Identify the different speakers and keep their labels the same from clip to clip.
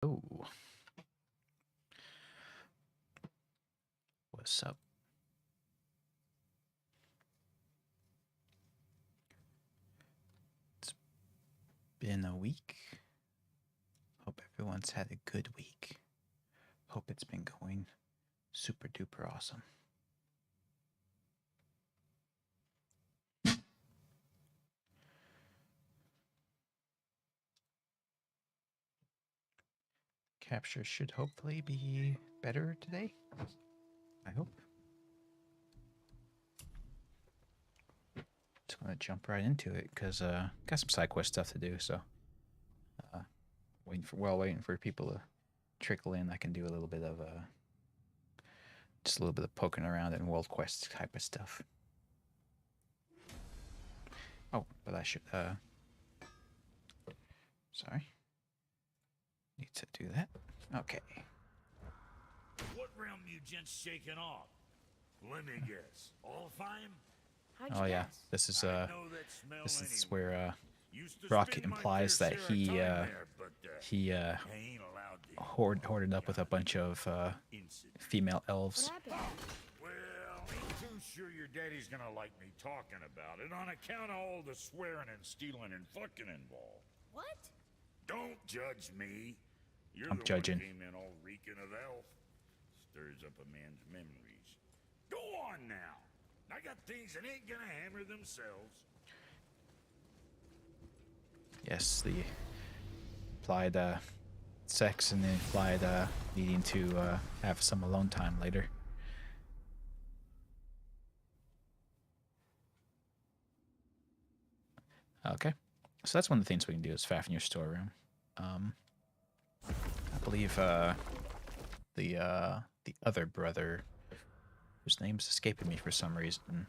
Speaker 1: Oh, what's up? It's been a week. Hope everyone's had a good week. Hope it's been going super duper awesome. Capture should hopefully be better today. I hope. Just want to jump right into it because got some side quest stuff to do. So waiting for people to trickle in, I can do a little bit of just a little bit of poking around and world quest type of stuff. Oh, but I should sorry. Need to do that. Okay.
Speaker 2: What realm you gents shaking off? Let me guess. Alfheim?
Speaker 1: Oh yeah, this is where Rock implies that he hoarded up with a bunch of female elves.
Speaker 2: Well, ain't too sure your daddy's gonna like me talking about it on account of all the swearing and stealing and fucking involved.
Speaker 3: What?
Speaker 2: Don't judge me. You're
Speaker 1: I'm
Speaker 2: the
Speaker 1: judging.
Speaker 2: one came in all reeking of elf. Stirs up a man's memories. Go on now. I got things that ain't gonna hammer themselves.
Speaker 1: Yes, the implied sex and the implied needing to have some alone time later. Okay, so that's one of the things we can do is fasten your storeroom. I believe the other brother, whose name's escaping me for some reason,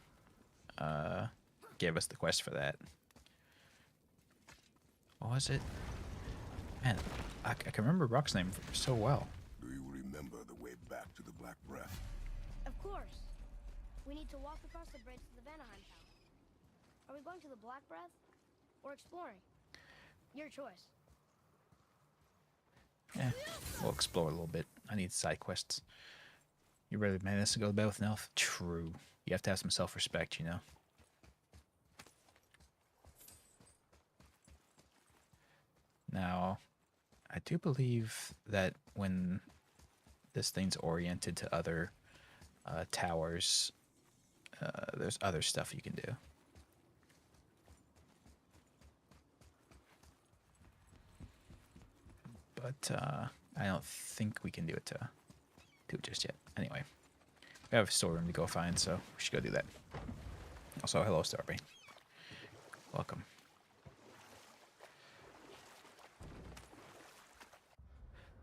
Speaker 1: gave us the quest for that. What was it? Man, I can remember Rock's name so well.
Speaker 4: Do you remember the way back to the Black Breath?
Speaker 3: Of course. We need to walk across the bridge to the Vanaheim Tower. Are we going to the Black Breath or exploring? Your choice.
Speaker 1: Yeah, we'll explore a little bit. I need side quests. You really managed to go to bed with an elf? True. You have to have some self-respect, you know. Now, I do believe that when this thing's oriented to other towers, there's other stuff you can do. But I don't think we can do it just yet. Anyway, we have a storeroom to go find, so we should go do that. Also, hello, Starbane. Welcome.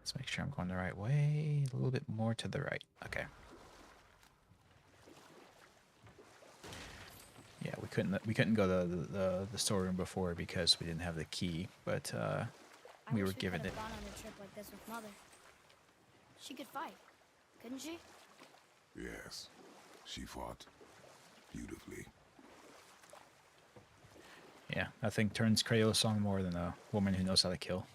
Speaker 1: Let's make sure I'm going the right way. A little bit more to the right. Okay. Yeah, we couldn't go to the storeroom before because we didn't have the key, but we were given it.
Speaker 3: Gone on a trip like this with Mother. She could fight, couldn't she?
Speaker 4: Yes, she fought beautifully.
Speaker 1: Yeah, nothing turns Kratos on more than a woman who knows how to kill.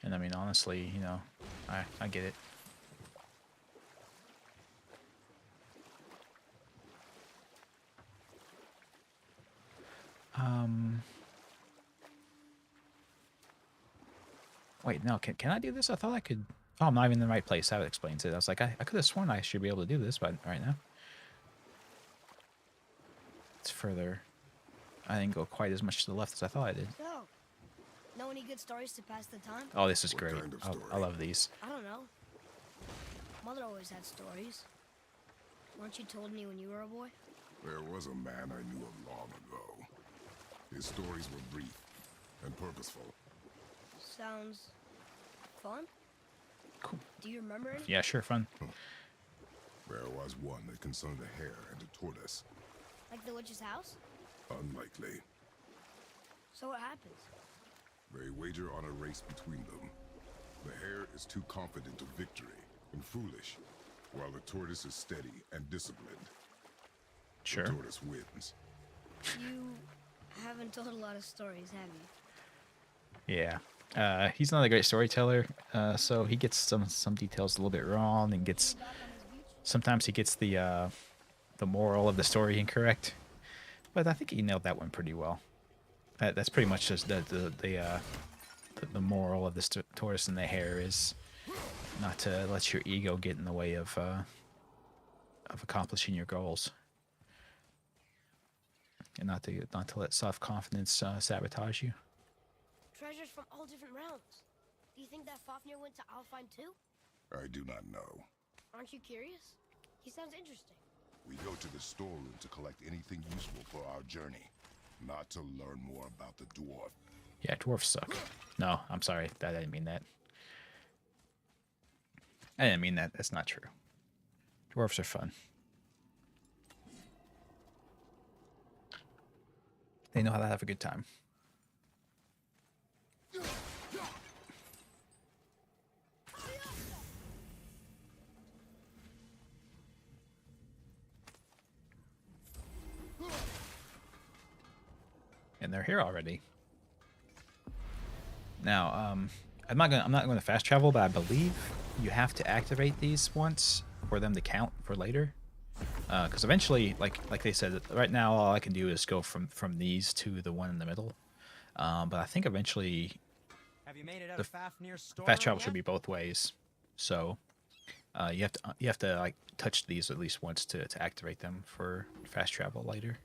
Speaker 1: And I mean, honestly, you know, I get it. Wait, no, can I do this? I thought I could. Oh, I'm not even in the right place. That explains it. I was like, I could have sworn I should be able to do this, but right now. It's further. I didn't go quite as much to the left as I thought I did.
Speaker 3: So, know any good stories to pass the time?
Speaker 1: Oh, this is
Speaker 4: What
Speaker 1: great.
Speaker 4: kind of
Speaker 1: I
Speaker 4: story?
Speaker 1: love these.
Speaker 3: I don't know. Mother always had stories. Weren't you told me when you were a boy?
Speaker 4: There was a man I knew of long ago. His stories were brief and purposeful.
Speaker 3: Sounds fun.
Speaker 1: Cool.
Speaker 3: Do you remember any?
Speaker 1: Yeah, sure, fun.
Speaker 4: There was one that concerned a hare and a tortoise.
Speaker 3: Like the witch's house?
Speaker 4: Unlikely.
Speaker 3: So what happens?
Speaker 4: They wager on a race between them. The hare is too confident of victory and foolish, While the tortoise is steady and disciplined,
Speaker 1: Sure.
Speaker 4: the tortoise wins.
Speaker 3: You haven't told a lot of stories, have you?
Speaker 1: Yeah. He's not a great storyteller, so he gets some details a little bit wrong and gets
Speaker 3: Back on this beach?
Speaker 1: sometimes he gets the moral of the story incorrect. But I think he nailed that one pretty well. That's pretty much just the moral of this tortoise and the hare is not to let your ego get in the way of accomplishing your goals, and not to let self confidence sabotage you.
Speaker 3: Treasures from all different realms. Do you think that Fafnir went to Alfheim too?
Speaker 4: I do not know.
Speaker 3: Aren't you curious? He sounds interesting.
Speaker 4: We go to the storeroom to collect anything useful for our journey, not to learn more about the dwarf.
Speaker 1: Yeah, dwarfs suck. No, I'm sorry. I didn't mean that. I didn't mean that. That's not true. Dwarfs are fun. They know how to have a good time. And they're here already. Now, I'm not going to fast travel, but I believe you have to activate these once for them to count for later. Because eventually, like they said, right now all I can do is go from these to the one in the middle. But I think eventually
Speaker 5: Have you made it out
Speaker 1: the
Speaker 5: of Fafnir's store
Speaker 1: fast travel should be both ways. So you have to like touch these at least once to activate them for fast travel later.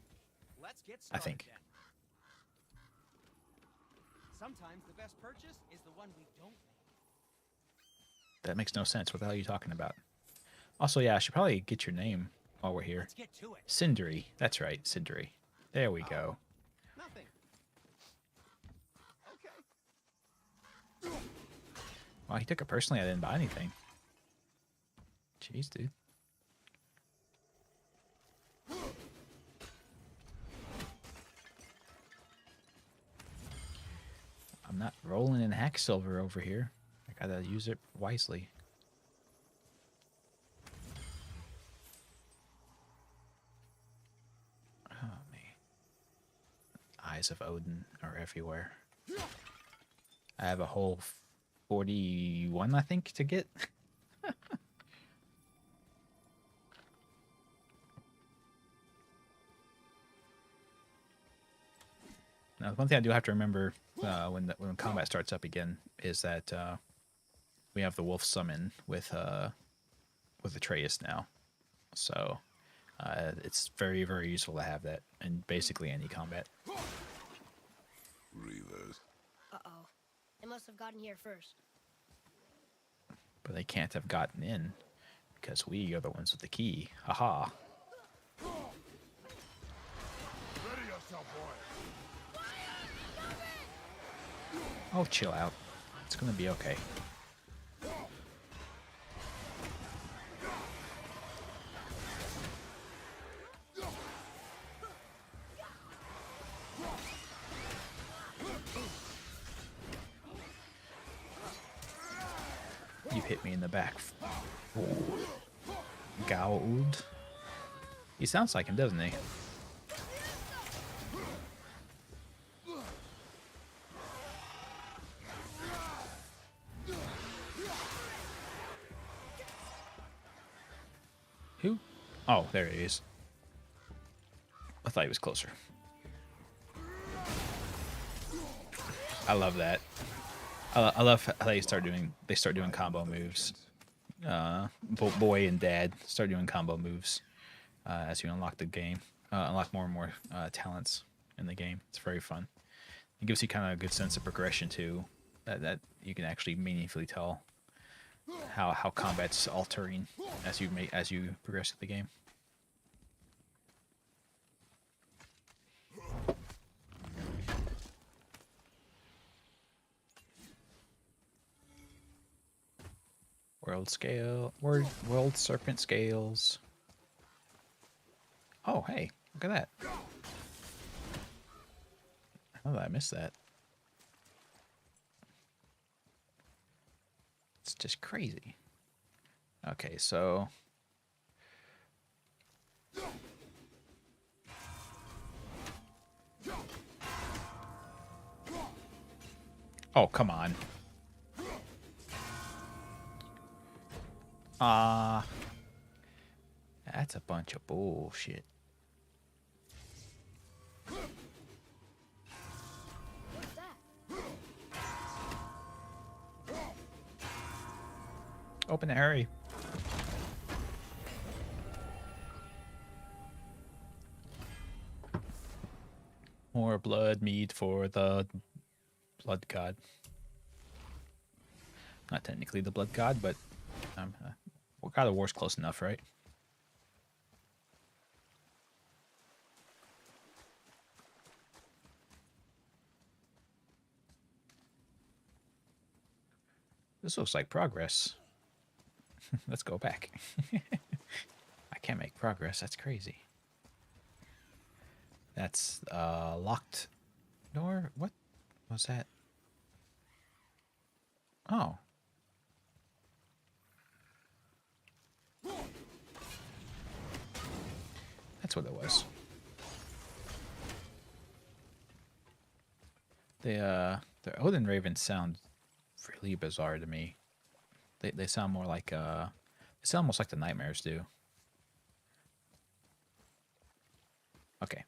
Speaker 5: Let's get
Speaker 1: I
Speaker 5: started
Speaker 1: think.
Speaker 5: then. Sometimes the best purchase is the one we don't make.
Speaker 1: That makes no sense. What the hell are you talking about? Also, yeah, I should probably get your name while we're here.
Speaker 5: Let's get to it.
Speaker 1: Sindri. That's right, Sindri. There we go.
Speaker 5: Nothing. Okay.
Speaker 1: Wow, he took it personally. I didn't buy anything. Jeez, dude. I'm not rolling in hack silver over here. I gotta use it wisely. Oh, man. Eyes of Odin are everywhere. I have a whole 41, I think, to get. Now, one thing I do have to remember when combat starts up again is that we have the wolf summon with Atreus now, so it's very, very useful to have that in basically any combat.
Speaker 4: Reavers.
Speaker 3: Uh-oh. They must have gotten here first.
Speaker 1: But they can't have gotten in because we are the ones with the key. Haha.
Speaker 4: Ready yourself, boy.
Speaker 1: Oh, chill out. It's gonna be okay. You hit me in the back. Gauld. He sounds like him, doesn't he? Who? Oh, there he is. I thought he was closer. I love that. I love how they start doing combo moves. Boy and dad start doing combo moves as you unlock the game, unlock more and more talents in the game. It's very fun. It gives you kind of a good sense of progression too, that you can actually meaningfully tell how combat's altering as you progress through the game. World serpent scales. Oh, hey, look at that. How did I miss that? It's just crazy. Okay, so Oh, come on. Ah, that's a bunch of bullshit.
Speaker 3: What's that?
Speaker 1: Open it, hurry. More blood mead for the blood god. Not technically the blood god, but well, God of War's close enough, right? This looks like progress. Let's go back. I can't make progress. That's crazy. That's locked door. What was that? Oh. That's what it was. The Odin ravens sound really bizarre to me. They sound more like they sound almost like the nightmares do. Okay.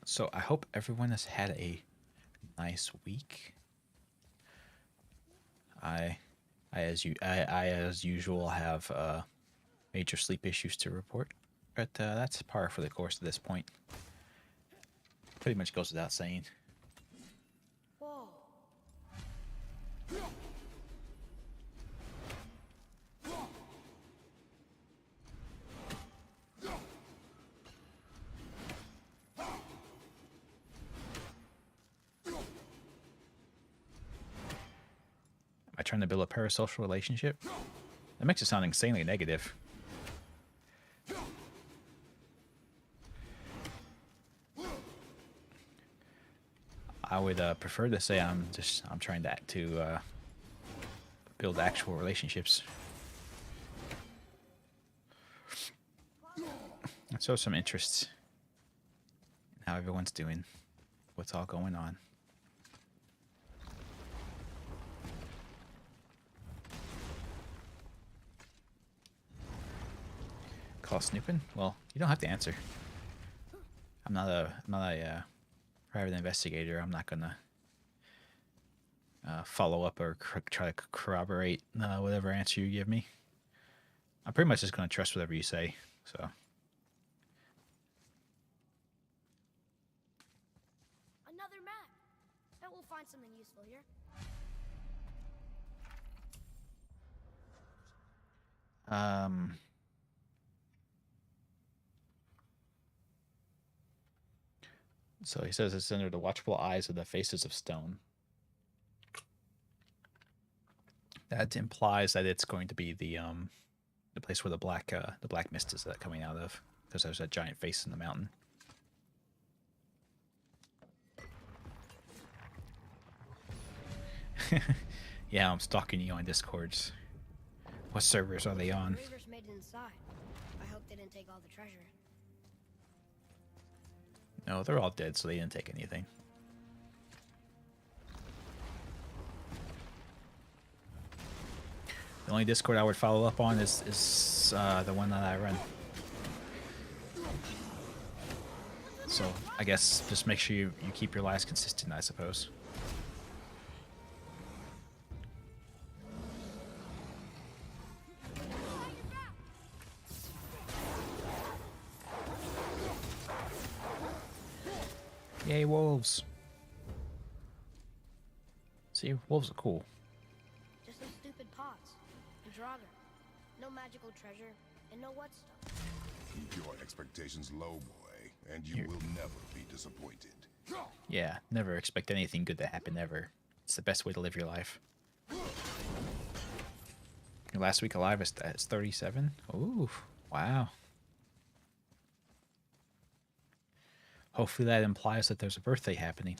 Speaker 1: So I hope everyone has had a nice week. I as usual have major sleep issues to report, but that's par for the course at this point. Pretty much goes without saying.
Speaker 3: Whoa.
Speaker 1: Am I trying to build a parasocial relationship? That makes it sound insanely negative. I would prefer to say I'm trying to build actual relationships. And so some interests in how everyone's doing, what's all going on. Call snooping? Well, you don't have to answer. I'm not a private investigator. I'm not gonna follow up or try to corroborate whatever answer you give me. I'm pretty much just gonna trust whatever you say. So
Speaker 3: Another map. Bet we'll find something useful here.
Speaker 1: So he says it's under the watchful eyes of the faces of stone. That implies that it's going to be the place where the black mist is coming out of, because there's that giant face in the mountain. Yeah, I'm stalking you on Discords. What servers are they on?
Speaker 3: Raiders made it inside. I hope they didn't take all the treasure.
Speaker 1: No, they're all dead, so they didn't take anything. The only Discord I would follow up on is the one that I run. So I guess just make sure you keep your lives consistent, I suppose. Yay, wolves. See, wolves are cool.
Speaker 3: Just some stupid pots. And Draugr. No magical treasure, and no what stuff.
Speaker 4: Keep your expectations low, boy, and you will never be disappointed.
Speaker 1: Yeah, never expect anything good to happen ever. It's the best way to live your life. Your last week alive is 37? Ooh, wow. Hopefully that implies that there's a birthday happening.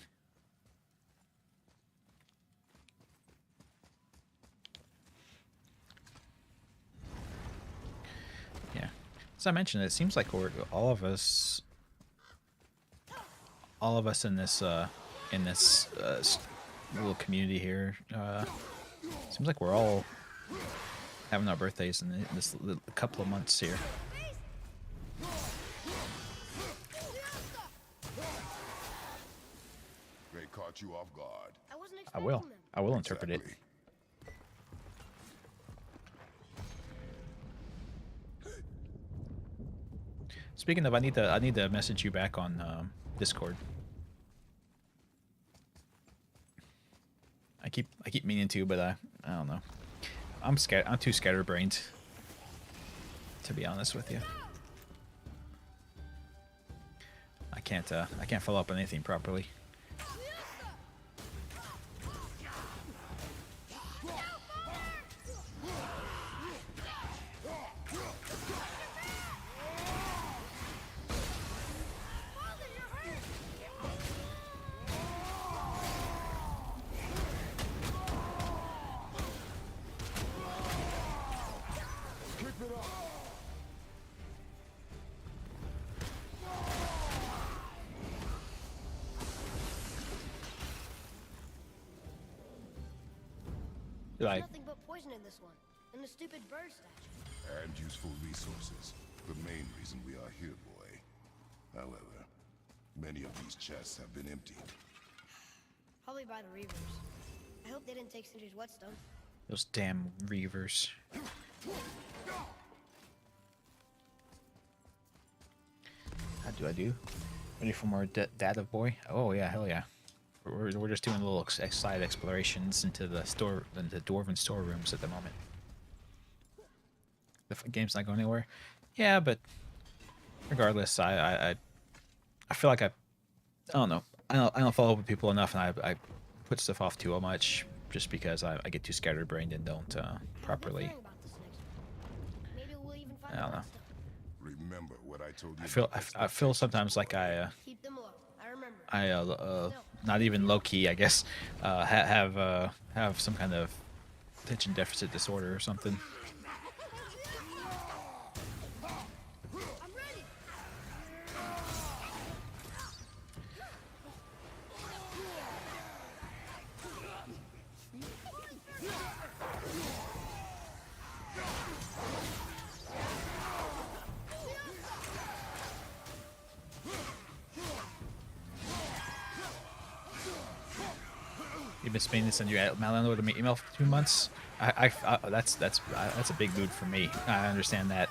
Speaker 1: Yeah. As I mentioned, it seems like all of us all of us in this little community here, seems like we're all having our birthdays in this couple of months here.
Speaker 4: They caught you off guard.
Speaker 3: I wasn't
Speaker 1: I
Speaker 3: expecting
Speaker 1: will.
Speaker 3: them.
Speaker 1: I will interpret it.
Speaker 4: Exactly.
Speaker 1: Speaking of, I need to message you back on Discord. I keep meaning to, but I don't know. I'm scared. I'm too scatterbrained, to be honest with you. I can't follow up on anything properly.
Speaker 3: There's
Speaker 1: Like,
Speaker 3: nothing but poison in this one, and the stupid bird statue.
Speaker 4: And useful resources. The main reason we are here, boy. However, many of these chests have been emptied.
Speaker 3: Probably by the Reavers. I hope they didn't take Cinder's whetstone.
Speaker 1: those damn Reavers. How do I do? Ready for more data, boy? Oh yeah, hell yeah. We're just doing little side explorations into the dwarven storerooms at the moment. The game's not going anywhere. Yeah, but regardless, I feel like I don't know. I don't follow up with people enough, and I put stuff off too much just because I get too scatterbrained and don't properly.
Speaker 3: Hearing about this next one. Maybe we'll even find
Speaker 1: I don't
Speaker 3: the
Speaker 1: know.
Speaker 3: whetstone.
Speaker 4: Remember what I told you.
Speaker 1: I feel sometimes like
Speaker 3: Keep them low. I remember.
Speaker 1: not even low key, I guess, have some kind of attention deficit disorder or something.
Speaker 3: I'm ready.
Speaker 1: You've been spending this on your landlord email for 2 months. That's a big mood for me. I understand that.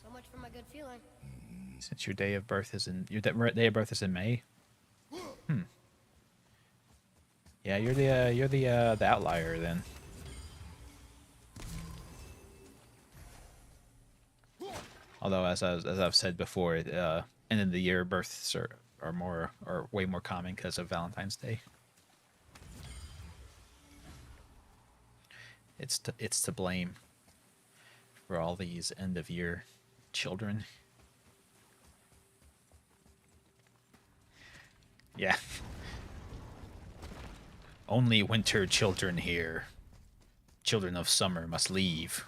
Speaker 3: So much for my good feeling.
Speaker 1: Since your day of birth is in May. Yeah, you're the outlier then. Although as I've said before, end of the year births are way more common because of Valentine's Day. It's to blame for all these end of year children. Yeah. Only winter children here. Children of summer must leave.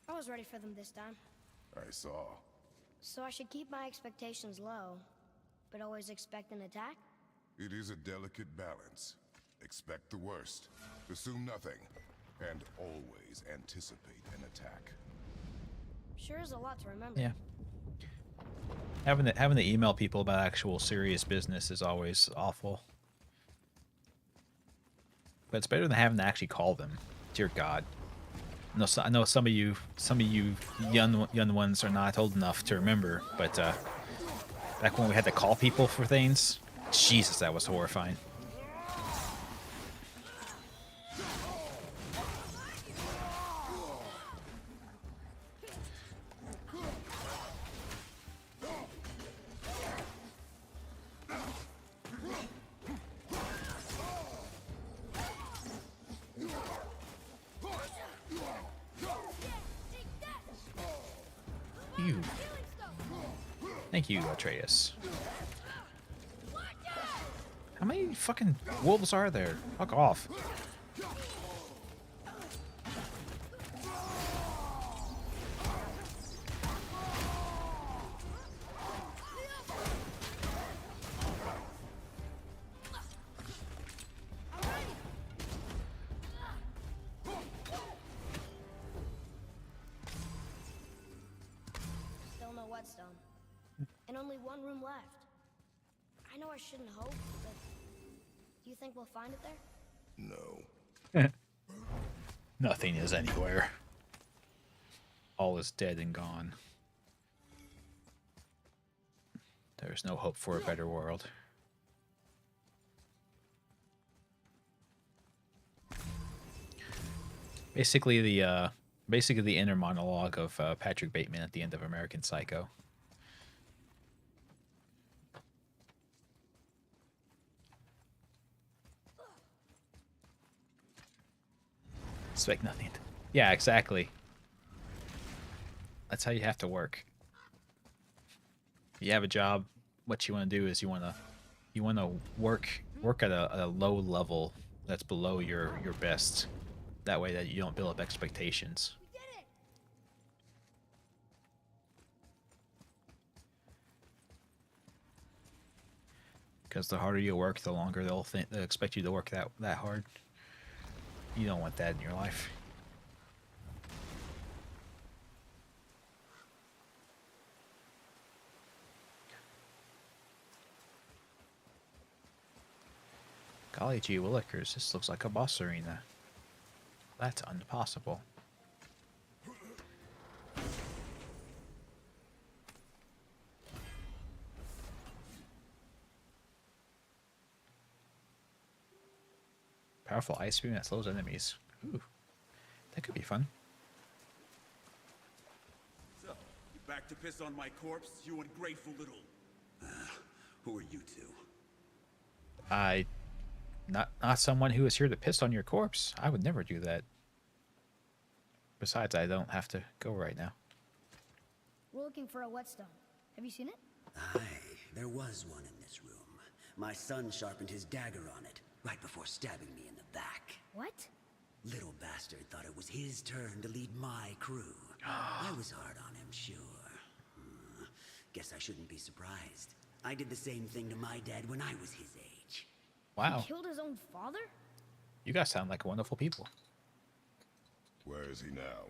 Speaker 3: I was ready for them this time.
Speaker 4: I saw.
Speaker 3: So I should keep my expectations low, but always expect an attack?
Speaker 4: It is a delicate balance. Expect the worst, assume nothing, and always anticipate an attack.
Speaker 3: Sure is a lot to remember.
Speaker 1: Yeah. Having to email people about actual serious business is always awful. But it's better than having to actually call them. Dear God. I know some of you young ones are not old enough to remember, but back when we had to call people for things, Jesus, that was horrifying. Thank you, Atreus. How many fucking wolves are there? Fuck off.
Speaker 3: Still no whetstone. And only one room left. I know I shouldn't hope, but do you think we'll find it there?
Speaker 4: No.
Speaker 1: Nothing is anywhere. All is dead and gone. There is no hope for a better world. Basically the inner monologue of Patrick Bateman at the end of American Psycho. Expect nothing. Yeah, exactly. That's how you have to work. If you have a job, what you want to do is you want to work at a low level that's below your best. That way that you don't build up expectations.
Speaker 3: We did it!
Speaker 1: Because the harder you work, the longer they'll expect you to work that hard. You don't want that in your life. Golly gee willikers, this looks like a boss arena. That's impossible. Powerful ice beam that slows enemies. Ooh, that could be fun.
Speaker 6: So, you back to piss on my corpse, you ungrateful little... who are you two?
Speaker 1: Not someone who is here to piss on your corpse. I would never do that. Besides, I don't have to go right now.
Speaker 3: We're looking for a whetstone. Have you seen it?
Speaker 7: Aye, there was one in this room. My son sharpened his dagger on it, right before stabbing me in the back.
Speaker 3: What?
Speaker 7: Little bastard thought it was his turn to lead my crew. I was hard on him, sure. Guess I shouldn't be surprised. I did the same thing to my dad when I was his age.
Speaker 1: Wow,
Speaker 3: He killed his own father?
Speaker 1: you guys sound like wonderful people.
Speaker 4: Where is he now?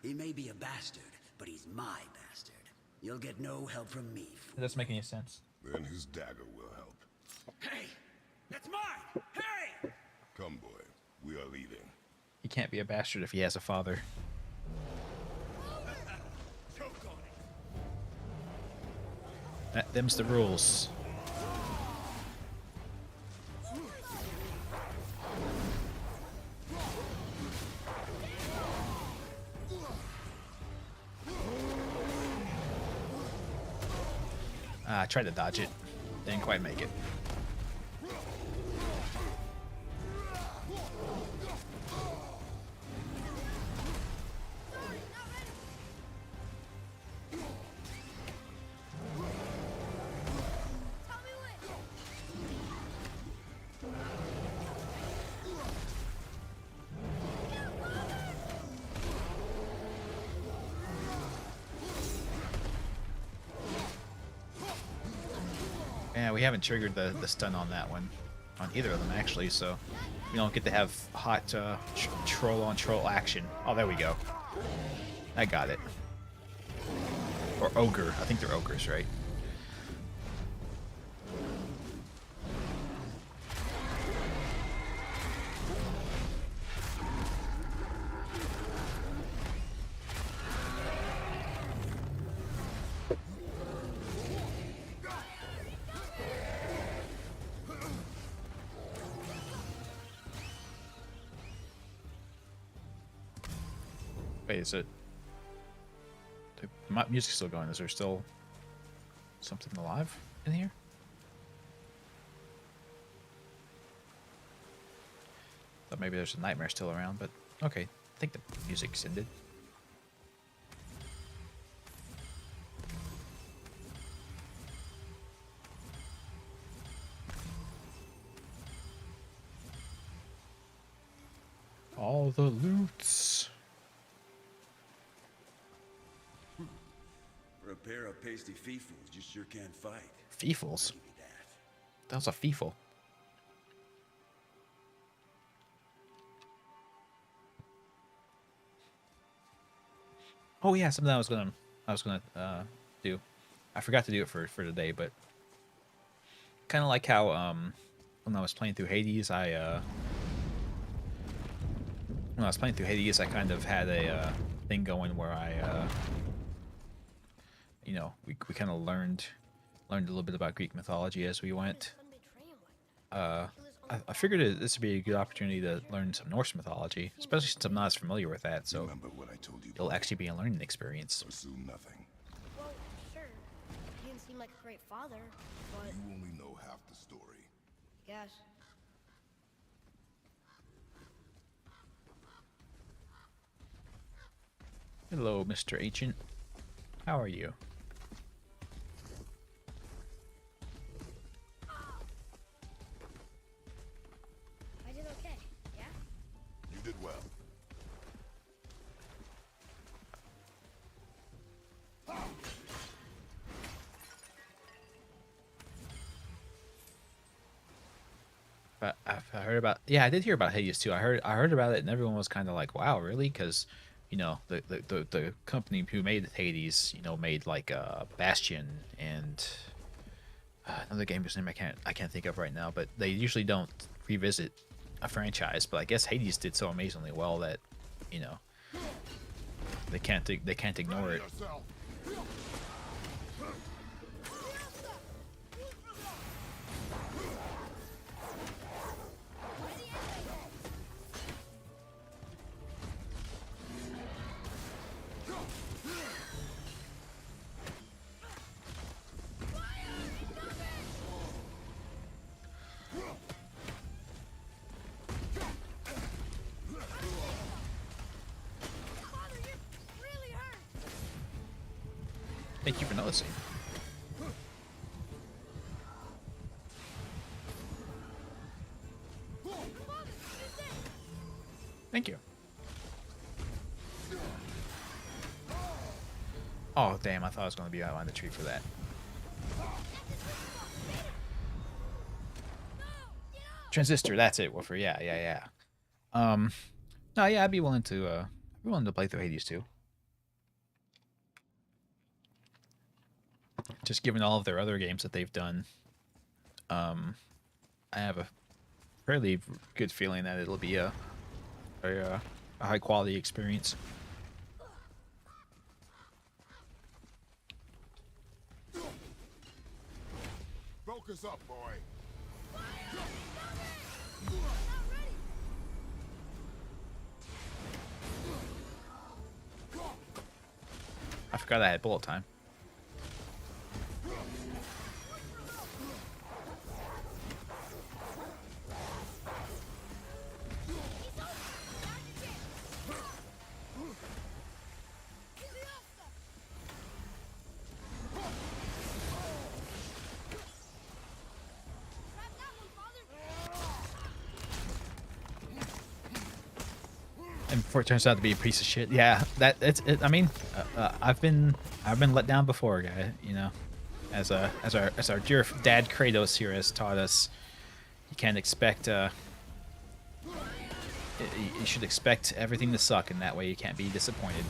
Speaker 7: He may be a bastard, but he's my bastard. You'll get no help from me.
Speaker 1: It doesn't make any sense.
Speaker 4: Then his dagger will help.
Speaker 6: Hey! That's mine! Hey!
Speaker 4: Come, boy. We are leaving.
Speaker 1: He can't be a bastard if he has a father.
Speaker 6: Choke on it!
Speaker 1: Them's the rules. I tried to dodge it. Didn't quite make it. Yeah, we haven't triggered the stun on that one. On either of them, actually, so we don't get to have hot troll-on-troll action. Oh, there we go. I got it. Or ogre. I think they're ogres, right? Wait, is it... The music's still going. Is there still something alive in here? Thought maybe there's a nightmare still around, but okay. I think the music's ended. the loots.
Speaker 6: For a pair of pasty feefles, you sure can fight.
Speaker 1: Feefles?
Speaker 6: Give me that.
Speaker 1: That was a feefle. Oh yeah, something I was gonna do. I forgot to do it for today, but kind of like how when I was playing through Hades, I kind of had a thing going where you know, we kind of learned a little bit about Greek mythology as we went. I figured this would be a good opportunity to learn some Norse mythology, especially since I'm not as familiar with that. So
Speaker 4: Remember what I told you.
Speaker 1: it'll actually be a learning experience.
Speaker 4: Assume nothing.
Speaker 3: Well, sure. He didn't seem like a great father, but
Speaker 4: You only know half the story.
Speaker 3: guess.
Speaker 1: Hello, Mr. Ancient. How are you?
Speaker 3: I did okay, yeah?
Speaker 4: You did well.
Speaker 1: But I heard about, yeah, I did hear about Hades too. I heard about it, and everyone was kind of like, "Wow, really?" Because you know the company who made Hades, you know, made like Bastion and another game whose name I can't think of right now. But they usually don't revisit a franchise. But I guess Hades did so amazingly well that, you know, they can't ignore it.
Speaker 4: Yourself.
Speaker 1: Thank you for noticing. Thank you. Oh, damn, I thought I was going to be out on the tree for that. Transistor, that's it, Wolfer. Yeah. No, yeah, I'd be willing to play through Hades too. Just given all of their other games that they've done, I have a fairly good feeling that it'll be a high quality experience.
Speaker 4: Focus up, boy.
Speaker 1: I forgot I had bullet time. And before it turns out to be a piece of shit, yeah, it's it. I mean, I've been let down before, guy. You know, as our dear dad Kratos here has taught us, you can't expect you should expect everything to suck, and that way you can't be disappointed.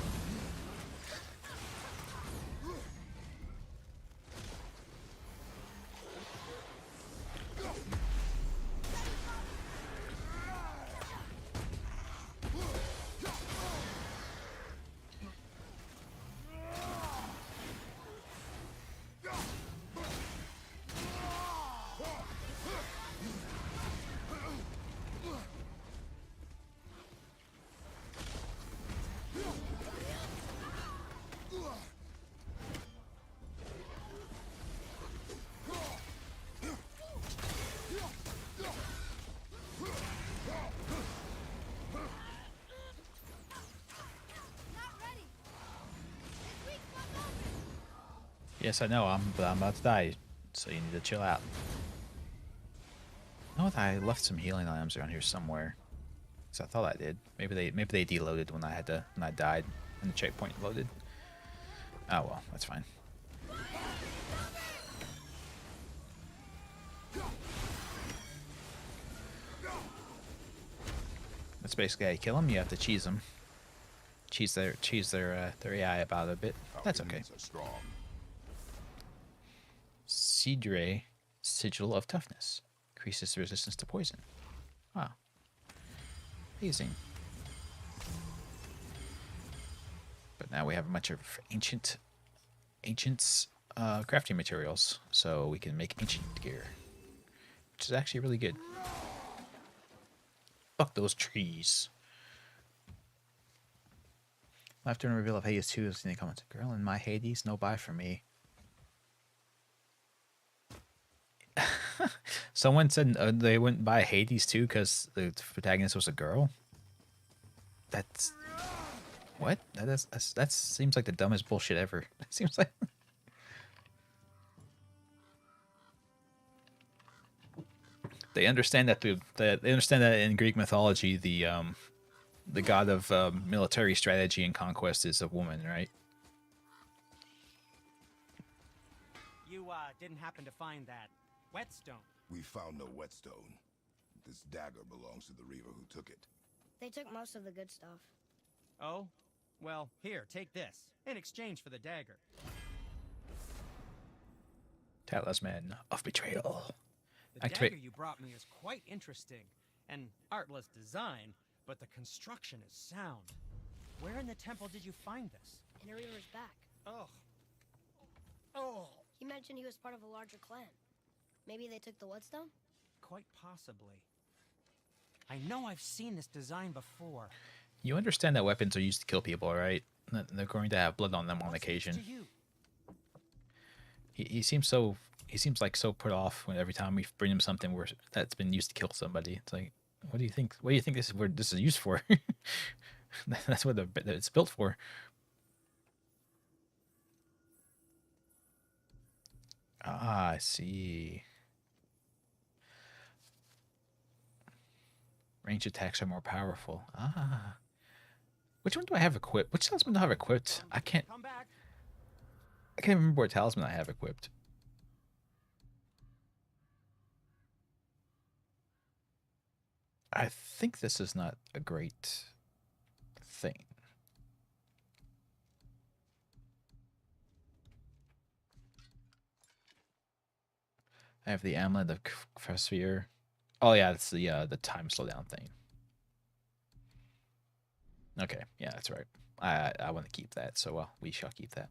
Speaker 1: Yes, I know. I'm about to die, so you need to chill out. I know that I left some healing items around here somewhere. So I thought I did. Maybe they deloaded when I died and the checkpoint loaded. Oh well, that's fine. That's basically how you kill them. You have to cheese them. Cheese their AI about it a bit. That's okay.
Speaker 4: Our strong.
Speaker 1: Sidre, Sigil of Toughness. Increases resistance to poison. Wow. Amazing. But now we have a bunch of ancients crafting materials, so we can make ancient gear, which is actually really good. Fuck those trees. After a reveal of Hades 2 is in the comments. Girl in my Hades, no buy for me. Someone said they wouldn't buy Hades 2 because the protagonist was a girl. That's what? That seems like the dumbest bullshit ever. It seems like they understand that they understand that in Greek mythology the god of military strategy and conquest is a woman, right?
Speaker 5: You didn't happen to find that whetstone?
Speaker 4: We found no whetstone. This dagger belongs to the Reaver who took it.
Speaker 3: They took most of the good stuff.
Speaker 5: Oh? Well, here, take this, in exchange for the dagger.
Speaker 1: Talisman of Betrayal.
Speaker 5: The dagger you brought me is quite interesting. An artless design, but the construction is sound. Where in the temple did you find this?
Speaker 3: In a Reaver's back.
Speaker 5: Oh. Oh.
Speaker 3: He mentioned he was part of a larger clan. Maybe they took the whetstone?
Speaker 5: Quite possibly. I know I've seen this design before.
Speaker 1: You understand that weapons are used to kill people, right? They're going to have blood on them on occasion. He seems like so put off when every time we bring him something that's been used to kill somebody. It's like, what do you think? What do you think this is used for? That's what it's built for. Ah, I see. Range attacks are more powerful. Ah. Which one do I have equipped? Which talisman do I have equipped? I can't remember what talisman I have equipped. I think this is not a great thing. I have the amulet of Cresphere. Oh yeah, it's the time slowdown thing. Okay, yeah, that's right. I want to keep that, so we shall keep that.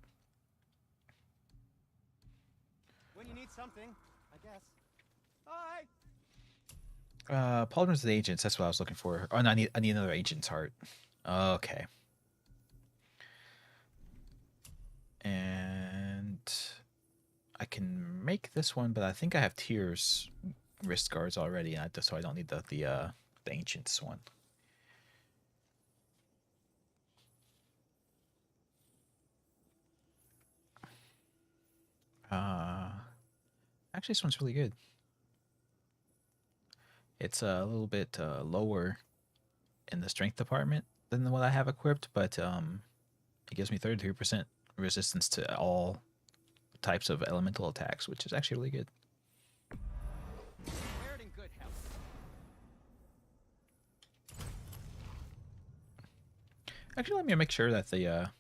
Speaker 5: When you need something, I guess. Bye.
Speaker 1: Pauldrons of the Ancients, that's what I was looking for. Oh, no, I need another Ancient's Heart. Okay. And I can make this one, but I think I have Tears wrist guards already, so I don't need the Ancients one. Actually, this one's really good. It's a little bit lower in the strength department than what I have equipped, but it gives me 33% resistance to all types of elemental attacks, which is actually really good.
Speaker 5: Wear it in good health.
Speaker 1: Actually, let me make sure that the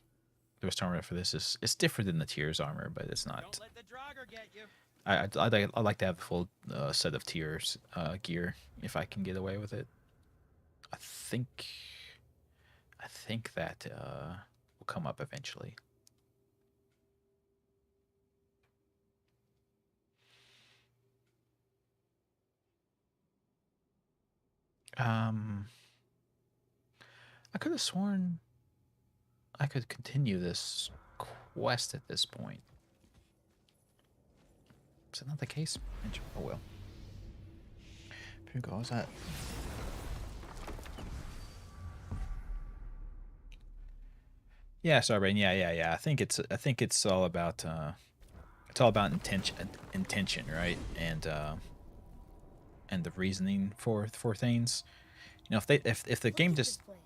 Speaker 1: rest armor for this is different than the Tears armor, but it's not.
Speaker 5: Don't let the Draugr get you.
Speaker 1: I'd like to have the full set of Tears gear if I can get away with it. I think that will come up eventually. I could have sworn I could continue this quest at this point. Is that not the case? Oh well. Who goes that? Yeah, sorry, Brain. Yeah. I think it's all about intention, right? And the reasoning for things. You know, if the
Speaker 3: Look
Speaker 1: game
Speaker 3: at this
Speaker 1: just
Speaker 3: place.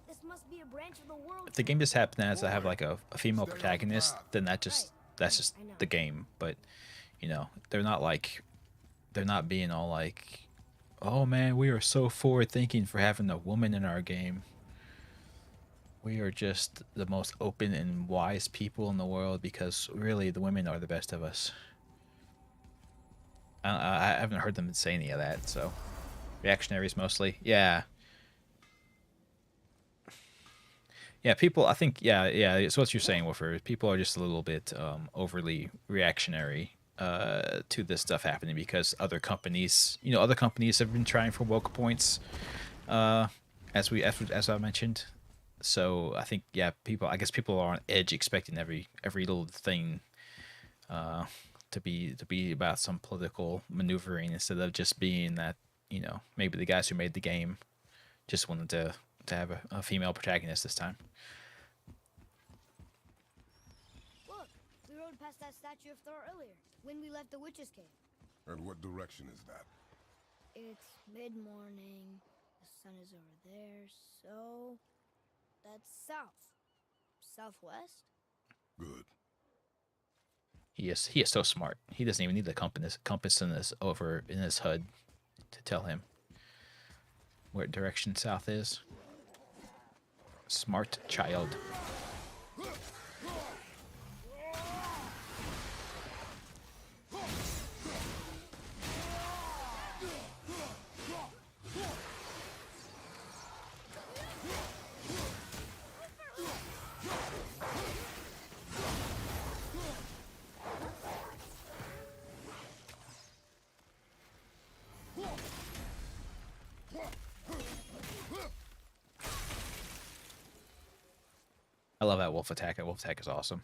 Speaker 3: This must be a branch of the world.
Speaker 1: if the game just happens to have like a female
Speaker 4: Stay on the
Speaker 1: protagonist,
Speaker 4: path.
Speaker 1: then that's just
Speaker 3: I know.
Speaker 1: the game. But you know, they're not being all like, oh man, we are so forward thinking for having a woman in our game. We are just the most open and wise people in the world because really the women are the best of us. I haven't heard them say any of that, so reactionaries mostly. Yeah. Yeah, people. I think. Yeah. It's what you're saying, Wolfer. People are just a little bit overly reactionary to this stuff happening because other companies have been trying for woke points, as I mentioned. So I think, yeah, people. I guess people are on edge, expecting every little thing to be about some political maneuvering instead of just being that, maybe the guys who made the game just wanted to have a female protagonist this time.
Speaker 3: Look, we rode past that statue of Thor earlier when we left the witch's cave.
Speaker 4: And what direction is that?
Speaker 3: It's mid-morning. The sun is over there, so that's south. Southwest?
Speaker 4: Good.
Speaker 1: He is so smart. He doesn't even need the compass in his HUD to tell him what direction south is. Smart child. I love that wolf attack. That wolf attack is awesome.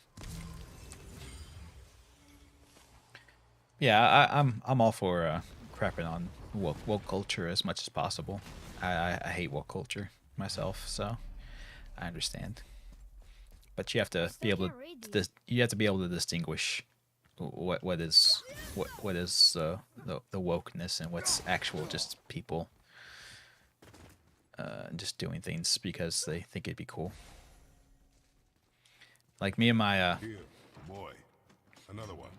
Speaker 1: Yeah, I'm all for crapping on woke culture as much as possible. I hate woke culture myself, so I understand. But you have to be able to distinguish what is the wokeness and what's actual just people just doing things because they think it'd be cool. Like me and my
Speaker 4: Here, boy. Another one.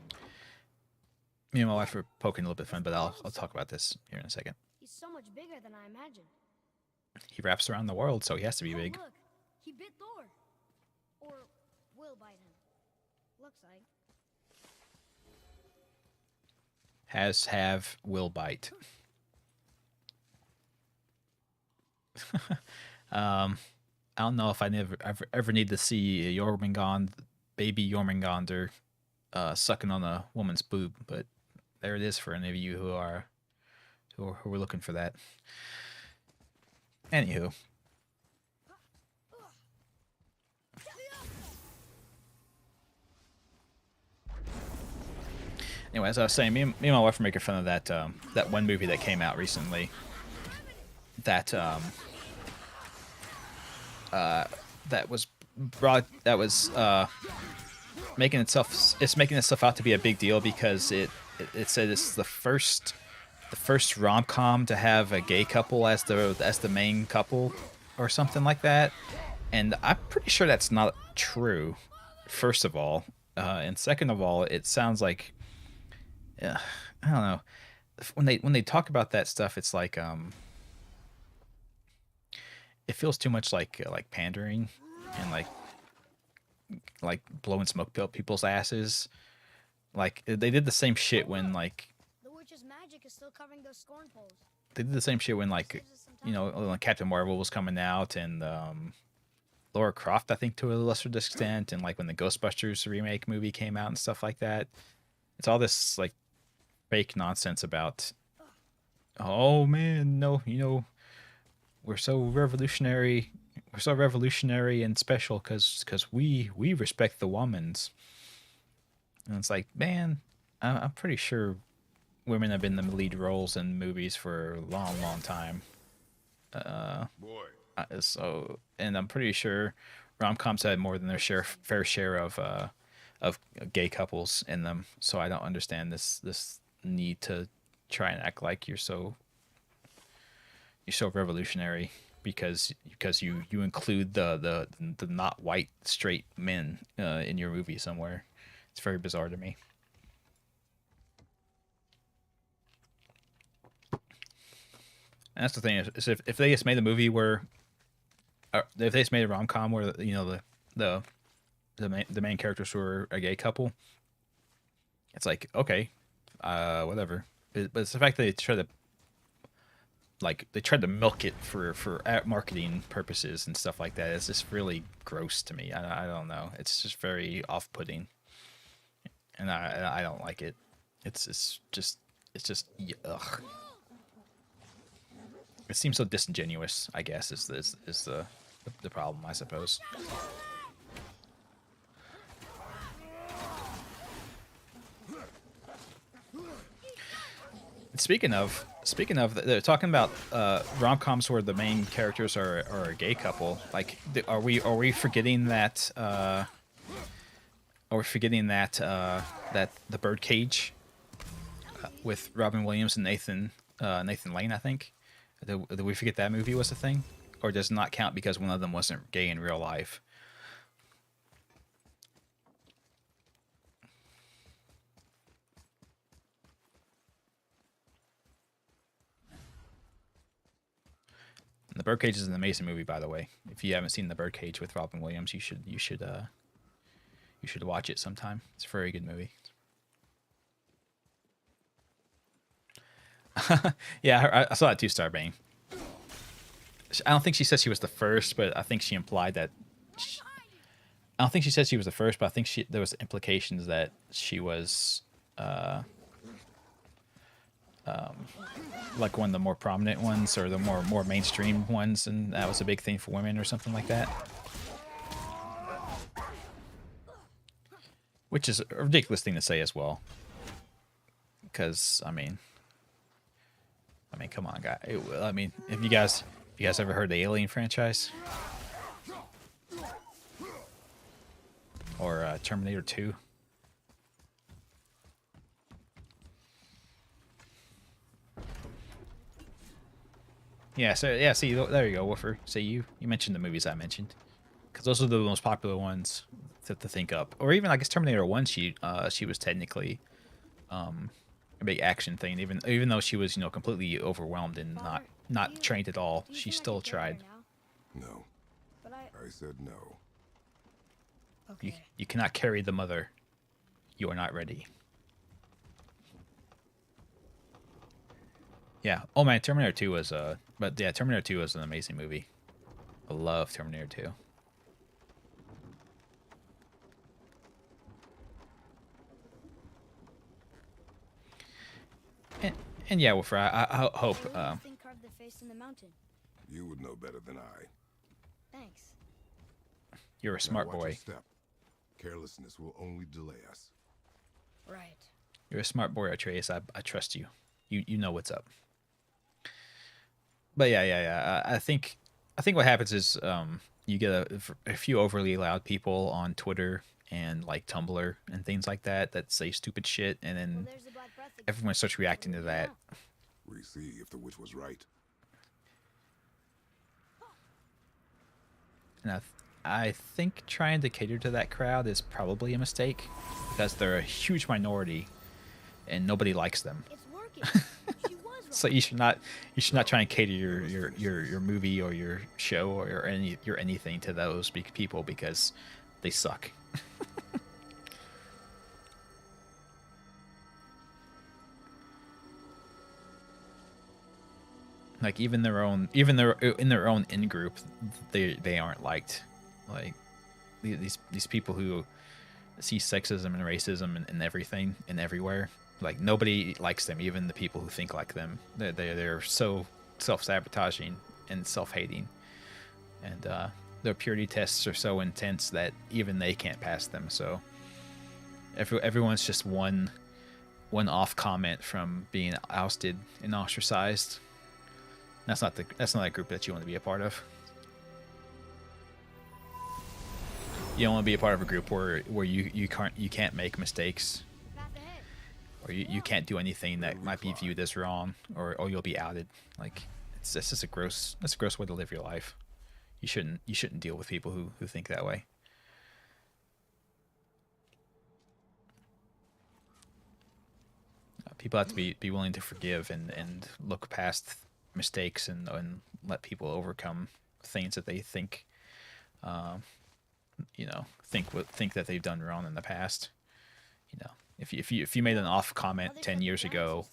Speaker 1: me and my wife are poking a little bit fun, but I'll talk about this here in a second.
Speaker 3: He's so much bigger than I imagined.
Speaker 1: He wraps around the world, so he has to be big.
Speaker 3: Look, he bit Thor. Or will bite him. Looks like.
Speaker 1: Will bite. I don't know if I ever need to see a baby Jormungandr sucking on a woman's boob, but there it is for any of you who are looking for that. Anywho. Anyway, as I was saying, me and my wife were making fun of that one movie that came out recently. That was making itself out to be a big deal because it said it's the first rom-com to have a gay couple as the main couple or something like that, and I'm pretty sure that's not true, first of all, and second of all, it sounds like I don't know, when they talk about that stuff, it's like it feels too much like pandering and like blowing smoke up people's asses. Like they did the same shit when like
Speaker 3: The witch's magic is still covering those scorn poles.
Speaker 1: they did the same shit when like when Captain Marvel was coming out and Laura Croft, I think, to a lesser extent, and like when the Ghostbusters remake movie came out and stuff like that. It's all this like fake nonsense about, oh man, no, we're so revolutionary and special because we respect the womans. And it's like, man, I'm pretty sure women have been the lead roles in movies for a long time.
Speaker 4: Boy.
Speaker 1: So, and I'm pretty sure rom-coms had more than their fair share of gay couples in them. So I don't understand this need to try and act like you're so you're so revolutionary because you include the not white straight men in your movie somewhere. It's very bizarre to me. And that's the thing is if they just made a movie where if they just made a rom-com where the main characters were a gay couple, it's like okay, whatever. But it's the fact that they tried to milk it for marketing purposes and stuff like that. It's just really gross to me. I don't know. It's just very off-putting, and I don't like it. It's just ugh. It seems so disingenuous, I guess, is the problem, I suppose. Speaking of, they're talking about rom-coms where the main characters are a gay couple. Like, are we forgetting that? Are we forgetting that that the Birdcage with Robin Williams and Nathan Lane? I think. Did we forget that movie was a thing, or does it not count because one of them wasn't gay in real life? The Birdcage is an amazing movie, by the way. If you haven't seen The Birdcage with Robin Williams, you should watch it sometime. It's a very good movie. Yeah, I saw that too, Starbane. I don't think she said she was the first, but I think she implied that. I don't think she said she was the first, but I think there was implications that she was like one of the more prominent ones or the more mainstream ones, and that was a big thing for women or something like that. Which is a ridiculous thing to say as well. Because I mean, come on, guy. I mean, have you guys ever heard the Alien franchise? Or Terminator 2? Yeah, so yeah, see, there you go, Woofer. See, you mentioned the movies I mentioned, because those are the most popular ones to think up. Or even I guess Terminator 1, she was technically a big action thing, even though she was completely overwhelmed and not trained at all. She still tried.
Speaker 4: No.
Speaker 3: But
Speaker 4: I said no.
Speaker 3: okay.
Speaker 1: You cannot carry the mother. You are not ready. Yeah. Oh man, Terminator 2 was but yeah, Terminator 2 was an amazing movie. I love Terminator 2. And yeah, Wolfer, I hope
Speaker 3: Thing carved the face in the mountain.
Speaker 4: You would know better than I.
Speaker 3: Thanks.
Speaker 1: you're a smart
Speaker 4: Now watch your
Speaker 1: boy.
Speaker 4: step. Carelessness will only delay us.
Speaker 3: Right.
Speaker 1: You're a smart boy, Atreus. I trust you. You know what's up. But yeah. I think what happens is you get a few overly loud people on Twitter and like Tumblr and things like that say stupid shit, and
Speaker 3: Well,
Speaker 1: then
Speaker 3: there's the Black Breath again.
Speaker 1: everyone starts reacting to that.
Speaker 4: We see if the witch was right.
Speaker 1: And I think trying to cater to that crowd is probably a mistake because they're a huge minority and nobody likes them.
Speaker 3: It's working. She was right.
Speaker 1: So you should not try and cater your movie or your show or anything to those people because they suck. Like even in their own in group, they aren't liked. Like these people who see sexism and racism and everything and everywhere. Like nobody likes them, even the people who think like them. They're so self-sabotaging and self-hating, and their purity tests are so intense that even they can't pass them. So everyone's just one off comment from being ousted and ostracized. That's not a group that you want to be a part of. You don't want to be a part of a group where you can't make mistakes,
Speaker 3: Path ahead.
Speaker 1: or you can't do anything that might be viewed as wrong, or you'll be outed. Like That's just a gross way to live your life. You shouldn't deal with people who think that way. People have to be willing to forgive and look past mistakes and let people overcome things that they think, think that they've done wrong in the past. You know, if you made an off comment 10 years ago,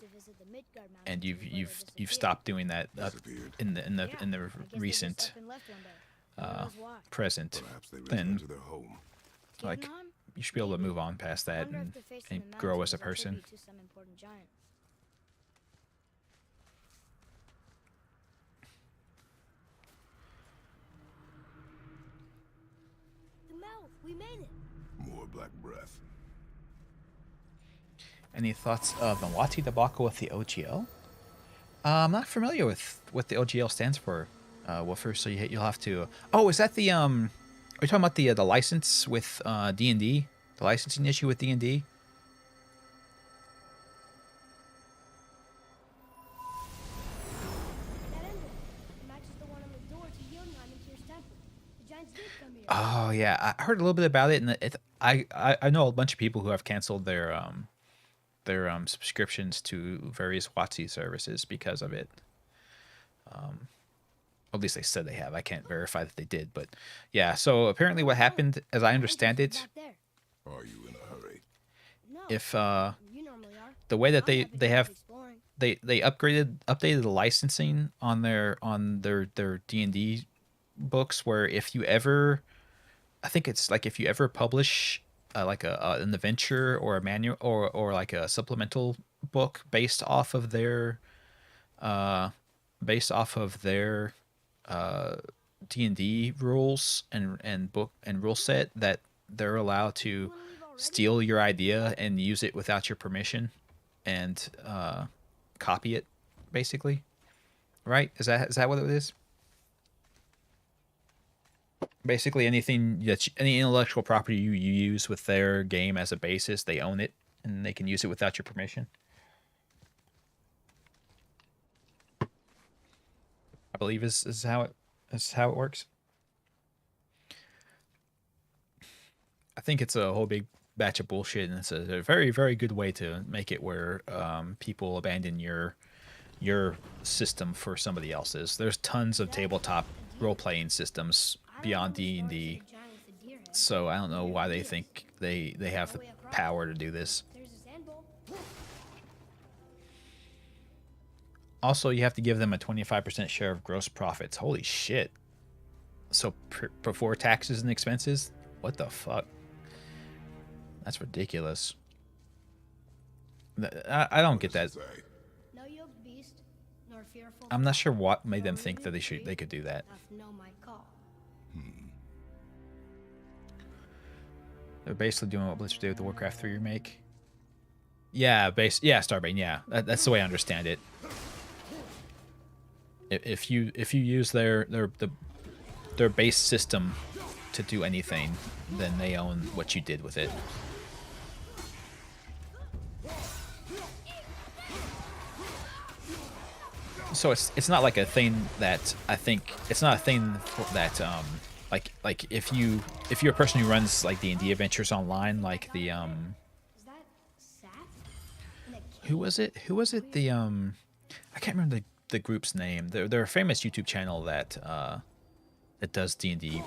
Speaker 1: and you've stopped doing that in the recent present,
Speaker 4: Perhaps they
Speaker 1: then
Speaker 4: returned to their home.
Speaker 1: like you should be able to move on past that and grow as a person.
Speaker 3: The mouth, we made it.
Speaker 4: More black breath.
Speaker 1: Any thoughts of the Wati debacle with the OGL? I'm not familiar with what the OGL stands for, Woofer. So you'll have to. Oh, is that the Are you talking about the license with D&D? The licensing issue with D&D?
Speaker 3: That emblem matches the one on the door to Jotunheim and Tyr's temple. The giants did come here.
Speaker 1: Oh yeah, I heard a little bit about it, and I know a bunch of people who have canceled their subscriptions to various WotC services because of it. At least they said they have. I can't verify that they did, but yeah. So apparently, what happened, as I understand it,
Speaker 3: Back there.
Speaker 4: Are you in a hurry?
Speaker 3: No,
Speaker 1: if
Speaker 3: you normally are.
Speaker 1: the way that
Speaker 3: I'm
Speaker 1: they
Speaker 3: happy to
Speaker 1: they
Speaker 3: keep
Speaker 1: have
Speaker 3: exploring.
Speaker 1: they updated the licensing on their D&D books, where if you ever, I think it's like if you ever publish like an adventure or a manual or like a supplemental book based off of their D&D rules and book and rule set, that they're allowed to steal your idea and use it without your permission and copy it, basically. Right? Is that what it is? Basically, any intellectual property you use with their game as a basis, they own it and they can use it without your permission. I believe is how it works. I think it's a whole big batch of bullshit, and it's a very, very good way to make it where people abandon your system for somebody else's. There's tons of tabletop role-playing systems beyond D&D, so I don't know why they think they have the power to do this.
Speaker 3: There's a sand bowl.
Speaker 1: Also, you have to give them a 25% share of gross profits. Holy shit. So before taxes and expenses? What the fuck? That's ridiculous. I don't get that.
Speaker 3: No yoked beast, nor fearful.
Speaker 1: I'm not sure what made them think that they could do that.
Speaker 3: Doth know my call.
Speaker 1: They're basically doing what Blizzard did with the Warcraft 3 remake. Yeah, Starbane. Yeah, that's the way I understand it. If you use their base system to do anything, then they own what you did with it. So it's not like a thing that I think it's not a thing that like if you're a person who runs like D&D adventures online, like the
Speaker 3: Is that Sat? In a
Speaker 1: who was it the I can't remember the group's name. They're a famous YouTube channel that does D&D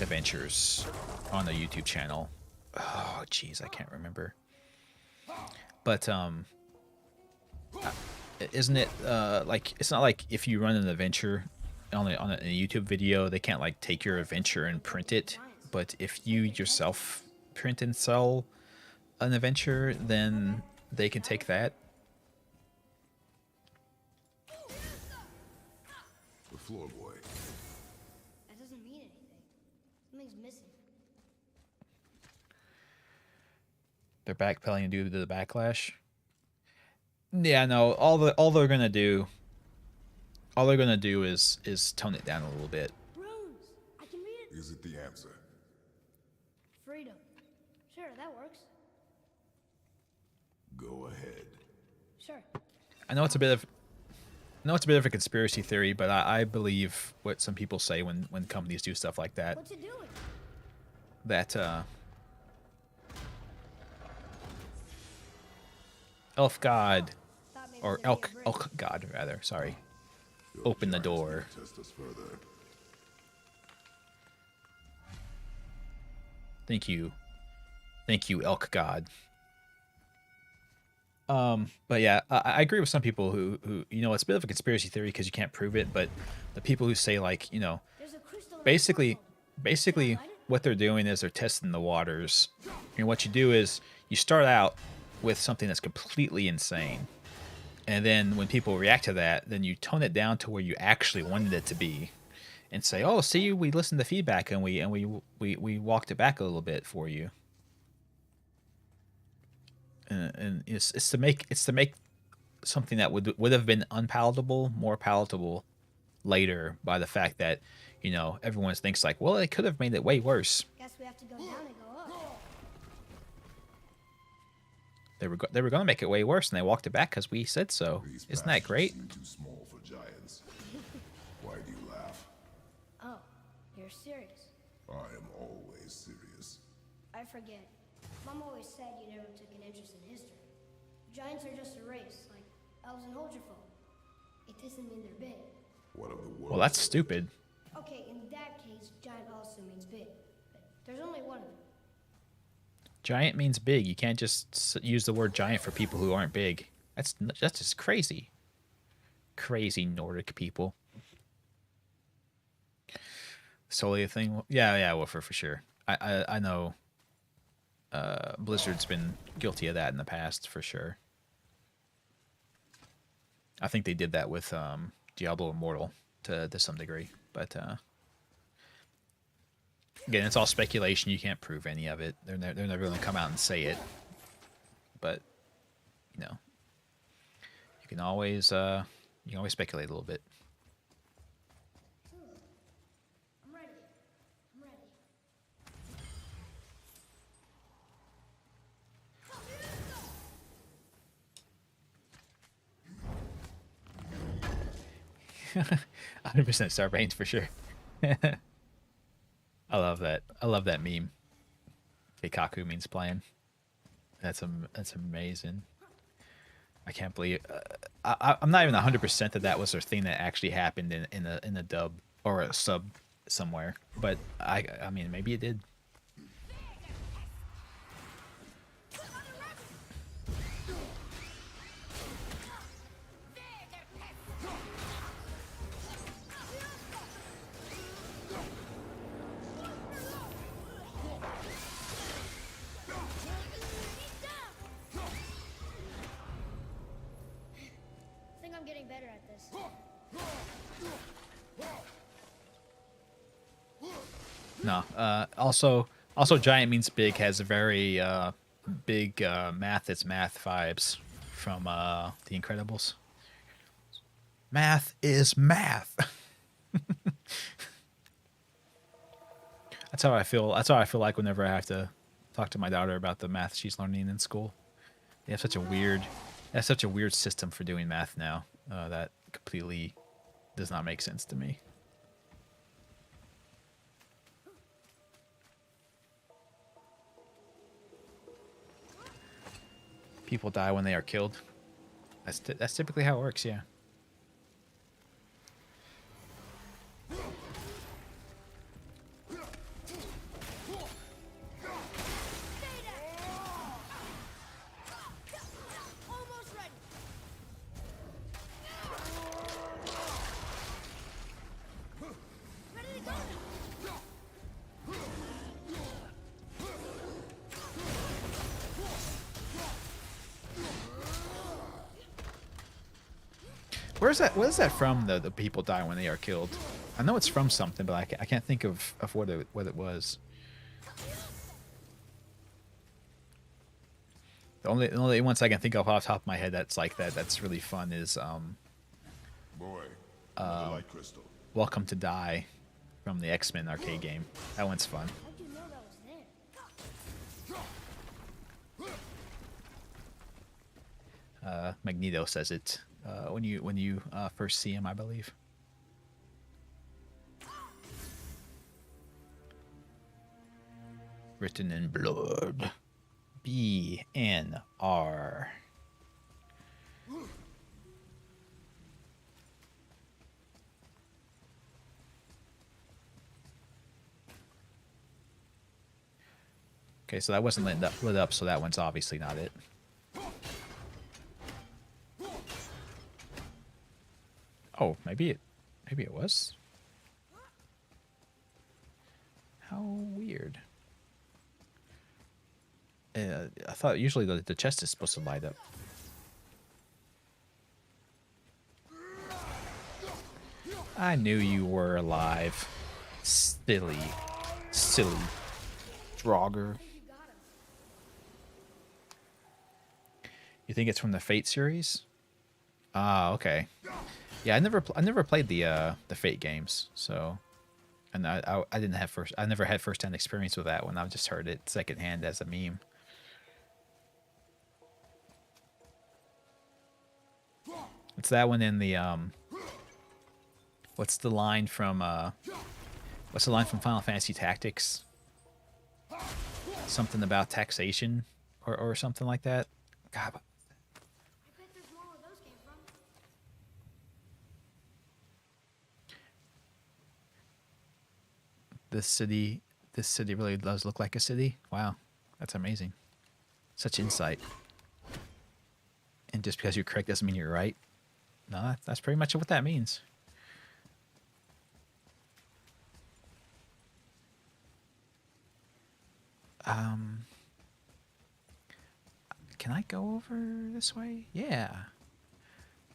Speaker 1: adventures on the YouTube channel. Oh jeez, I can't remember. But isn't it like it's not like if you run an adventure on a YouTube video, they can't like take your adventure and print it, but if you yourself print and sell an adventure, then they can take that.
Speaker 4: The floor boy.
Speaker 3: That doesn't mean anything. Something's missing.
Speaker 1: They're backpedaling due to the backlash. Yeah, no, all they're gonna do is tone it down a little bit.
Speaker 3: Runes! I can read it.
Speaker 4: Is it the answer?
Speaker 3: Freedom. Sure, that works.
Speaker 4: Go ahead.
Speaker 3: Sure.
Speaker 1: I know it's a bit of know it's a bit of a conspiracy theory, but I believe what some people say when companies do stuff like that.
Speaker 3: What's it doing?
Speaker 1: That elf god
Speaker 3: Thought maybe
Speaker 1: or
Speaker 3: there'd be a
Speaker 1: elk
Speaker 3: break.
Speaker 1: elk god rather. Sorry.
Speaker 4: Your
Speaker 1: Open the
Speaker 4: giants
Speaker 1: door.
Speaker 4: may test us further.
Speaker 1: Thank you, elk god. But yeah, I agree with some people who it's a bit of a conspiracy theory because you can't prove it, but the people who say like
Speaker 3: There's a crystal in the
Speaker 1: basically
Speaker 3: portal.
Speaker 1: basically what they're doing is they're testing the waters. And what you do is you start out with something that's completely insane. And then when people react to that, then you tone it down to where you actually wanted it to be and say, "Oh, see, we listened to feedback and we walked it back a little bit for you." And it's to make something that would have been unpalatable more palatable later by the fact that everyone thinks like, well, it could have made it way worse.
Speaker 3: Guess we have to go down and go up.
Speaker 1: They were going to make it way worse, and they walked it back because we said so.
Speaker 4: These
Speaker 1: Isn't that
Speaker 4: bastards
Speaker 1: great?
Speaker 4: seem too small for giants. Why do you laugh?
Speaker 3: Oh, you're serious.
Speaker 4: I am always serious.
Speaker 3: I forget. Mom always said you never took an interest in history. Giants are just a race, like elves and Holgerfolk. It doesn't mean they're big.
Speaker 4: What of the world?
Speaker 1: Well, that's stupid.
Speaker 3: Okay, in that case, giant also means big. But there's only one of them.
Speaker 1: Giant means big. You can't just use the word giant for people who aren't big. That's just crazy. Crazy Nordic people. Solely a thing. Yeah, well, for sure. I know. Blizzard's been guilty of that in the past for sure. I think they did that with Diablo Immortal to some degree, but again, it's all speculation. You can't prove any of it. They're never going to come out and say it, but you can always speculate a little bit.
Speaker 3: I'm ready. I'm ready.
Speaker 1: 100% Sarbanes for sure. I love that. I love that meme. Keikaku means playing. That's amazing. I can't believe. I'm not even 100% that was a thing that actually happened in a dub or a sub somewhere. But I mean, maybe it did.
Speaker 3: I think I'm getting better at this.
Speaker 1: No. Also, giant means big has a very big math. It's math vibes from The Incredibles. Math is math. That's how I feel. That's how I feel like whenever I have to talk to my daughter about the math she's learning in school. They have such a weird system for doing math now that completely does not make sense to me. People die when they are killed. That's typically how it works, yeah.
Speaker 3: Almost ready. Ready to go now.
Speaker 1: Where's that? What is that from? The people die when they are killed. I know it's from something, but I can't think of what it was. The only ones I can think of off the top of my head that's like that that's really fun is
Speaker 4: Boy, another light crystal.
Speaker 1: Welcome to Die from the X-Men arcade game. That one's fun.
Speaker 3: How'd you know that was there?
Speaker 1: Magneto says it when you first see him, I believe. Written in blood. BNR. Okay, so that wasn't lit up, so that one's obviously not it. Oh, maybe it was. How weird. I thought usually the chest is supposed to light up. I knew you were alive. Silly Draugr. You think it's from the Fate series? Ah, okay. Yeah, I never played the Fate games, so, and I never had first-hand experience with that one. I've just heard it secondhand as a meme. It's that one in the what's the line from Final Fantasy Tactics? Something about taxation or something like that. God. This city really does look like a city. Wow, that's amazing. Such insight. And just because you're correct doesn't mean you're right. No, that's pretty much what that means. Can I go over this way? Yeah.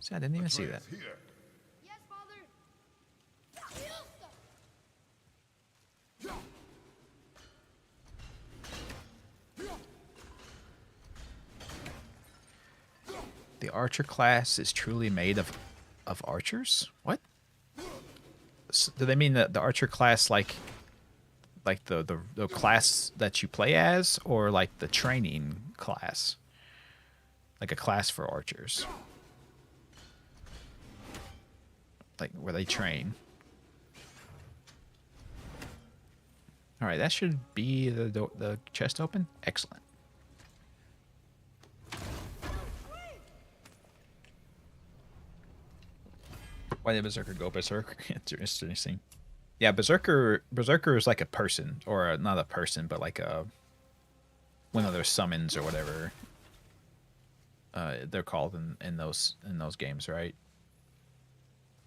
Speaker 1: See, I didn't even see that.
Speaker 3: Yes, Father.
Speaker 1: The archer class is truly made of archers? What? So, do they mean that the archer class like the class that you play as, or like the training class? Like a class for archers. Like where they train. Alright, that should be the chest open. Excellent. Why did Berserker go Berserk? It's interesting. Yeah, Berserker is like a person, or not a person, but like a one of their summons or whatever. They're called in those games, right?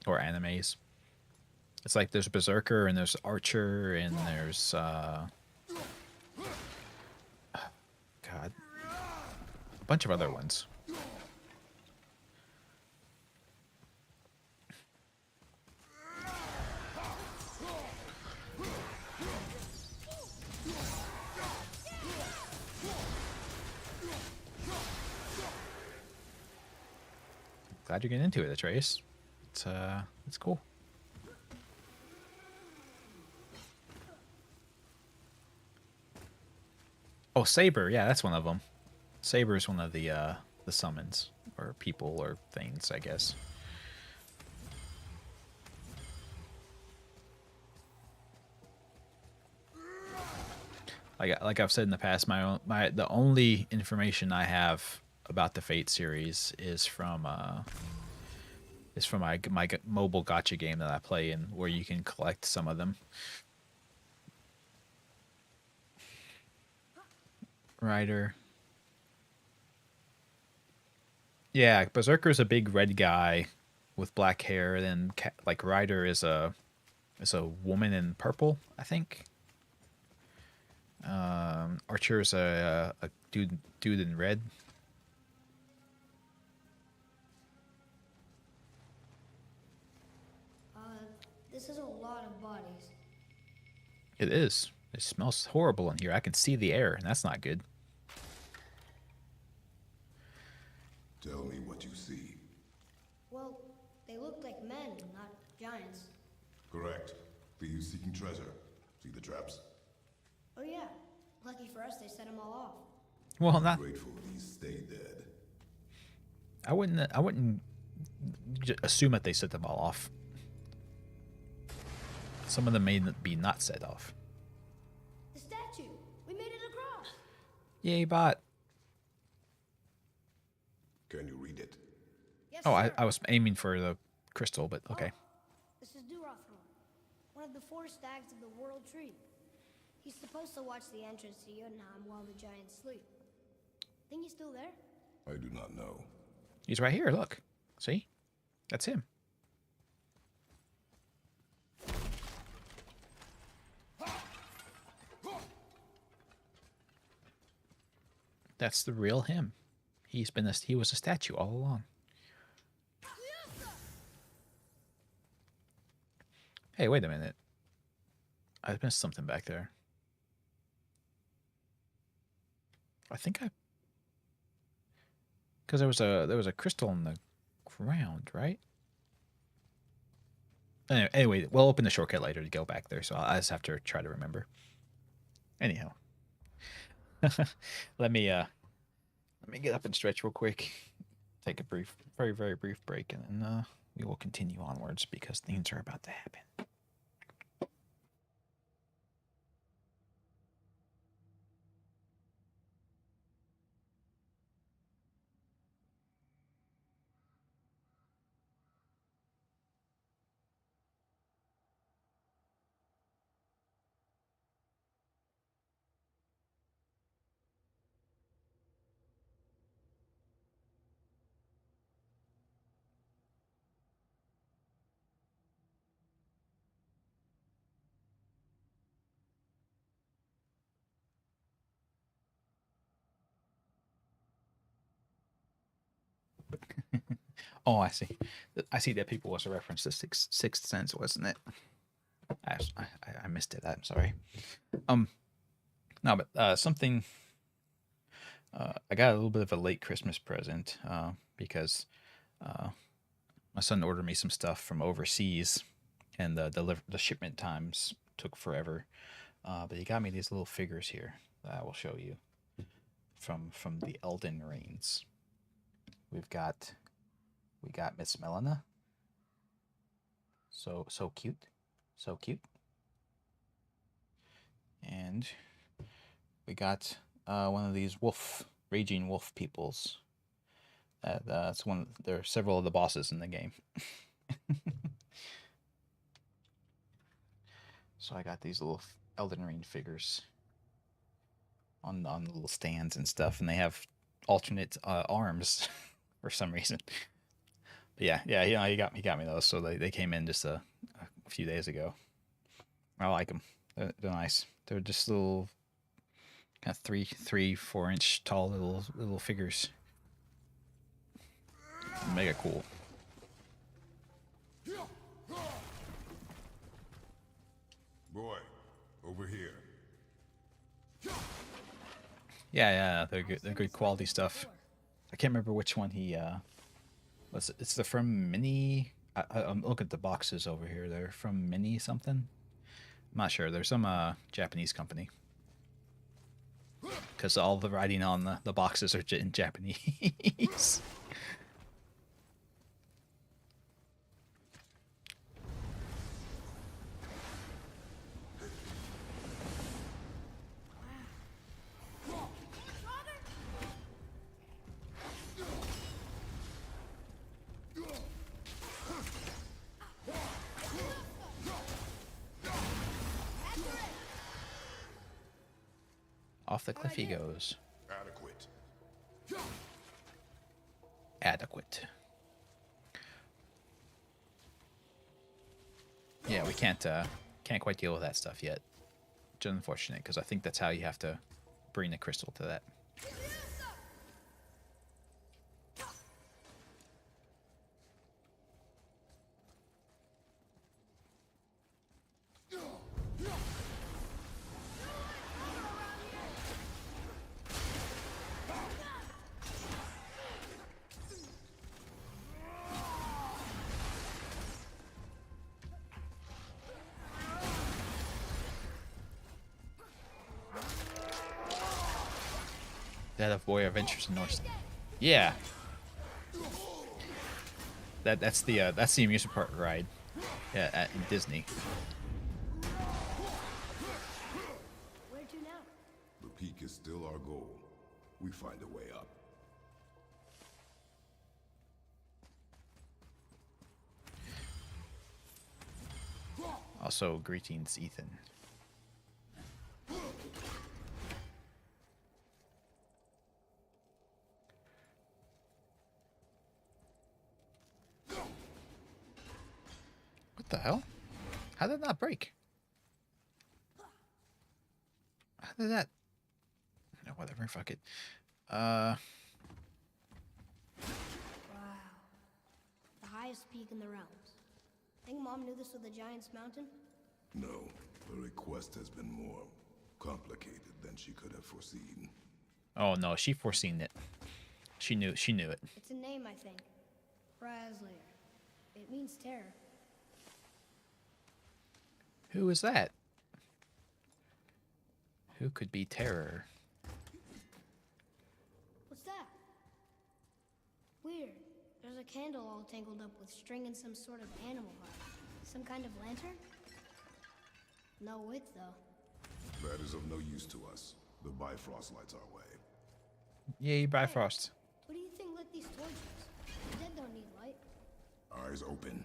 Speaker 1: Or animes. It's like there's Berserker and there's Archer and there's God, a bunch of other ones. Glad you're getting into it, Atreus. It's cool. Oh, Saber, yeah, that's one of them. Saber is one of the summons, or people, or things, I guess. Like I've said in the past, the only information I have about the Fate series is from my mobile gacha game that I play in, where you can collect some of them. Rider. Yeah, Berserker's a big red guy with black hair. Then like Rider is a woman in purple, I think. Archer's a dude in red.
Speaker 3: This is a lot of bodies.
Speaker 1: It is. It smells horrible in here. I can see the air, and that's not good.
Speaker 4: Tell me what you see.
Speaker 3: Well, they look like men, not giants.
Speaker 4: Correct. Thieves seeking treasure. See the traps?
Speaker 3: Oh yeah. Lucky for us, they set them all off.
Speaker 1: Well, not.
Speaker 4: Grateful these stay dead.
Speaker 1: I wouldn't assume that they set them all off. Some of them may be not set off.
Speaker 3: The statue! We made it across!
Speaker 1: Yay, bot.
Speaker 4: Can you read it?
Speaker 3: Yes,
Speaker 1: Oh,
Speaker 3: sir.
Speaker 1: I was aiming for the crystal, but okay.
Speaker 3: This is Durothor, one of the 4 stags of the World Tree. He's supposed to watch the entrance to Jotunheim while the giants sleep. Think he's still there?
Speaker 4: I do not know.
Speaker 1: He's right here, look. See? That's him. That's the real him. He was a statue all along. Hey, wait a minute. I missed something back there. I think because there was a crystal on the ground, right? Anyway, we'll open the shortcut later to go back there, so I just have to try to remember. Anyhow, let me get up and stretch real quick. Take a very very brief break, and then we will continue onwards because things are about to happen. Oh, I see. I see that people was a reference to Sixth Sense, wasn't it? I missed it. I'm sorry. No, but something. I got a little bit of a late Christmas present because my son ordered me some stuff from overseas, and the shipment times took forever. But he got me these little figures here that I will show you from the Elden Rings. We got Miss Melina. So cute, so cute. And we got one of these raging wolf peoples. That's one. There are several of the bosses in the game. So I got these little Elden Ring figures on the little stands and stuff, and they have alternate arms for some reason. But yeah, he got me those. So they came in just a few days ago. I like them. They're nice. They're just little kind of 4 inch tall little figures. Mega cool.
Speaker 4: Boy, over here.
Speaker 1: Yeah, they're good. They're good quality stuff. I can't remember which one he. It's the from Mini. I'm looking at the boxes over here. They're from Mini something. I'm not sure. There's some Japanese company. Because all the writing on the boxes are in Japanese. Off the cliff he goes.
Speaker 4: Adequate.
Speaker 1: Adequate. Yeah, we can't quite deal with that stuff yet. Which is unfortunate, because I think that's how you have to bring the crystal to that. That of boy adventures in Norse. Yeah. That's the amusement park ride, yeah, in Disney.
Speaker 3: Where to now?
Speaker 4: The peak is still our goal. We find a way up.
Speaker 1: Also, greetings, Ethan. What the hell? How did that not break? How did that? No, whatever. Fuck it.
Speaker 3: Wow. The highest peak in the realms. Think Mom knew this was the Giant's Mountain?
Speaker 4: No, the request has been more complicated than she could have foreseen.
Speaker 1: Oh no, she foreseen it. She knew it.
Speaker 3: It's a name, I think. Raslayer. It means terror.
Speaker 1: Who is that? Who could be terror?
Speaker 3: What's that? Weird. There's a candle all tangled up with string and some sort of animal heart. Some kind of lantern? No wick, though.
Speaker 4: That is of no use to us. The Bifrost lights our way.
Speaker 1: Yay, Bifrost.
Speaker 3: What do you think lit these torches? The dead don't need light.
Speaker 4: Eyes open.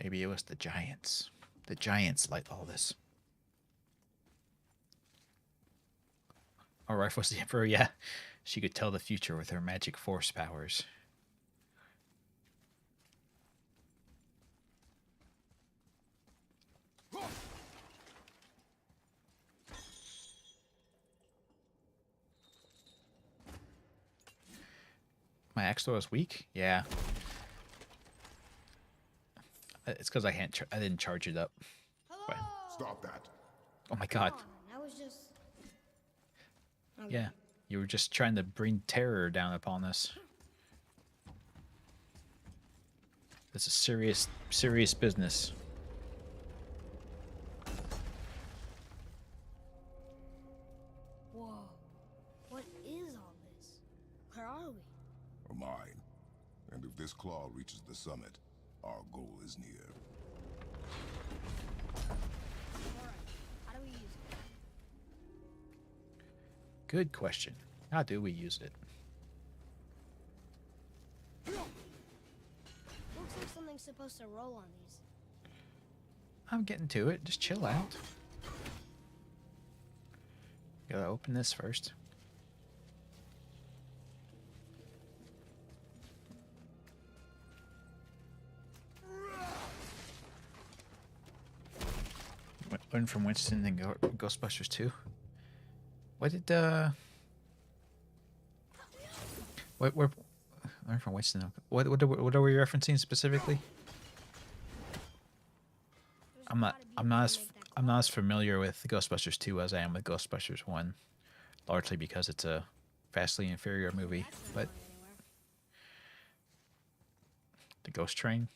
Speaker 1: Maybe it was the giants. The giants light all this. Our wife was the Emperor, yeah. She could tell the future with her magic force powers. My axe throw is weak? Yeah. It's because I didn't charge it up. But,
Speaker 4: Stop that.
Speaker 1: oh my god.
Speaker 3: Come on, that was just... Okay.
Speaker 1: Yeah. You were just trying to bring terror down upon us. This is serious business.
Speaker 3: Whoa. What is all this? Where are we?
Speaker 4: A mine. And if this claw reaches the summit, our goal is near.
Speaker 3: Alright, how do we use it?
Speaker 1: Good question. How do we use it?
Speaker 3: Looks like something's supposed to roll on these.
Speaker 1: I'm getting to it. Just chill out. Gotta open this first. Learn from Winston and Ghostbusters 2. What did what learn from Winston? What are we referencing specifically? I'm not as familiar with Ghostbusters 2 as I am with Ghostbusters 1, largely because it's a vastly inferior movie. But the Ghost Train.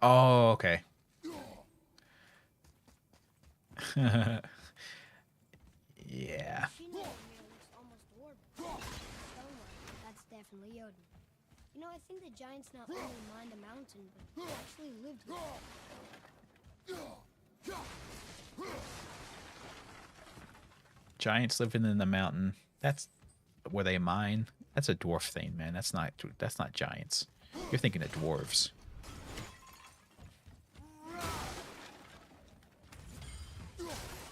Speaker 1: Oh, okay. Yeah.
Speaker 3: She knows here looks almost dwarven. Stonework, that's definitely Odin. You know, I think the giants not only mined a mountain, but actually lived here.
Speaker 1: Giants living in the mountain. That's where they mine. That's a dwarf thing, man. That's not giants. You're thinking of dwarves.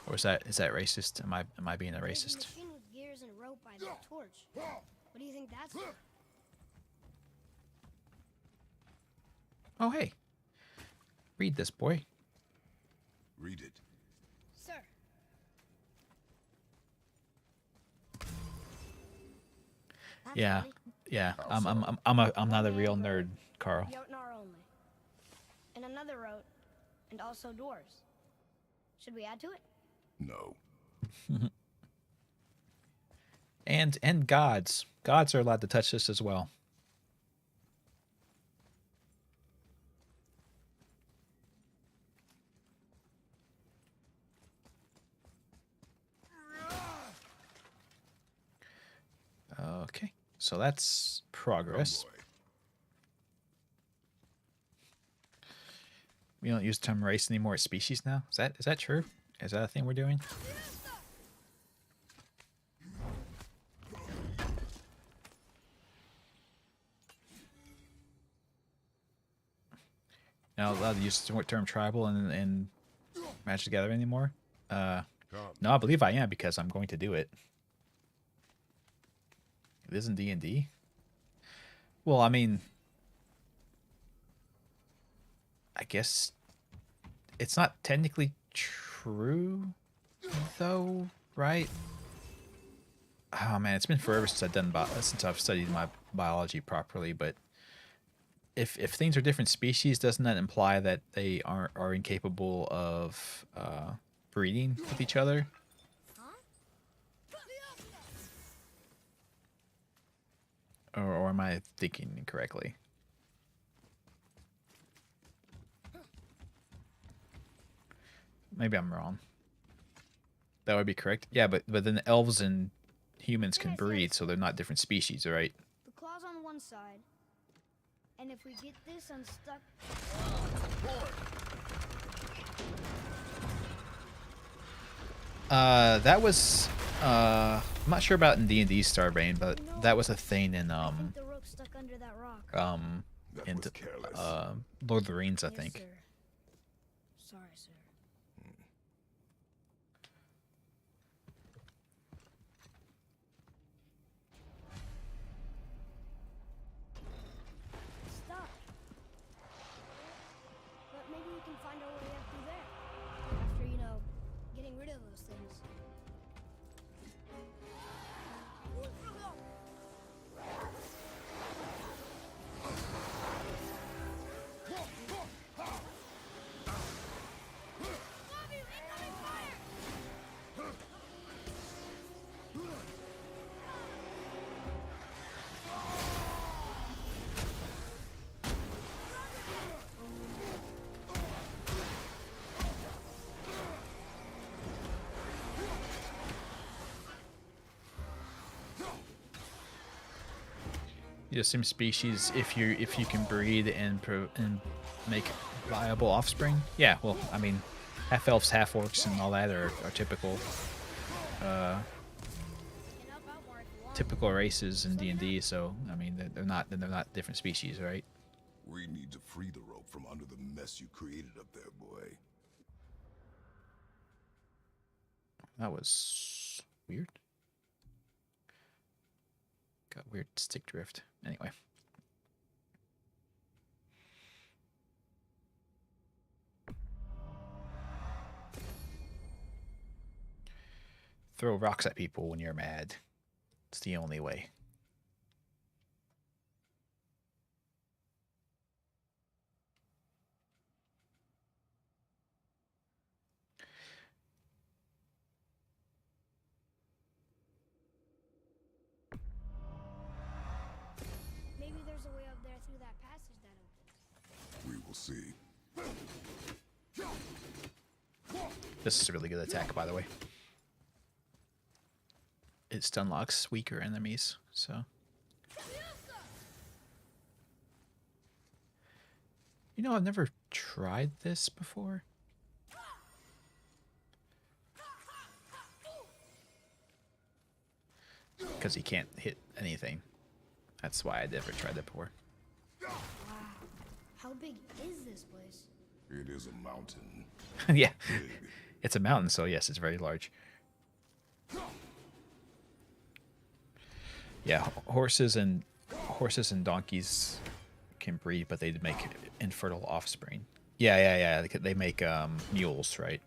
Speaker 1: Or is that racist? Am I being a
Speaker 3: There's a
Speaker 1: racist?
Speaker 3: machine with gears and rope by the torch. What do you think that's for?
Speaker 1: Oh, hey. Read this, boy.
Speaker 4: Read it.
Speaker 3: Sir. That's
Speaker 1: Yeah.
Speaker 3: funny.
Speaker 1: Yeah. I'm not a real nerd, Carl.
Speaker 3: Jotnar only. And another wrote, and also dwarves. Should we add to it?
Speaker 4: No.
Speaker 1: And gods. Gods are allowed to touch this as well. Okay. So that's progress.
Speaker 4: Boy.
Speaker 1: We don't use the term race anymore as species now. Is that true? Is that a thing we're doing? Not allowed to use the term tribal and Magic the Gathering anymore? No, I believe I am because I'm going to do it. It isn't D&D? Well, I mean, I guess it's not technically true, though, right? Oh man, it's been forever since I've studied my biology properly. But if things are different species, doesn't that imply that they are incapable of breeding with each other? Or am I thinking incorrectly? Maybe I'm wrong. That would be correct. Yeah, but then elves and humans can breed, so they're not different species, right?
Speaker 3: The claw's on one side. And if we get this unstuck...
Speaker 1: That was I'm not sure about in D&D Starbane, but that was a thing in
Speaker 3: I think the rope's stuck under that rock.
Speaker 4: That was careless.
Speaker 1: Lord of the Rings, I
Speaker 3: Yes,
Speaker 1: think.
Speaker 3: sir. Sorry, sir. Stop. But maybe we can find our way up through there. After, you know, getting rid of those things.
Speaker 1: You assume species if you can breed and make viable offspring. Yeah, well, I mean, half elves, half orcs, and all that are typical typical races in D&D. So I mean, they're not different species, right?
Speaker 4: We need to free the rope from under the mess you created up there, boy.
Speaker 1: That was weird. Got weird stick drift. Anyway. Throw rocks at people when you're mad. It's the only way.
Speaker 3: Maybe there's a way up there through that passage that opens.
Speaker 4: We will see.
Speaker 1: This is a really good attack, by the way. It stun locks weaker enemies, so. You know, I've never tried this before. Because he can't hit anything. That's why I never tried that before.
Speaker 3: Wow. How big is this place?
Speaker 4: It is a mountain.
Speaker 1: Yeah.
Speaker 4: Big.
Speaker 1: It's a mountain, so yes, it's very large. Yeah, horses and donkeys can breed, but they make infertile offspring. Yeah. They make mules, right?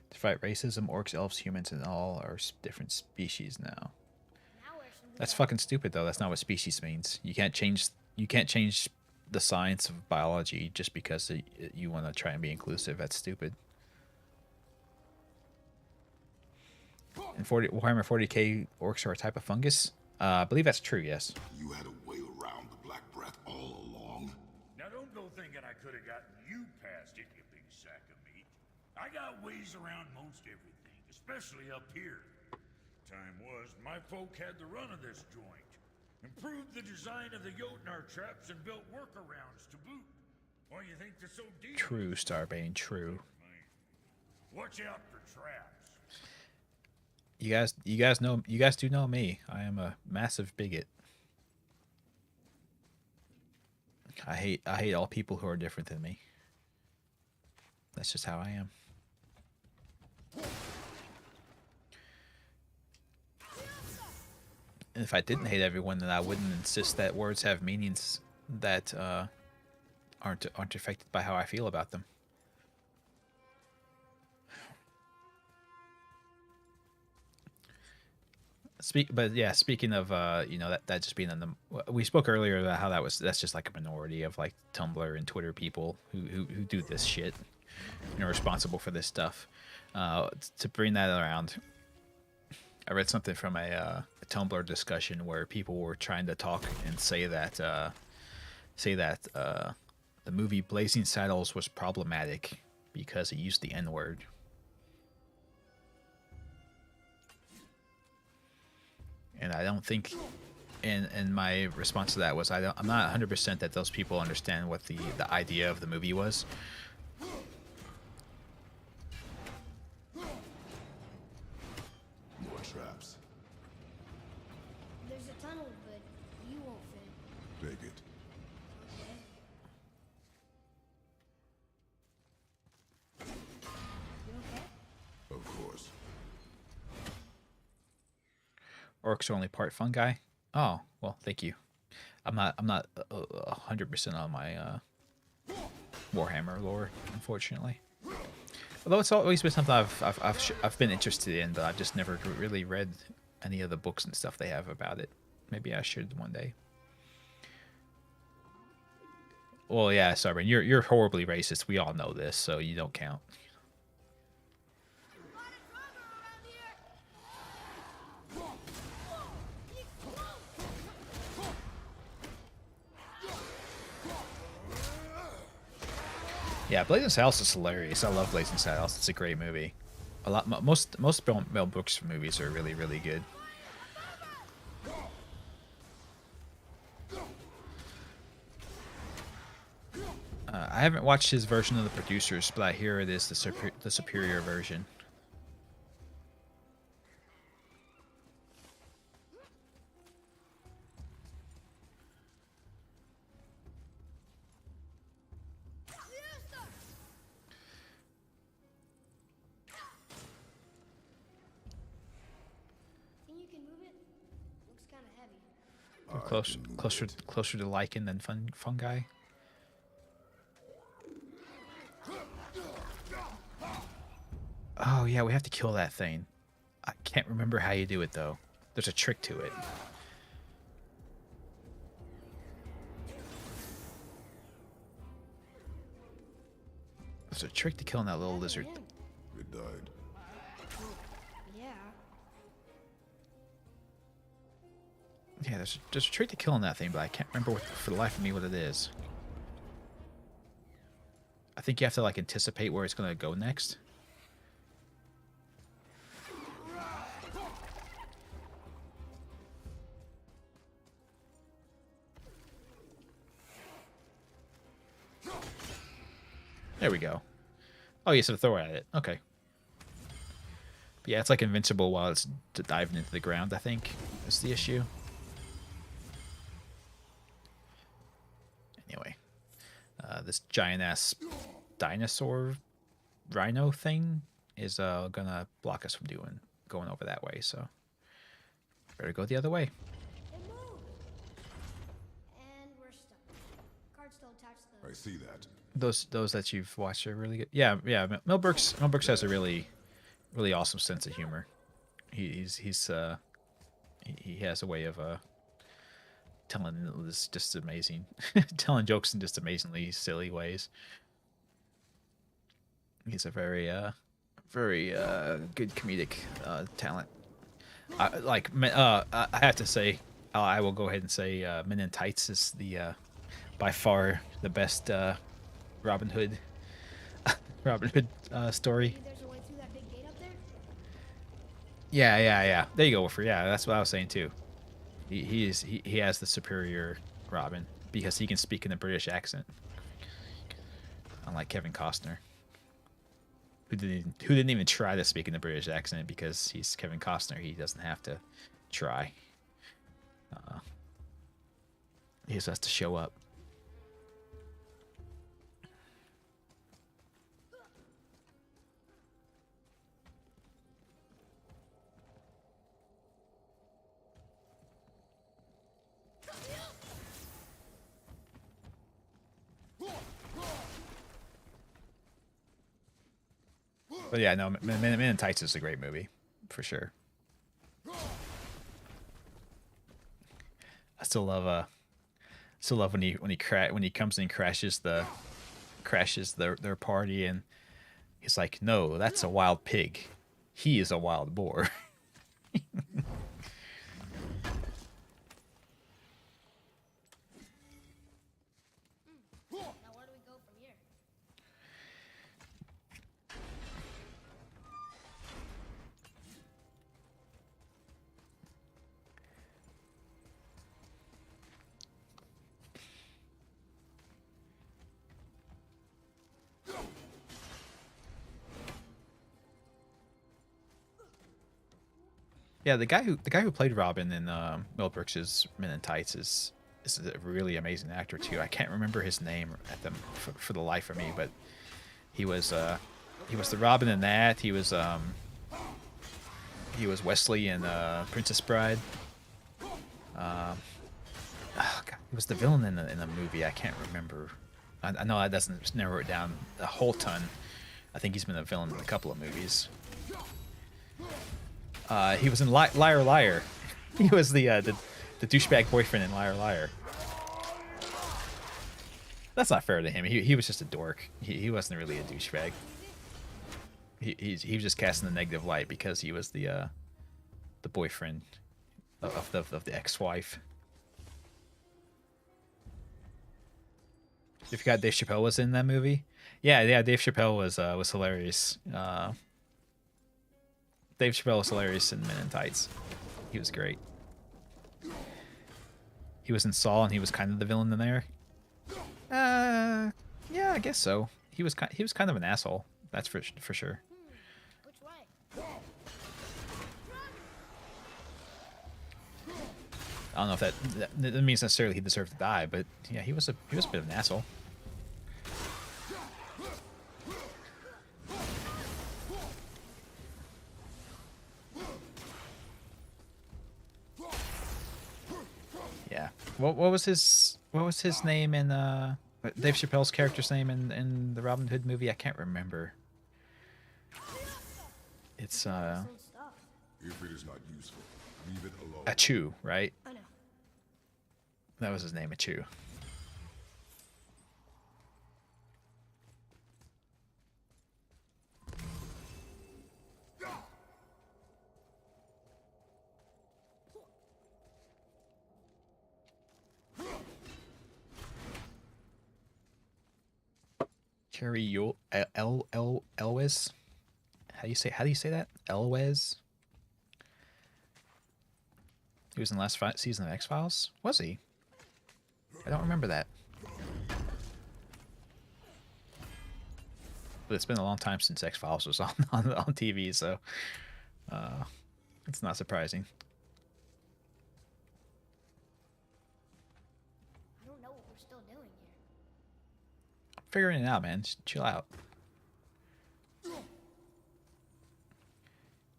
Speaker 1: To fight racism, orcs, elves, humans, and all are different species now.
Speaker 3: Now where should we
Speaker 1: That's
Speaker 3: go?
Speaker 1: fucking stupid, though. That's not what species means. You can't change the science of biology just because you want to try and be inclusive. That's stupid. In Warhammer 40k, orcs are a type of fungus. I believe that's true. Yes.
Speaker 4: You had a way around the Black Breath all along.
Speaker 2: Now don't go could have gotten you past it, you big sack of meat. I got ways around most everything, especially up here. Time was, my folk had the run of this joint. Improved the design of the Jotnar traps and built workarounds to boot. Why you think they're so deep?
Speaker 1: True, Starbane, true.
Speaker 2: Watch out for traps.
Speaker 1: You guys do know me. I am a massive bigot. I hate all people who are different than me. That's just how I am. And if I didn't hate everyone, then I wouldn't insist that words have meanings that aren't affected by how I feel about them. Speaking of that just being in the, we spoke earlier about how that's just like a minority of like Tumblr and Twitter people who do this shit and are responsible for this stuff. To bring that around, I read something from a Tumblr discussion where people were trying to talk and say that the movie Blazing Saddles was problematic because it used the N-word. And I don't think, and my response to that was I'm not 100% that those people understand what the idea of the movie was.
Speaker 4: More traps.
Speaker 3: There's a tunnel, but you won't fit.
Speaker 4: Take it.
Speaker 3: You okay?
Speaker 4: Of course.
Speaker 1: Orcs are only part fungi. Oh, well, thank you. I'm not 100% on my Warhammer lore, unfortunately. Although it's always been something I've been interested in, but I've just never really read any of the books and stuff they have about it. Maybe I should one day. Well, yeah, sorry, you're horribly racist. We all know this, so you don't count. Yeah, Blazing Saddles is hilarious. I love Blazing Saddles. It's a great movie. Most Mel Brooks movies are really, really good. I haven't watched his version of The Producers, but I hear it is the superior version.
Speaker 3: Think you can move it? Looks kind of heavy.
Speaker 1: Closer to lichen than fungi. Oh yeah, we have to kill that thing. I can't remember how you do it though. There's a trick to it. There's a trick to killing that little lizard.
Speaker 4: It died.
Speaker 3: Yeah.
Speaker 1: Yeah, there's a trick to killing that thing, but I can't remember for the life of me what it is. I think you have to like anticipate where it's gonna go next. There we go. Oh, you said throw at it. Okay. But yeah, it's like invincible while it's diving into the ground, I think, is the issue. Anyway. This giant-ass dinosaur rhino thing is gonna block us from going over that way, so better go the other way.
Speaker 3: It moved! And we're stuck. Card's still attached to the...
Speaker 4: I see that.
Speaker 1: Those that you've watched are really good. Yeah. Mel Brooks has a really awesome sense of humor. He has a way of telling this just amazing, telling jokes in just amazingly silly ways. He's a very good comedic talent. I have to say, I will go ahead and say Men in Tights is the by far the best Robin Hood, Robin Hood story.
Speaker 3: Maybe there's a way through that big gate up there?
Speaker 1: Yeah. There you go, Wolfer. Yeah, that's what I was saying too. He has the superior Robin because he can speak in a British accent, unlike Kevin Costner, who didn't even try to speak in the British accent because he's Kevin Costner. He doesn't have to try. He just has to show up. But yeah, no, Men in Tights is a great movie, for sure. I still love when he comes in and crashes their party, and he's like, no, that's a wild pig. He is a wild boar.
Speaker 3: Now where do we go from here?
Speaker 1: Yeah, the guy who played Robin in Mel Brooks's Men in Tights is a really amazing actor too. I can't remember his name for the life of me, but he was the Robin in that. He was Wesley in Princess Bride. Oh God, he was the villain in the movie. I can't remember. I know that doesn't narrow it down a whole ton. I think he's been a villain in a couple of movies. He was in Liar Liar. He was the douchebag boyfriend in Liar Liar. That's not fair to him. He was just a dork. He wasn't really a douchebag. He was just casting the negative light because he was the boyfriend of the ex-wife. You forgot Dave Chappelle was in that movie? Yeah. Dave Chappelle was hilarious. Dave Chappelle was hilarious in Men in Tights. He was great. He was in Saw, and he was kind of the villain in there. Yeah, I guess so. He was kind of an asshole. That's for sure.
Speaker 3: Which way?
Speaker 1: I don't know if that means necessarily he deserved to die, but yeah, he was a bit of an asshole. Yeah. What was his name in Dave Chappelle's character's name in the Robin Hood movie? I can't remember. It's
Speaker 3: Some stuff.
Speaker 4: If it is not useful, leave it alone.
Speaker 1: Achu, right?
Speaker 3: I know.
Speaker 1: That was his name, Achu. Carrie Elwes. How do you say that? Elwes. He was in the last season of X-Files. Was he? I don't remember that. But it's been a long time since X-Files was on TV, so it's not surprising.
Speaker 3: I don't know what we're still doing here.
Speaker 1: I'm figuring it out, man. Just chill out.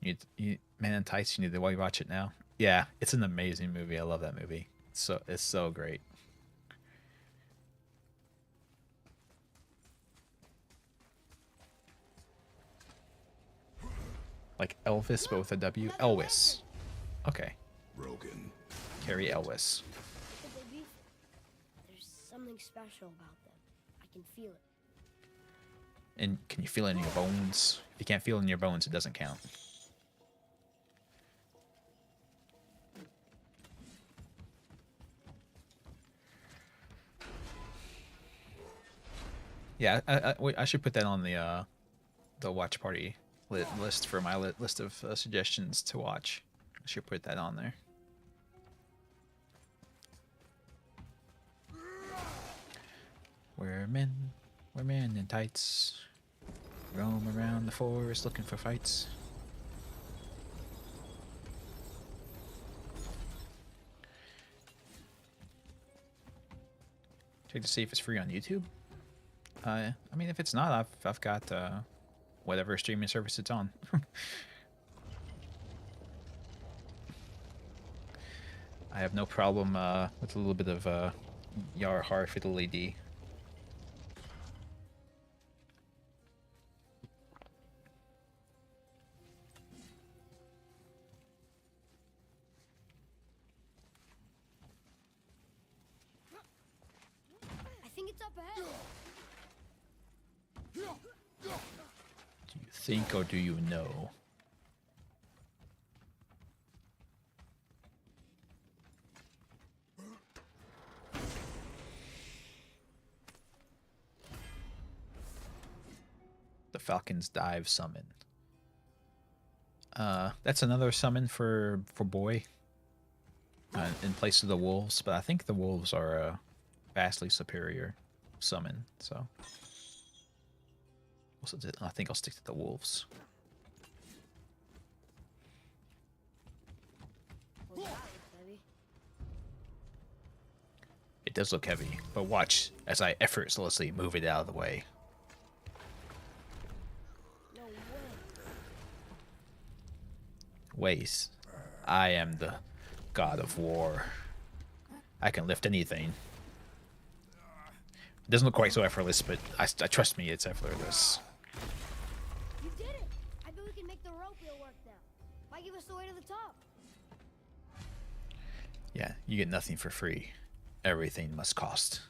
Speaker 1: You Man in Tights. You need to watch it now. Yeah, it's an amazing movie. I love that movie. It's so great. Like Elvis, but with a W. Elwes. Okay.
Speaker 4: Broken.
Speaker 1: Carrie Elwes.
Speaker 3: Could they be? There's something special about them. I can feel it.
Speaker 1: And can you feel it in your bones? If you can't feel it in your bones, it doesn't count. Yeah, I should put that on the watch party list for my list of suggestions to watch. I should put that on there. We're men in tights. Roam around the forest looking for fights. Check to see if it's free on YouTube. I mean, if it's not, I've got whatever streaming service it's on. I have no problem with a little bit of Yar Har Fiddly D.
Speaker 3: I think it's up ahead.
Speaker 1: Do you think or do you know? The Falcon's Dive summon. That's another summon for boy. In place of the wolves, but I think the wolves are a vastly superior summon. So I think I'll stick to the wolves.
Speaker 3: Well, that looks heavy.
Speaker 1: It does look heavy, but watch as I effortlessly move it out of the way.
Speaker 3: No way.
Speaker 1: Ways. I am the god of war. I can lift anything. It doesn't look quite so effortless, but I trust me, it's effortless.
Speaker 3: You did it! I bet we can make the rope wheel work now. Why give us the way to the top?
Speaker 1: Yeah, you get nothing for free. Everything must cost.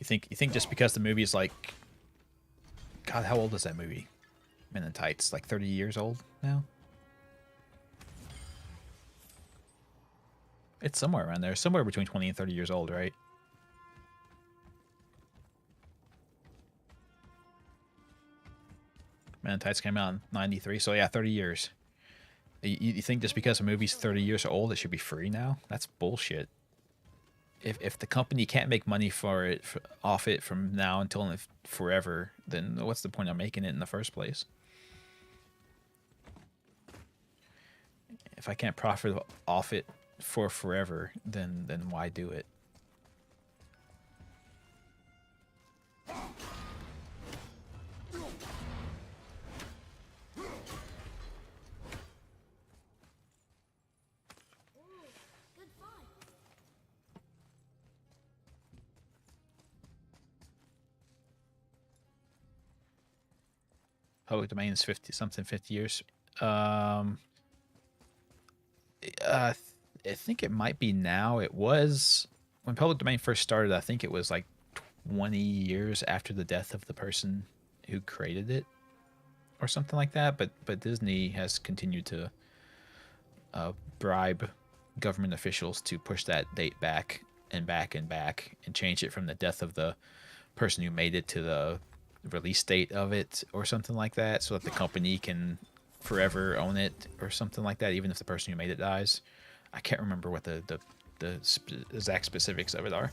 Speaker 1: You think just because the movie is like, God, how old is that movie? Men in Tights, like 30 years old now? It's somewhere around there. Somewhere between 20 and 30 years old, right? Men in Tights came out in 93, so yeah, 30 years. You think just because a movie's 30 years old, it should be free now? That's bullshit. If the company can't make money off it from now until forever, then what's the point of making it in the first place? If I can't profit off it for forever, then why do it?
Speaker 3: Good find.
Speaker 1: Public domain is 50 years. I think it might be now. It was when public domain first started. I think it was like 20 years after the death of the person who created it, or something like that. But Disney has continued to bribe government officials to push that date back and back and back, and change it from the death of the person who made it to the release date of it, or something like that, so that the company can forever own it, or something like that, even if the person who made it dies. I can't remember what the exact specifics of it are.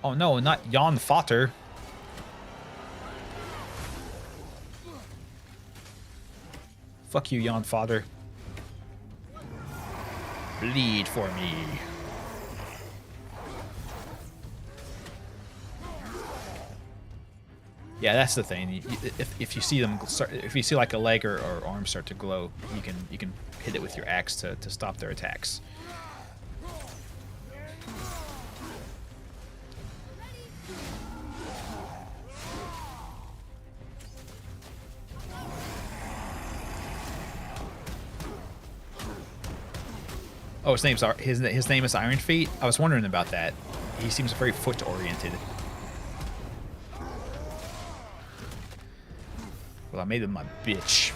Speaker 1: Oh no, not Jan Fotter. Fuck you, Jan Fotter. Bleed for me. Yeah, that's the thing. If you see them start, if you see like a leg or arm start to glow, you can hit it with your axe to stop their attacks. Oh, his name is Iron Feet. I was wondering about that. He seems very foot oriented. I made him my bitch.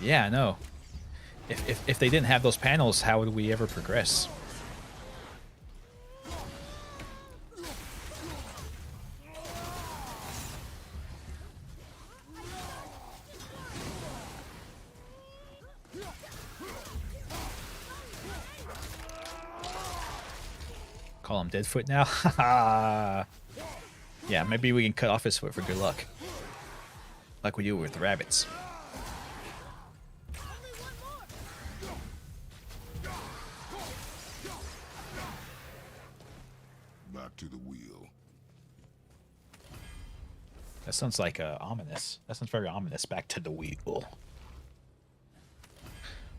Speaker 1: Yeah, I know. If they didn't have those panels, how would we ever progress? Call him Deadfoot now? Yeah, maybe we can cut off his foot for good luck. Like we do with rabbits.
Speaker 4: Back to the wheel.
Speaker 1: That sounds like ominous. That sounds very ominous. Back to the wheel.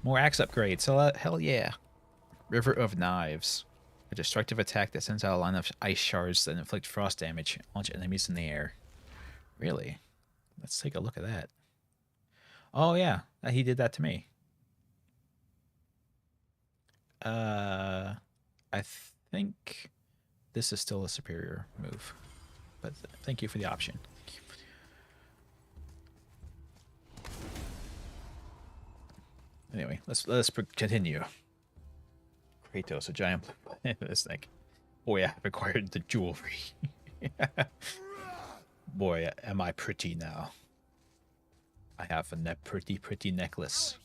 Speaker 1: More axe upgrades. Hell yeah. River of Knives. A destructive attack that sends out a line of ice shards that inflict frost damage. Launch enemies in the air. Really? Let's take a look at that. Oh yeah, he did that to me. I think this is still a superior move, but thank you for the option. Anyway, let's continue. Kratos, a giant this thing. Boy, I've acquired the jewelry. Boy, am I pretty now. I have a pretty necklace.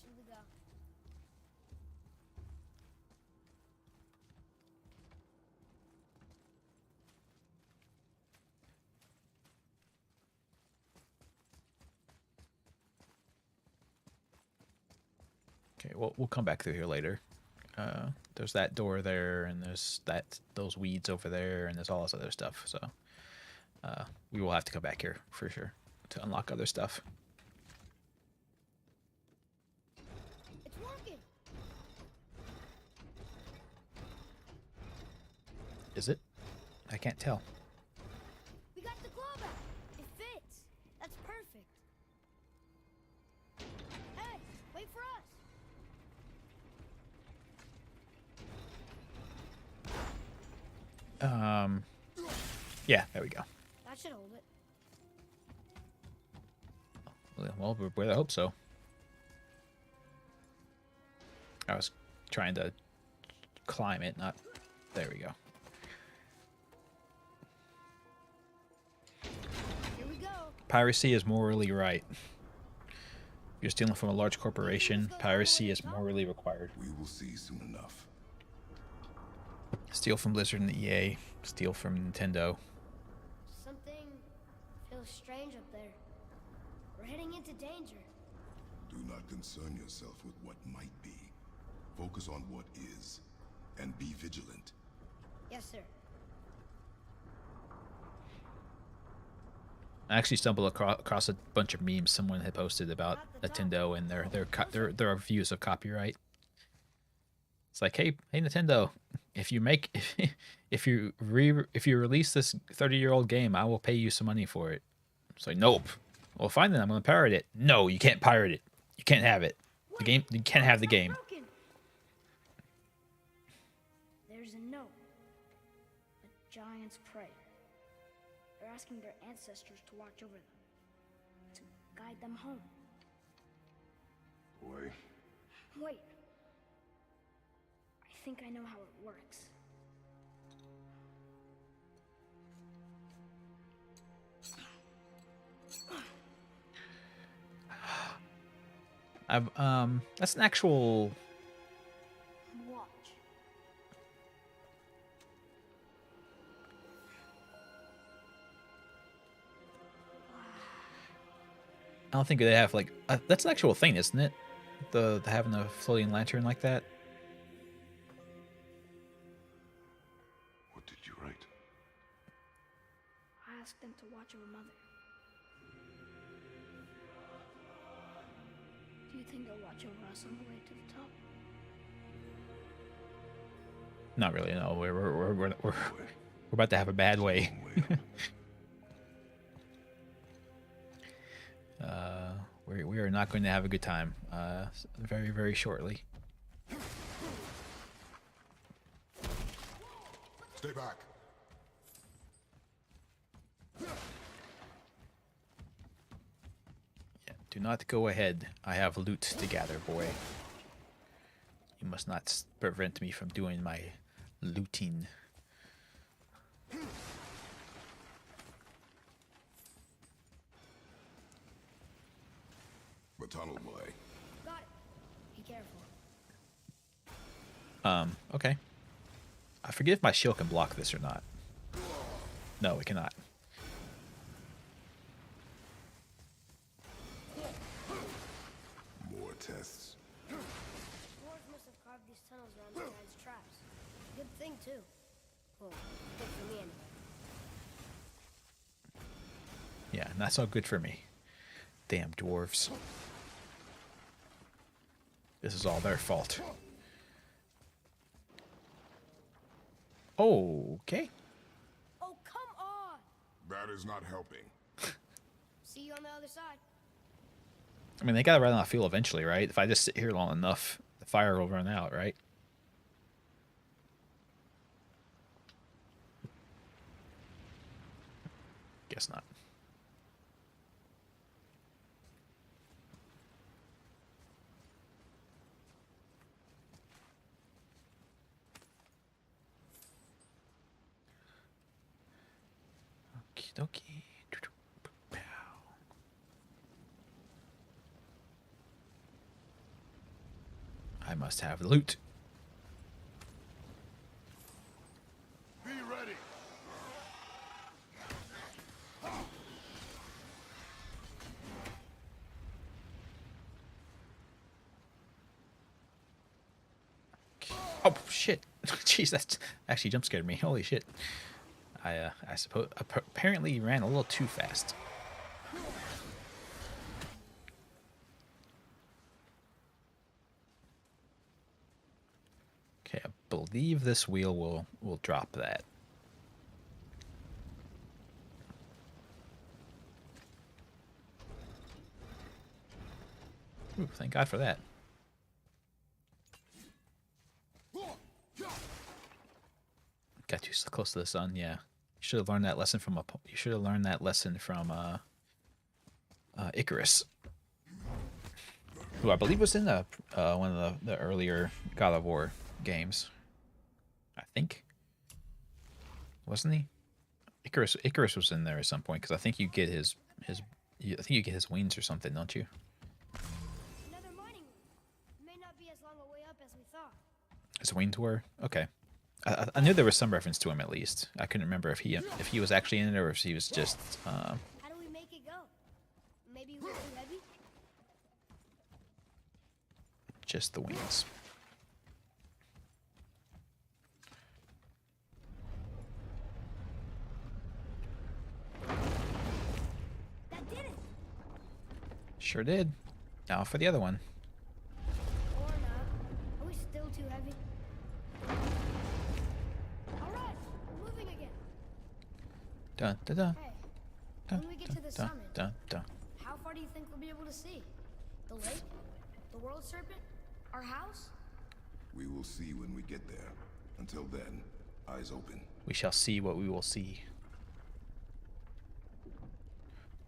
Speaker 1: Okay, well, we'll come back through here later. There's that door there, and there's those weeds over there, and there's all this other stuff. So we will have to come back here for sure to unlock other stuff.
Speaker 3: It's working.
Speaker 1: Is it? I can't tell.
Speaker 3: We got the claw back. It fits. That's perfect. Hey, wait for us.
Speaker 1: Yeah, there we go.
Speaker 3: That should hold it.
Speaker 1: Well, I hope so. I was trying to climb it, not... There we go.
Speaker 3: Here we go.
Speaker 1: Piracy is morally right. If you're stealing from a large corporation, piracy is morally required.
Speaker 4: We will see soon enough.
Speaker 1: Steal from Blizzard and EA. Steal from Nintendo.
Speaker 3: Something feels strange up there. We're heading into danger.
Speaker 4: Do not concern yourself with what might be. Focus on what is, and be vigilant.
Speaker 3: Yes, sir.
Speaker 1: I actually stumbled across a bunch of memes someone had posted about Nintendo and their views of copyright. It's like, hey Nintendo, if you release this 30-year-old game, I will pay you some money for it. It's like, nope. Well, fine then, I'm gonna pirate it. No, you can't pirate it. You can't have it. The game, you can't have the game.
Speaker 3: There's a note. A giant's prayer. They're asking their ancestors to watch over them, to guide them home.
Speaker 4: Boy,
Speaker 3: Wait. I think I know how it works.
Speaker 1: That's an actual...
Speaker 3: Watch.
Speaker 1: I don't think they have, like... that's an actual thing, isn't it? The having a floating lantern like that?
Speaker 4: what did you write?
Speaker 3: I asked them to watch over Mother. Do you think they'll watch over us on the way to the top?
Speaker 1: Not really, no. We're about to have a bad way. We are not going to have a good time very, very shortly.
Speaker 4: Stay back.
Speaker 1: Yeah, do not go ahead. I have loot to gather, boy. You must not prevent me from doing my looting.
Speaker 4: The tunnel boy.
Speaker 3: Got it. Be careful.
Speaker 1: Okay. I forget if my shield can block this or not. No, it cannot.
Speaker 4: More tests.
Speaker 3: Dwarves must have carved these tunnels around the giant's traps. Good thing, too. Well, good for me anyway.
Speaker 1: Yeah, not so good for me. Damn dwarves. This is all their fault. Okay.
Speaker 3: Oh, come on!
Speaker 4: That is not helping.
Speaker 3: See you on the other side.
Speaker 1: I mean, they gotta run out of fuel eventually, right? If I just sit here long enough, the fire will run out, right? Guess not. Okie dokie. I must have the loot.
Speaker 4: Be ready.
Speaker 1: Oh shit! Jeez, that's actually jump scared me. Holy shit! I suppose apparently ran a little too fast. Okay, I believe this wheel will drop that. Ooh, thank God for that. Got too close to the sun. Yeah, you should have learned that lesson from Icarus, who I believe was in one of the earlier God of War games. I think, wasn't he? Icarus was in there at some point because I think you get I think you get his wings or something, don't you?
Speaker 3: Another mining room. May not be as long a way up as we thought.
Speaker 1: His wings were? Okay. I knew there was some reference to him at least. I couldn't remember if he was actually in it or if he was just
Speaker 3: How do we make it go? Maybe we're too heavy?
Speaker 1: just the wings.
Speaker 3: That did it!
Speaker 1: Sure did. Now for the other one.
Speaker 3: Or not. Are we still too heavy? Alright, we're moving again.
Speaker 1: Dun dun dun.
Speaker 3: Hey,
Speaker 1: Dun,
Speaker 3: when we get
Speaker 1: dun,
Speaker 3: to the
Speaker 1: dun,
Speaker 3: summit,
Speaker 1: dun, dun.
Speaker 3: how far do you think we'll be able to see? The lake? The world serpent? Our house?
Speaker 4: We will see when we get there. Until then, eyes open.
Speaker 1: We shall see what we will see.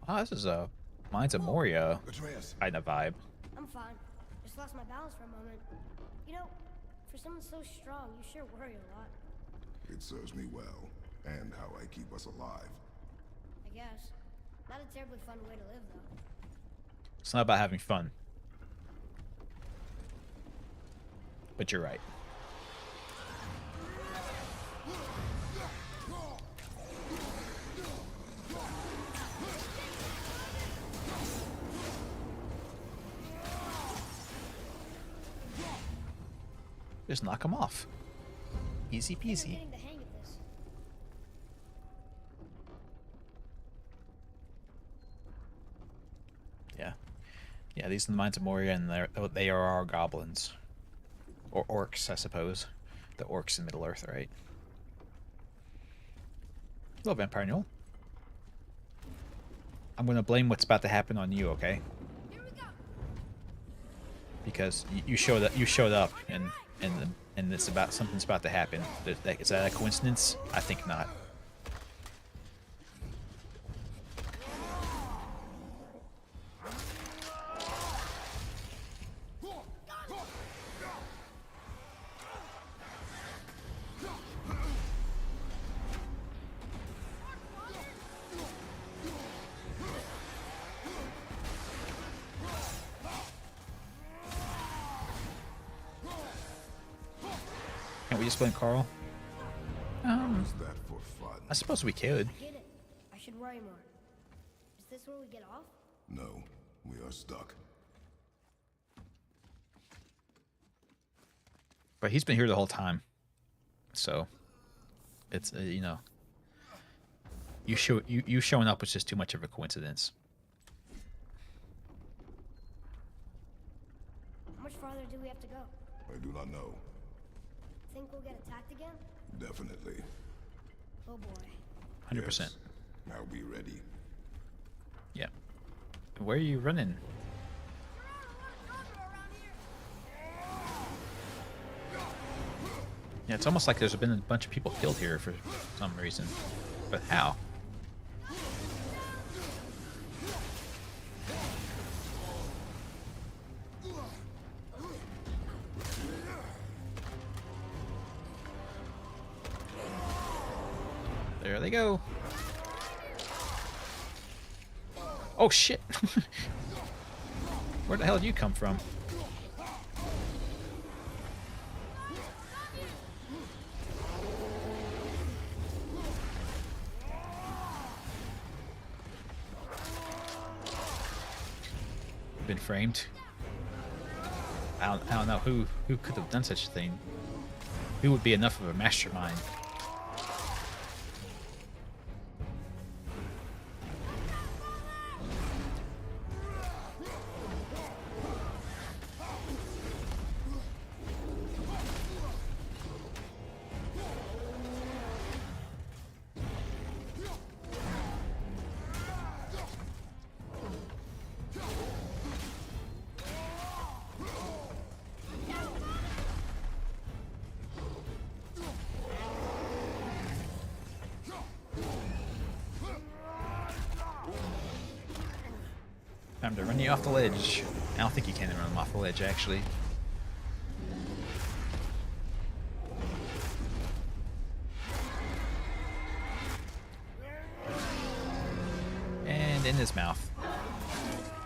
Speaker 1: Ah, this is a Mines of Moria
Speaker 4: Atreus,
Speaker 1: kind of vibe.
Speaker 3: I'm fine. Just lost my balance for a moment. You know, for someone so strong, you sure worry a lot.
Speaker 4: it serves me well, and how I keep us alive.
Speaker 3: I guess. Not a terribly fun way to live, though.
Speaker 1: It's not about having fun. But you're right. Just knock him off. Easy
Speaker 3: I think I'm
Speaker 1: peasy.
Speaker 3: getting the hang of this.
Speaker 1: Yeah. Yeah, these are the Mines of Moria, and they are our goblins. Or orcs, I suppose. The orcs in Middle-earth, right? Hello, Vampire Newell. I'm going to blame what's about to happen on you, okay?
Speaker 3: Here we go!
Speaker 1: because you showed up. You showed up, and it's about something's about to happen. Is that a coincidence? I think not. Can't we just blame Carl?
Speaker 4: Is that for fun?
Speaker 1: I suppose we could.
Speaker 3: I get it. I should worry more. Is this where we get off?
Speaker 4: No, we are stuck.
Speaker 1: But he's been here the whole time, so it's you know, you showing up was just too much of a coincidence.
Speaker 3: How much farther do we have to go?
Speaker 4: I do not know.
Speaker 3: Think we'll get attacked again?
Speaker 4: Definitely.
Speaker 3: Oh boy.
Speaker 1: 100%.
Speaker 4: Yes. Now be ready.
Speaker 1: Yeah. Where are you running? Yeah, it's almost like there's been a bunch of people killed here for some reason. But how? There they go. Oh shit! Where the hell did you come from? Been framed. I don't know who could have done such a thing. Who would be enough of a mastermind? Time to run you off the ledge. I don't think you can run them off the ledge, actually. And in his mouth.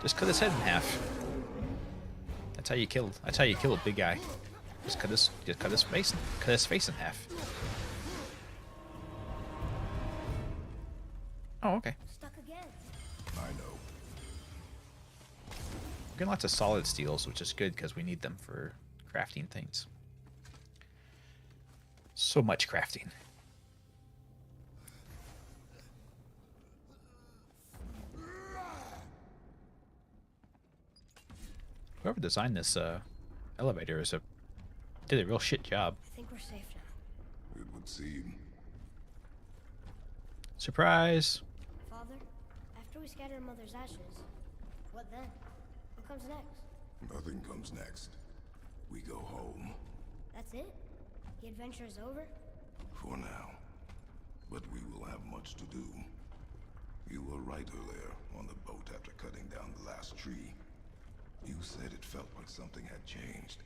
Speaker 1: Just cut his head in half. That's how you kill. That's how you kill a big guy. Just cut his face. Cut his face in half. Oh, okay.
Speaker 3: Stuck again.
Speaker 4: I know.
Speaker 1: We're getting lots of solid steels, which is good because we need them for crafting things. So much crafting. Whoever designed this elevator did a real shit job.
Speaker 3: I think we're safe now.
Speaker 4: It would seem.
Speaker 1: Surprise!
Speaker 3: Father, after we scatter Mother's ashes, what then? What comes next?
Speaker 4: Nothing comes next. We go home.
Speaker 3: That's it? The adventure is over?
Speaker 4: For now. But we will have much to do. You were right earlier on the boat after cutting down the last tree. You said it felt like something had changed.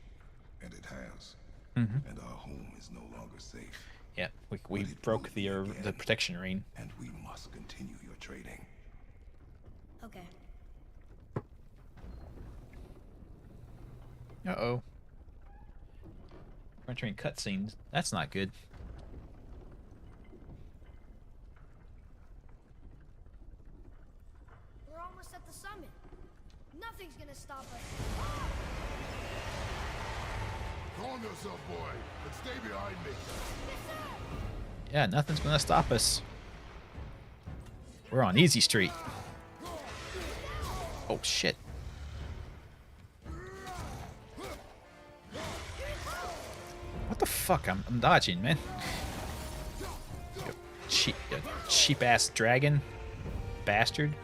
Speaker 4: And it has. And our home is no longer safe.
Speaker 1: Yeah, we broke the protection ring.
Speaker 4: And we must continue your trading.
Speaker 3: Okay.
Speaker 1: Uh-oh. We're entering cutscenes. That's not good.
Speaker 3: We're almost at the summit. Nothing's gonna stop us.
Speaker 4: Calm yourself, boy, and stay behind me.
Speaker 1: Yeah, nothing's gonna stop us. We're on easy street. Oh shit. What the fuck? I'm dodging, man. You cheap ass dragon bastard.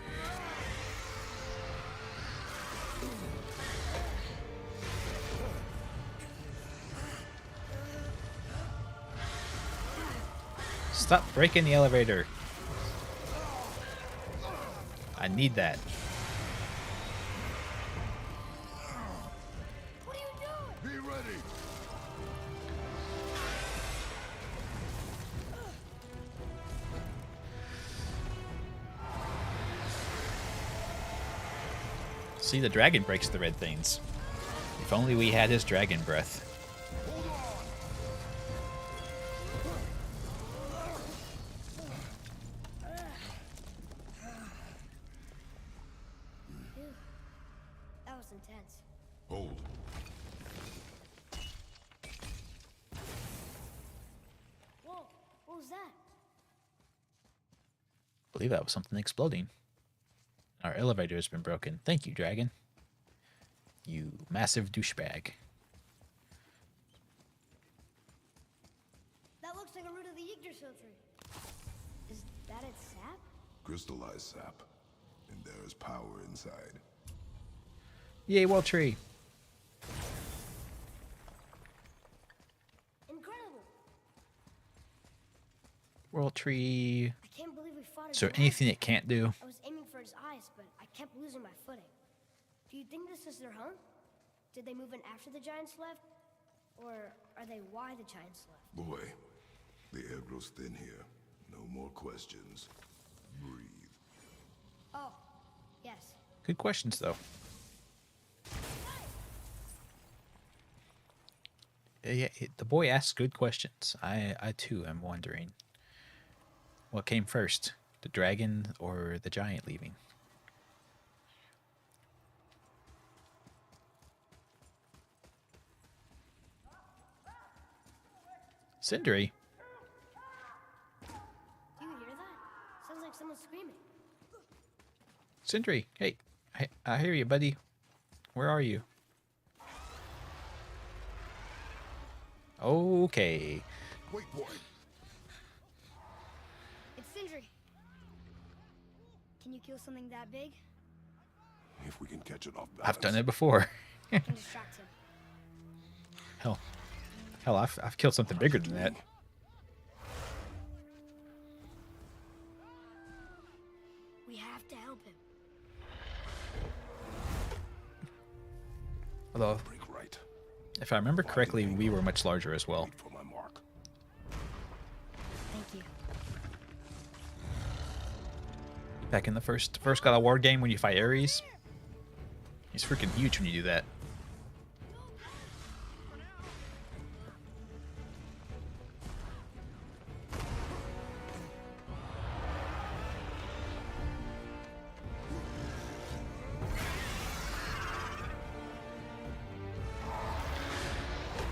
Speaker 1: Stop breaking the elevator. I need that.
Speaker 3: What are you doing?
Speaker 4: Be ready.
Speaker 1: See, the dragon breaks the red things. If only we had his dragon breath.
Speaker 3: Phew. That was intense.
Speaker 4: Hold.
Speaker 3: Whoa, what was that?
Speaker 1: I believe that was something exploding. Our elevator has been broken. Thank you, dragon. You massive douchebag.
Speaker 3: That looks like a root of the Yggdrasil tree. Is that its sap?
Speaker 4: Crystallized sap. And there is power inside.
Speaker 1: Yay, World Tree.
Speaker 3: Incredible!
Speaker 1: World Tree.
Speaker 3: I can't believe we fought
Speaker 1: Is there
Speaker 3: giant.
Speaker 1: anything it can't do?
Speaker 3: I was aiming for his eyes, but I kept losing my footing. Do you think this is their home? Did they move in after the giants left? Or are they why the giants left?
Speaker 4: Boy, the air grows thin here. No more questions. Breathe.
Speaker 3: Oh, yes.
Speaker 1: Good questions, though. Yeah, the boy asks good questions. I too am wondering. What came first? The dragon or the giant leaving? Sindri?
Speaker 3: Do you hear that? Sounds like someone screaming.
Speaker 1: Sindri, hey, I hear you, buddy. Where are you? Okay.
Speaker 4: Wait, boy.
Speaker 3: It's Sindri. Can you kill something that big?
Speaker 4: If we can catch it off balance.
Speaker 1: I've done it before.
Speaker 3: I can distract him.
Speaker 1: Hell, I've killed something bigger than that.
Speaker 3: We have to help him.
Speaker 1: Although,
Speaker 4: Break right.
Speaker 1: if I remember correctly, we were much larger as well.
Speaker 4: Wait for my mark.
Speaker 3: Thank you.
Speaker 1: Back in the first God of War game when you fight Ares. He's freaking huge when you do that.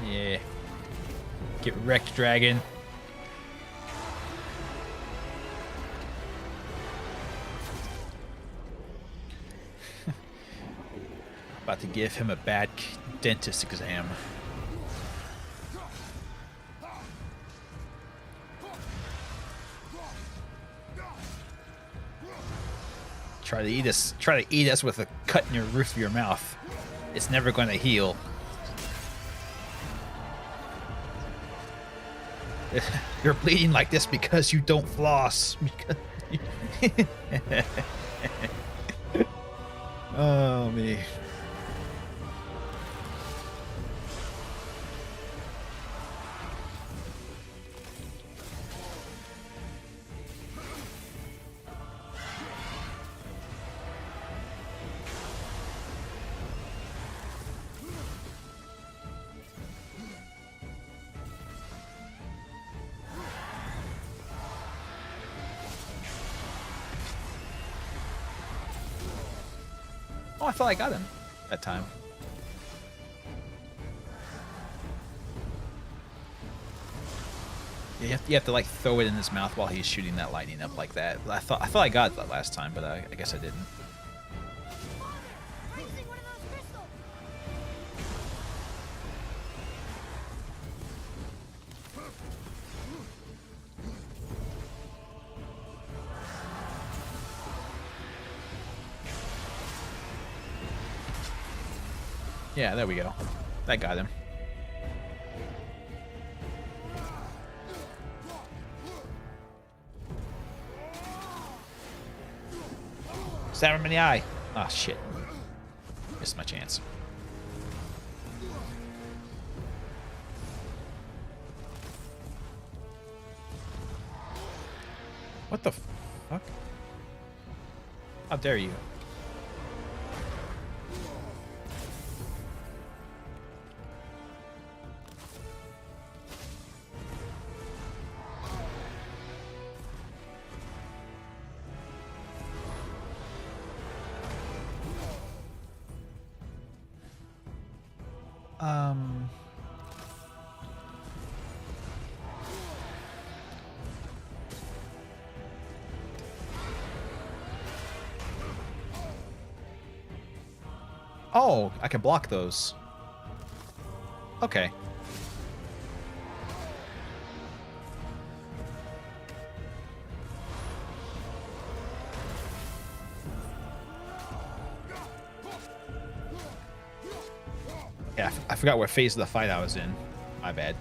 Speaker 1: Yeah. Get wrecked, dragon. About to give him a bad dentist exam. Try to eat us with a cut in your roof of your mouth. It's never going to heal. You're bleeding like this because you don't floss. Oh, me. Oh, I thought I got him that time. You have to like throw it in his mouth while he's shooting that lightning up like that. I thought I got it that last time, but I guess I didn't.
Speaker 3: Releasing one of those crystals!
Speaker 1: Yeah, there we go. That got him. Stab him in the eye. Ah, shit. Missed my chance. What the fuck? How dare you? Oh, I can block those. Okay. Yeah, I forgot what phase of the fight I was in. My bad.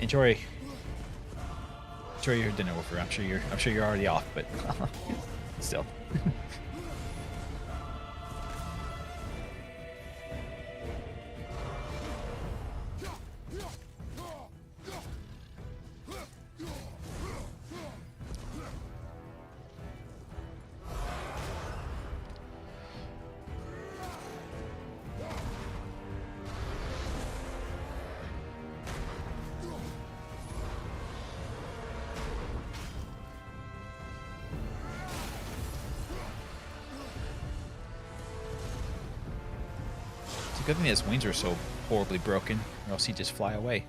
Speaker 1: Enjoy your dinner, Wolfer. I'm sure you're already off, but still. It's a good thing his wings are so horribly broken, or else he'd just fly away.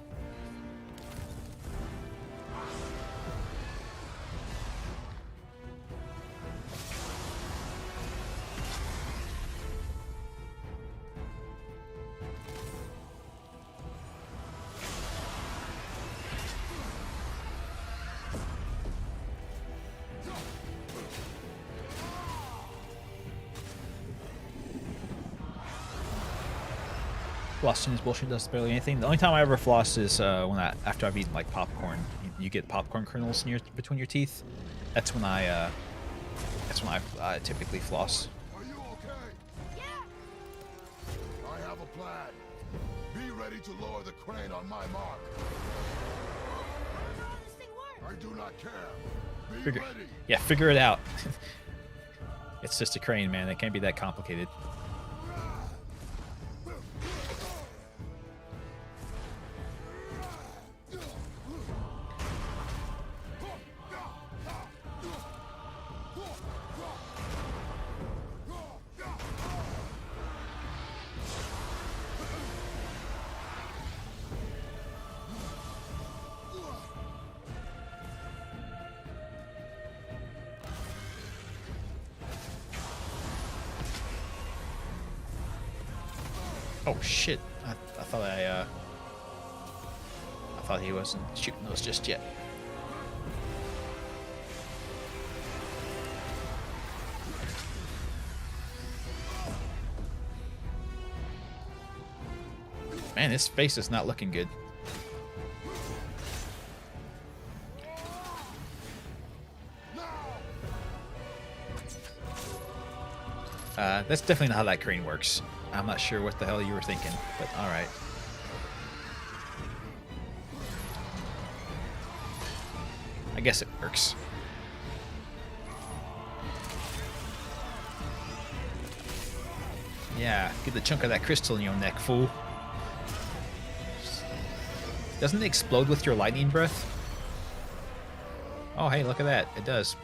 Speaker 1: Flossing is bullshit. Does barely anything. The only time I ever floss is after I've eaten like popcorn. You get popcorn kernels in between your teeth. That's when I typically floss.
Speaker 4: Are you okay? Yeah. I have a plan. Be ready to lower the crane on my mark.
Speaker 3: I don't know how this thing works.
Speaker 4: I do not care. Be ready.
Speaker 1: Yeah, figure it out. It's just a crane, man. It can't be that complicated. Oh shit! I thought he wasn't shooting those just yet. Man, his face is not looking good. That's definitely not how that crane works. I'm not sure what the hell you were thinking, but alright. I guess it works. Yeah, get the chunk of that crystal in your neck, fool. Doesn't it explode with your lightning breath? Oh, hey, look at that. It does.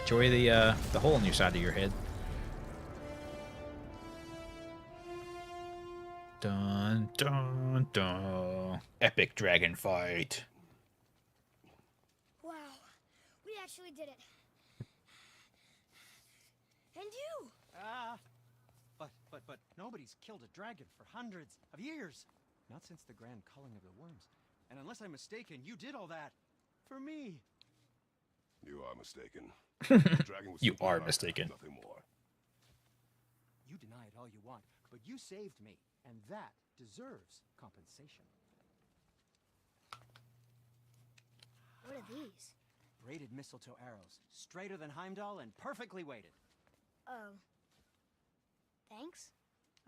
Speaker 1: Enjoy the hole in your side of your head. Dun dun dun. Epic dragon fight.
Speaker 3: Wow, we actually did it. And you!
Speaker 5: But nobody's killed a dragon for hundreds of years. Not since the grand culling of the worms. And unless I'm mistaken, you did all that for me.
Speaker 4: You are mistaken. The dragon was
Speaker 1: You
Speaker 4: simply
Speaker 1: are
Speaker 4: alive,
Speaker 1: mistaken.
Speaker 4: nothing more.
Speaker 5: You deny it all you want, but you saved me, and that deserves compensation.
Speaker 3: What are these?
Speaker 5: Braided mistletoe arrows, straighter than Heimdall and perfectly weighted.
Speaker 3: Oh. Thanks?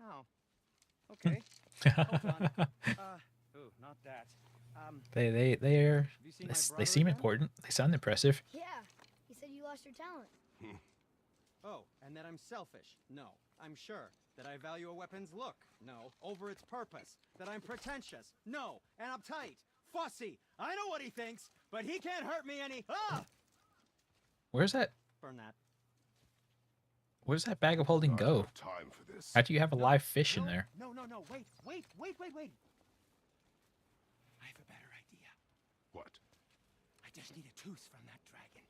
Speaker 5: Oh. Okay. Hold on. Ooh, not that.
Speaker 1: They're
Speaker 5: Have you seen my
Speaker 1: they
Speaker 5: brother
Speaker 1: seem
Speaker 5: again?
Speaker 1: important. They sound impressive.
Speaker 3: Yeah, he said you lost your talent.
Speaker 5: Oh, and that I'm selfish. No. I'm sure. That I value a weapon's look. No. Over its purpose. That I'm pretentious. No. And uptight. Fussy. I know what he thinks, but he can't hurt me any. Ah!
Speaker 1: Where's that?
Speaker 5: Burn that.
Speaker 1: Where's that bag of holding
Speaker 4: Not
Speaker 1: go?
Speaker 4: enough time for this.
Speaker 1: How do you have a live fish in there?
Speaker 5: No. Wait. I have a better idea.
Speaker 4: What?
Speaker 5: I just need a tooth from that dragon.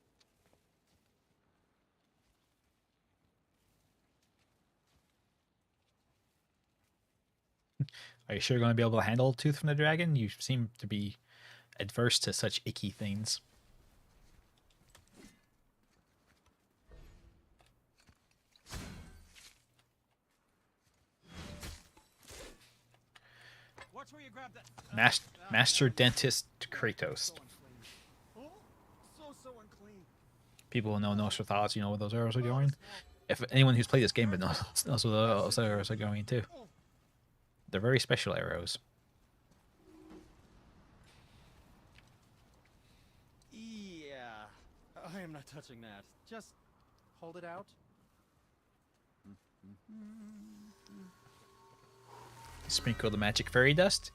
Speaker 1: Are you sure you're going to be able to handle a tooth from the dragon? You seem to be adverse to such icky things.
Speaker 5: Watch where you grab that.
Speaker 1: Master Dentist Kratos.
Speaker 5: Oh, so unclean.
Speaker 1: People who know Nosferatu, you know where those arrows are going. If anyone who's played this game but knows where those arrows are going too. They're very special arrows.
Speaker 5: Yeah, I am not touching that. Just hold it out.
Speaker 1: Sprinkle the magic fairy dust.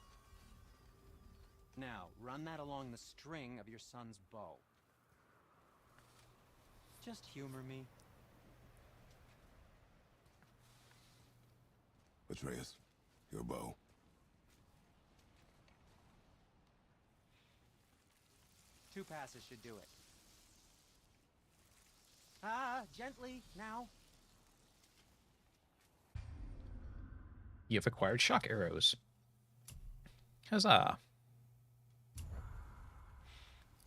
Speaker 5: Now, run that along the string of your son's bow. Just humor me.
Speaker 4: Atreus, your bow.
Speaker 5: Two passes should do it. Gently, now.
Speaker 1: You have acquired shock arrows. Huzzah.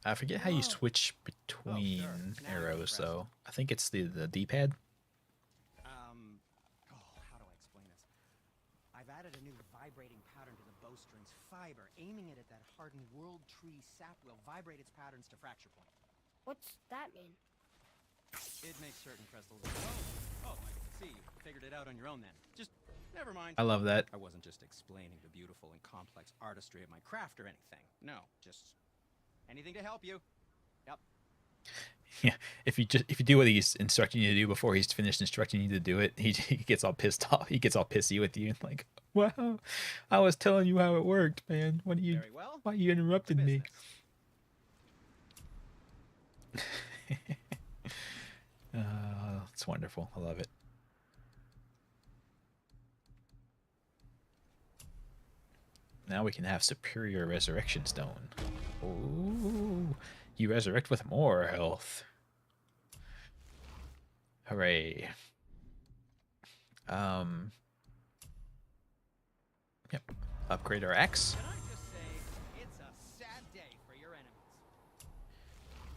Speaker 1: I forget how you switch between
Speaker 5: Now
Speaker 1: arrows,
Speaker 5: you're
Speaker 1: though. I think it's the D-pad.
Speaker 5: How do I explain this? I've added a new vibrating pattern to the bowstring's fiber. Aiming it at that hardened world tree sap will vibrate its patterns to fracture point.
Speaker 3: What's that mean?
Speaker 5: It makes certain crystals. Oh, I see. You figured it out on your own then. Just never mind.
Speaker 1: I love that.
Speaker 5: I wasn't just explaining the beautiful and complex artistry of my craft or anything. No, just anything to help you. Yep.
Speaker 1: Yeah, if you do what he's instructing you to do before he's finished instructing you to do it, he gets all pissed off. He gets all pissy with you, like, "Wow, I was telling you how it worked, man. What do you?
Speaker 5: Very well.
Speaker 1: Why you interrupted me?" It's wonderful. I love it. Now we can have superior resurrection stone. Ooh, you resurrect with more health. Hooray. Yep. Upgrade our axe.
Speaker 5: Can I just say, it's a sad day for your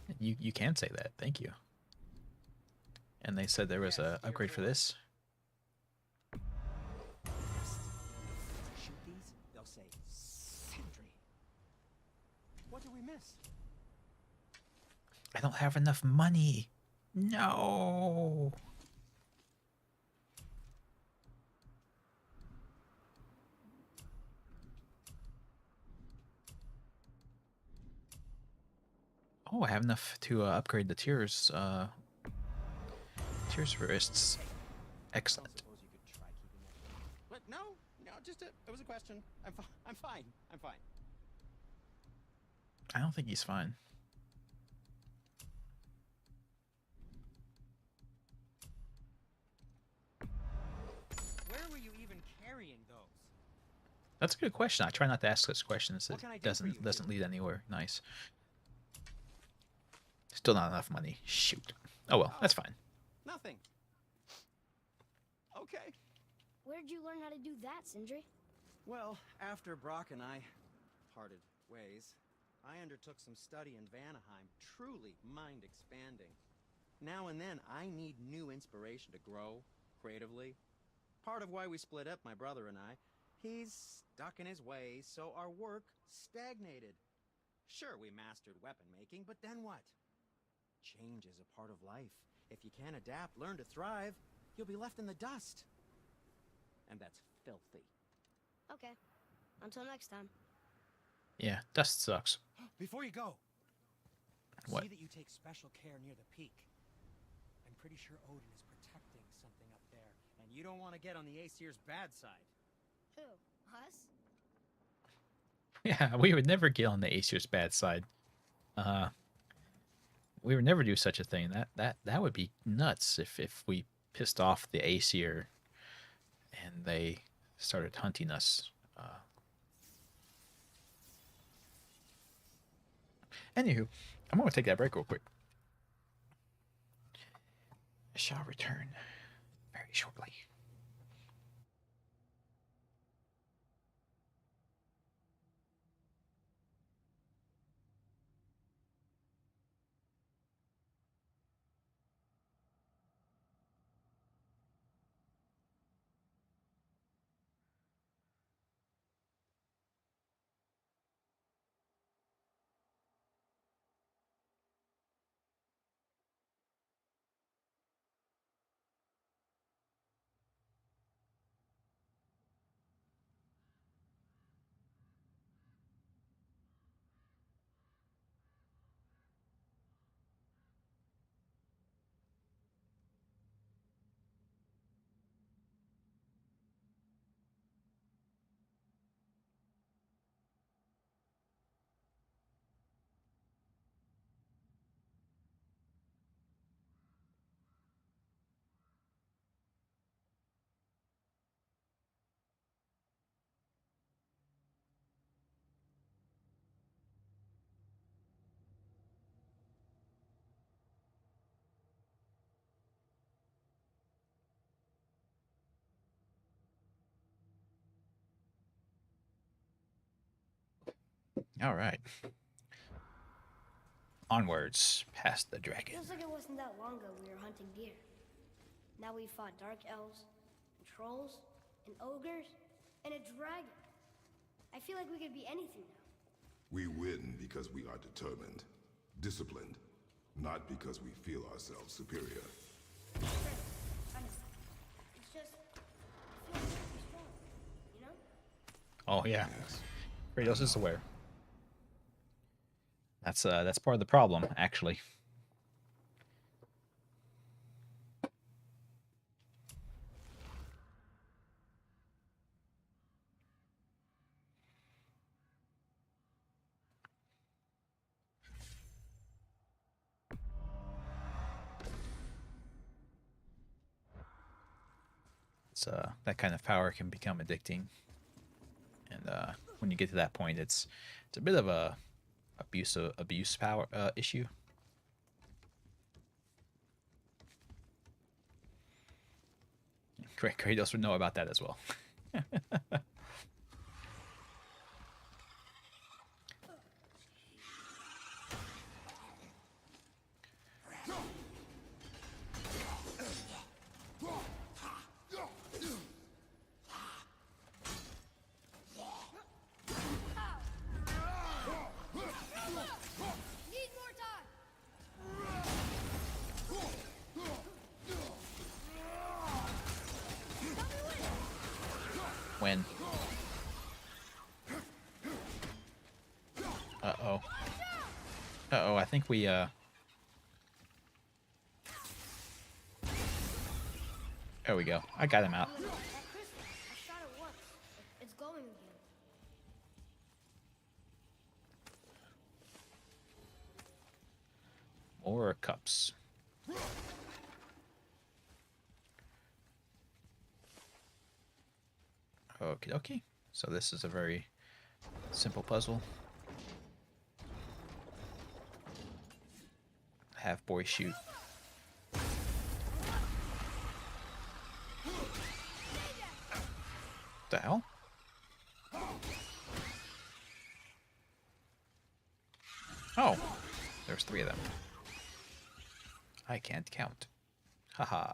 Speaker 5: enemies.
Speaker 1: You can say that. Thank you. And they said there was a upgrade for this.
Speaker 5: Shoot these, they'll say Sindri. What do we miss?
Speaker 1: I don't have enough money. No. Oh, I have enough to upgrade the tiers. Tiers wrists. Excellent.
Speaker 5: I suppose you could try keeping that. But no, just it was a question. I'm fine. I'm fine.
Speaker 1: I don't think he's fine.
Speaker 5: Where were you even carrying those?
Speaker 1: That's a good question. I try not to ask such questions. It
Speaker 5: What can I do for you,
Speaker 1: doesn't lead anywhere. Nice. Still not enough money. Shoot. Oh well, that's fine.
Speaker 5: Nothing. Okay.
Speaker 3: Where did you learn how to do that, Sindri?
Speaker 5: Well, after Brock and I parted ways, I undertook some study in Vanaheim, truly mind-expanding. Now and then, I need new inspiration to grow creatively. Part of why we split up, my brother and I, he's stuck in his ways, so our work stagnated. Sure, we mastered weapon making, but then what? Change is a part of life. If you can't adapt, learn to thrive, you'll be left in the dust. And that's filthy.
Speaker 3: Okay. Until next time.
Speaker 1: Yeah, dust sucks.
Speaker 5: Before you go,
Speaker 1: What?
Speaker 5: see that you take special care near the peak. I'm pretty sure Odin is protecting something up there, and you don't want to get on the Aesir's bad side.
Speaker 3: Who? Us?
Speaker 1: Yeah, we would never get on the Aesir's bad side. We would never do such a thing. That would be nuts if we pissed off the Aesir and they started hunting us. Anywho, I'm going to take that break real quick. I shall return very shortly. All right. Onwards, past the dragon.
Speaker 3: Feels like it wasn't that long ago we were hunting deer. Now we fought dark elves, and trolls, and ogres, and a dragon. I feel like we could be anything now.
Speaker 4: We win because we are determined, disciplined, not because we feel ourselves superior.
Speaker 3: Sure, honestly. It's just, I feel like we're strong, you know?
Speaker 1: Oh yeah,
Speaker 4: Yes.
Speaker 1: Kratos is aware. That's part of the problem, actually. It's that kind of power can become addicting, and when you get to that point, it's a bit of a abuse power issue. Kratos would know about that as well.
Speaker 3: Need more time!
Speaker 1: When? Uh-oh. Uh-oh, I think we, There we go. I got him out.
Speaker 3: That crystal, I shot it once. It's going again.
Speaker 1: More cups. Okie dokie. So this is a very simple puzzle. Have boy shoot. The hell? Oh, there's 3 of them. I can't count. Haha.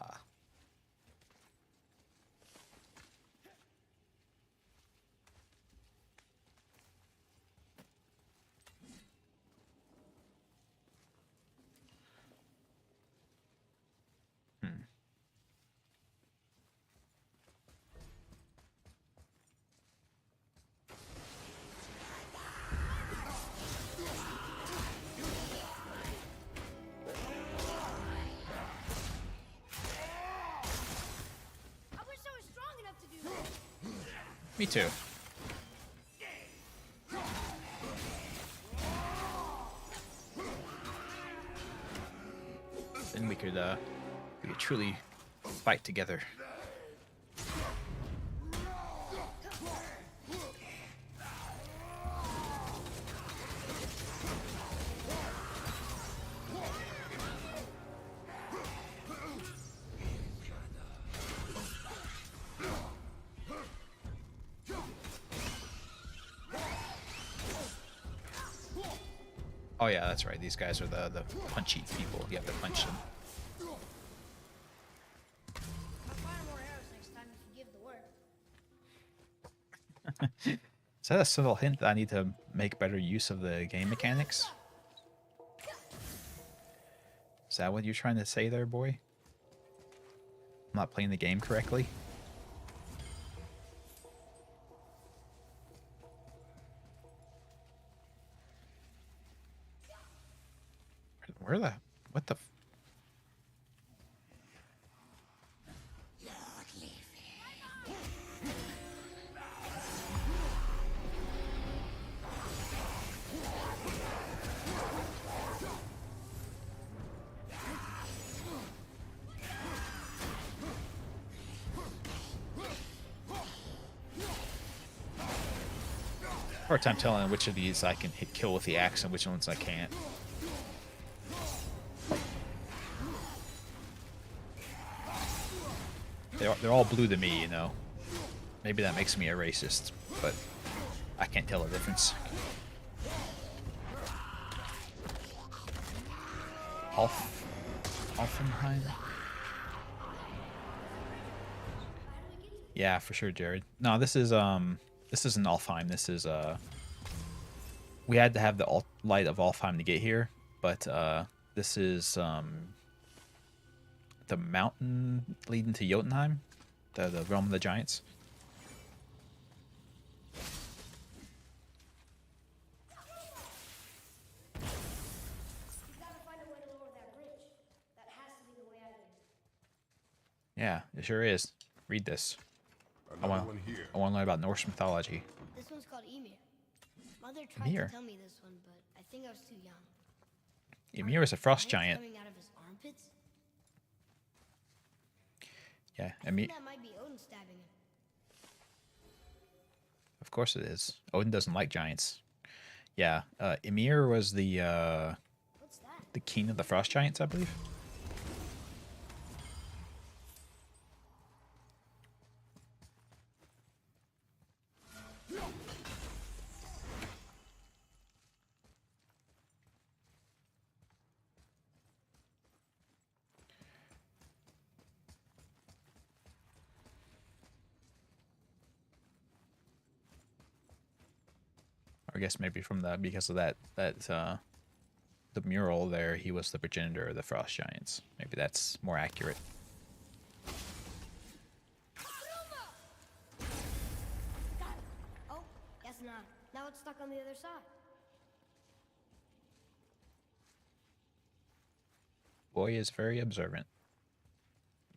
Speaker 3: I wish I was strong enough to do that.
Speaker 1: Me too. Then we could truly fight together. Oh yeah, that's right. These guys are the punchy people. You have to punch them.
Speaker 3: I'll find more arrows next time if you give the word.
Speaker 1: Is that a subtle hint that I need to make better use of the game mechanics? Is that what you're trying to say there, boy? I'm not playing the game correctly? Where the... What the... Hard time telling which of these I can hit kill with the axe and which ones I can't. They're all blue to me, you know. Maybe that makes me a racist, but I can't tell the difference. Alfheim? Yeah, for sure, Jared. No, this isn't Alfheim. This is we had to have the light of Alfheim to get here, but this is the mountain leading to Jotunheim, the realm of the giants.
Speaker 3: You gotta find a way to lower that bridge. That has to be the way out of here.
Speaker 1: Yeah, it sure is. Read this. I
Speaker 4: Another
Speaker 1: want
Speaker 4: one here.
Speaker 1: to learn about Norse mythology.
Speaker 3: This one's called Emir. Mother tried
Speaker 1: Ymir.
Speaker 3: to tell me this one, but I think I was too young.
Speaker 1: Ymir is a frost
Speaker 3: Giants
Speaker 1: giant.
Speaker 3: coming out of his armpits?
Speaker 1: Yeah,
Speaker 3: I
Speaker 1: Ymir.
Speaker 3: think that might be Odin stabbing him.
Speaker 1: Of course it is. Odin doesn't like giants. Yeah, Ymir was the
Speaker 3: What's that?
Speaker 1: king of the frost giants, I believe. I guess maybe from because of that the mural there, he was the progenitor of the frost giants. Maybe that's more accurate.
Speaker 3: Got it. Oh, guess not. Now it's stuck on the other side.
Speaker 1: Boy is very observant.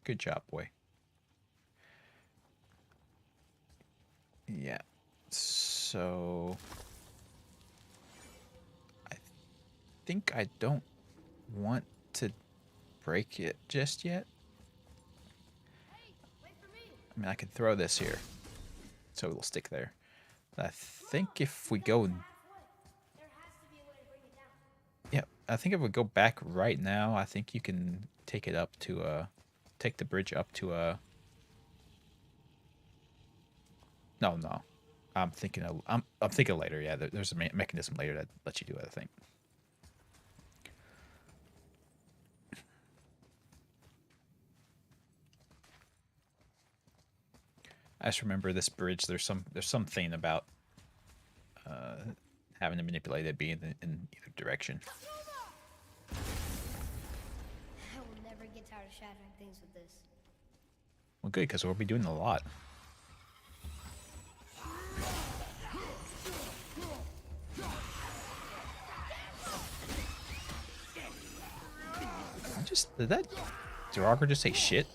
Speaker 1: Good job, boy. Yeah. So I think I don't want to break it just yet. I mean, I could throw this here, so it'll stick there. But I think if we go, yeah, I think if we go back right now, I think you can take it up to take the bridge up to No, no. I'm thinking I'm thinking later. Yeah, there's a mechanism later that lets you do it, I think. I just remember this bridge. There's something about having to manipulate it being in either direction.
Speaker 3: I will never get tired of shattering things with this.
Speaker 1: Well, good, because we'll be doing a lot. Did that Draugr just say shit?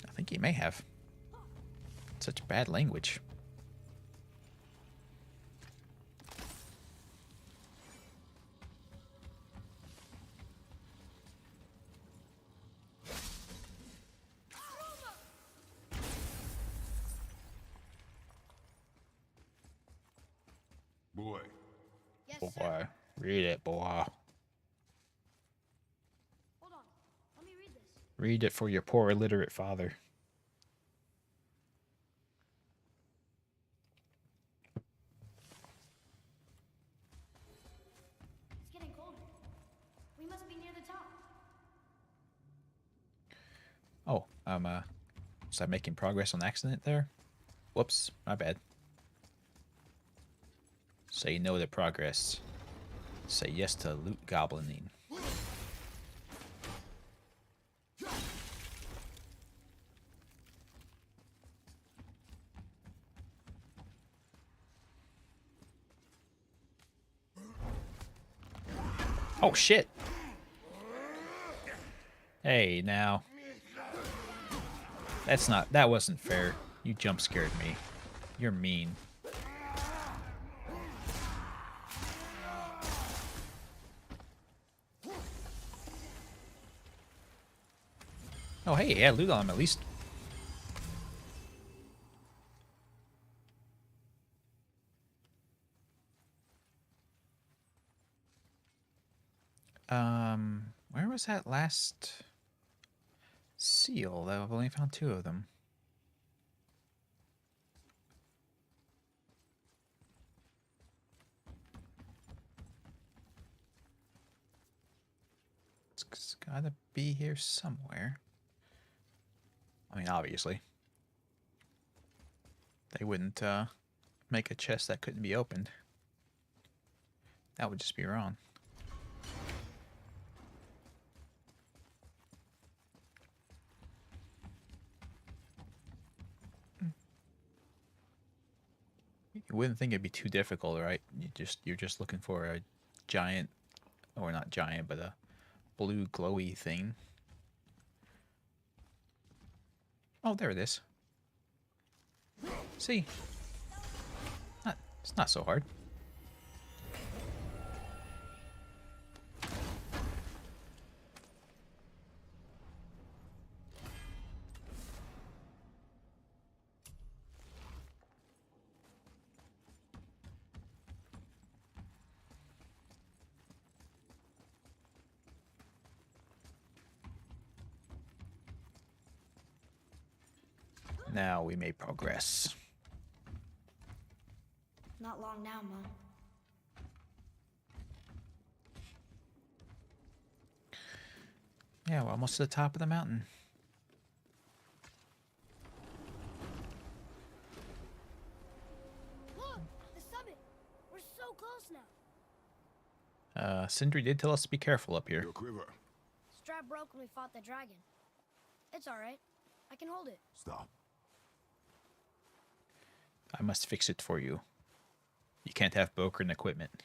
Speaker 1: I think he may have. Such bad language.
Speaker 4: Boy,
Speaker 3: Yes,
Speaker 1: Boy,
Speaker 3: sir.
Speaker 1: read it, boy.
Speaker 3: Hold on. Let me read this.
Speaker 1: Read it for your poor illiterate father.
Speaker 3: It's getting colder. We must be near the top.
Speaker 1: Oh, was I making progress on accident there? Whoops, my bad. Say no to progress. Say yes to loot goblining. Oh shit! Hey, now. That wasn't fair. You jump scared me. You're mean. Oh hey, yeah, loot on him at least. Where was that last seal? I've only found 2 of them. It's gotta be here somewhere. I mean, obviously. They wouldn't make a chest that couldn't be opened. That would just be wrong. You wouldn't think it'd be too difficult, right? You're just looking for a giant, or not giant, but a blue glowy thing. Oh, there it is. See? It's not so hard. Now we may progress.
Speaker 3: Not long now, Mom.
Speaker 1: Yeah, we're almost to the top of the mountain.
Speaker 3: Look! The summit! We're so close now.
Speaker 1: Sindri did tell us to be careful up here.
Speaker 4: your quiver.
Speaker 3: Strap broke when we fought the dragon. It's alright. I can hold it.
Speaker 4: Stop.
Speaker 1: I must fix it for you. You can't have broken equipment.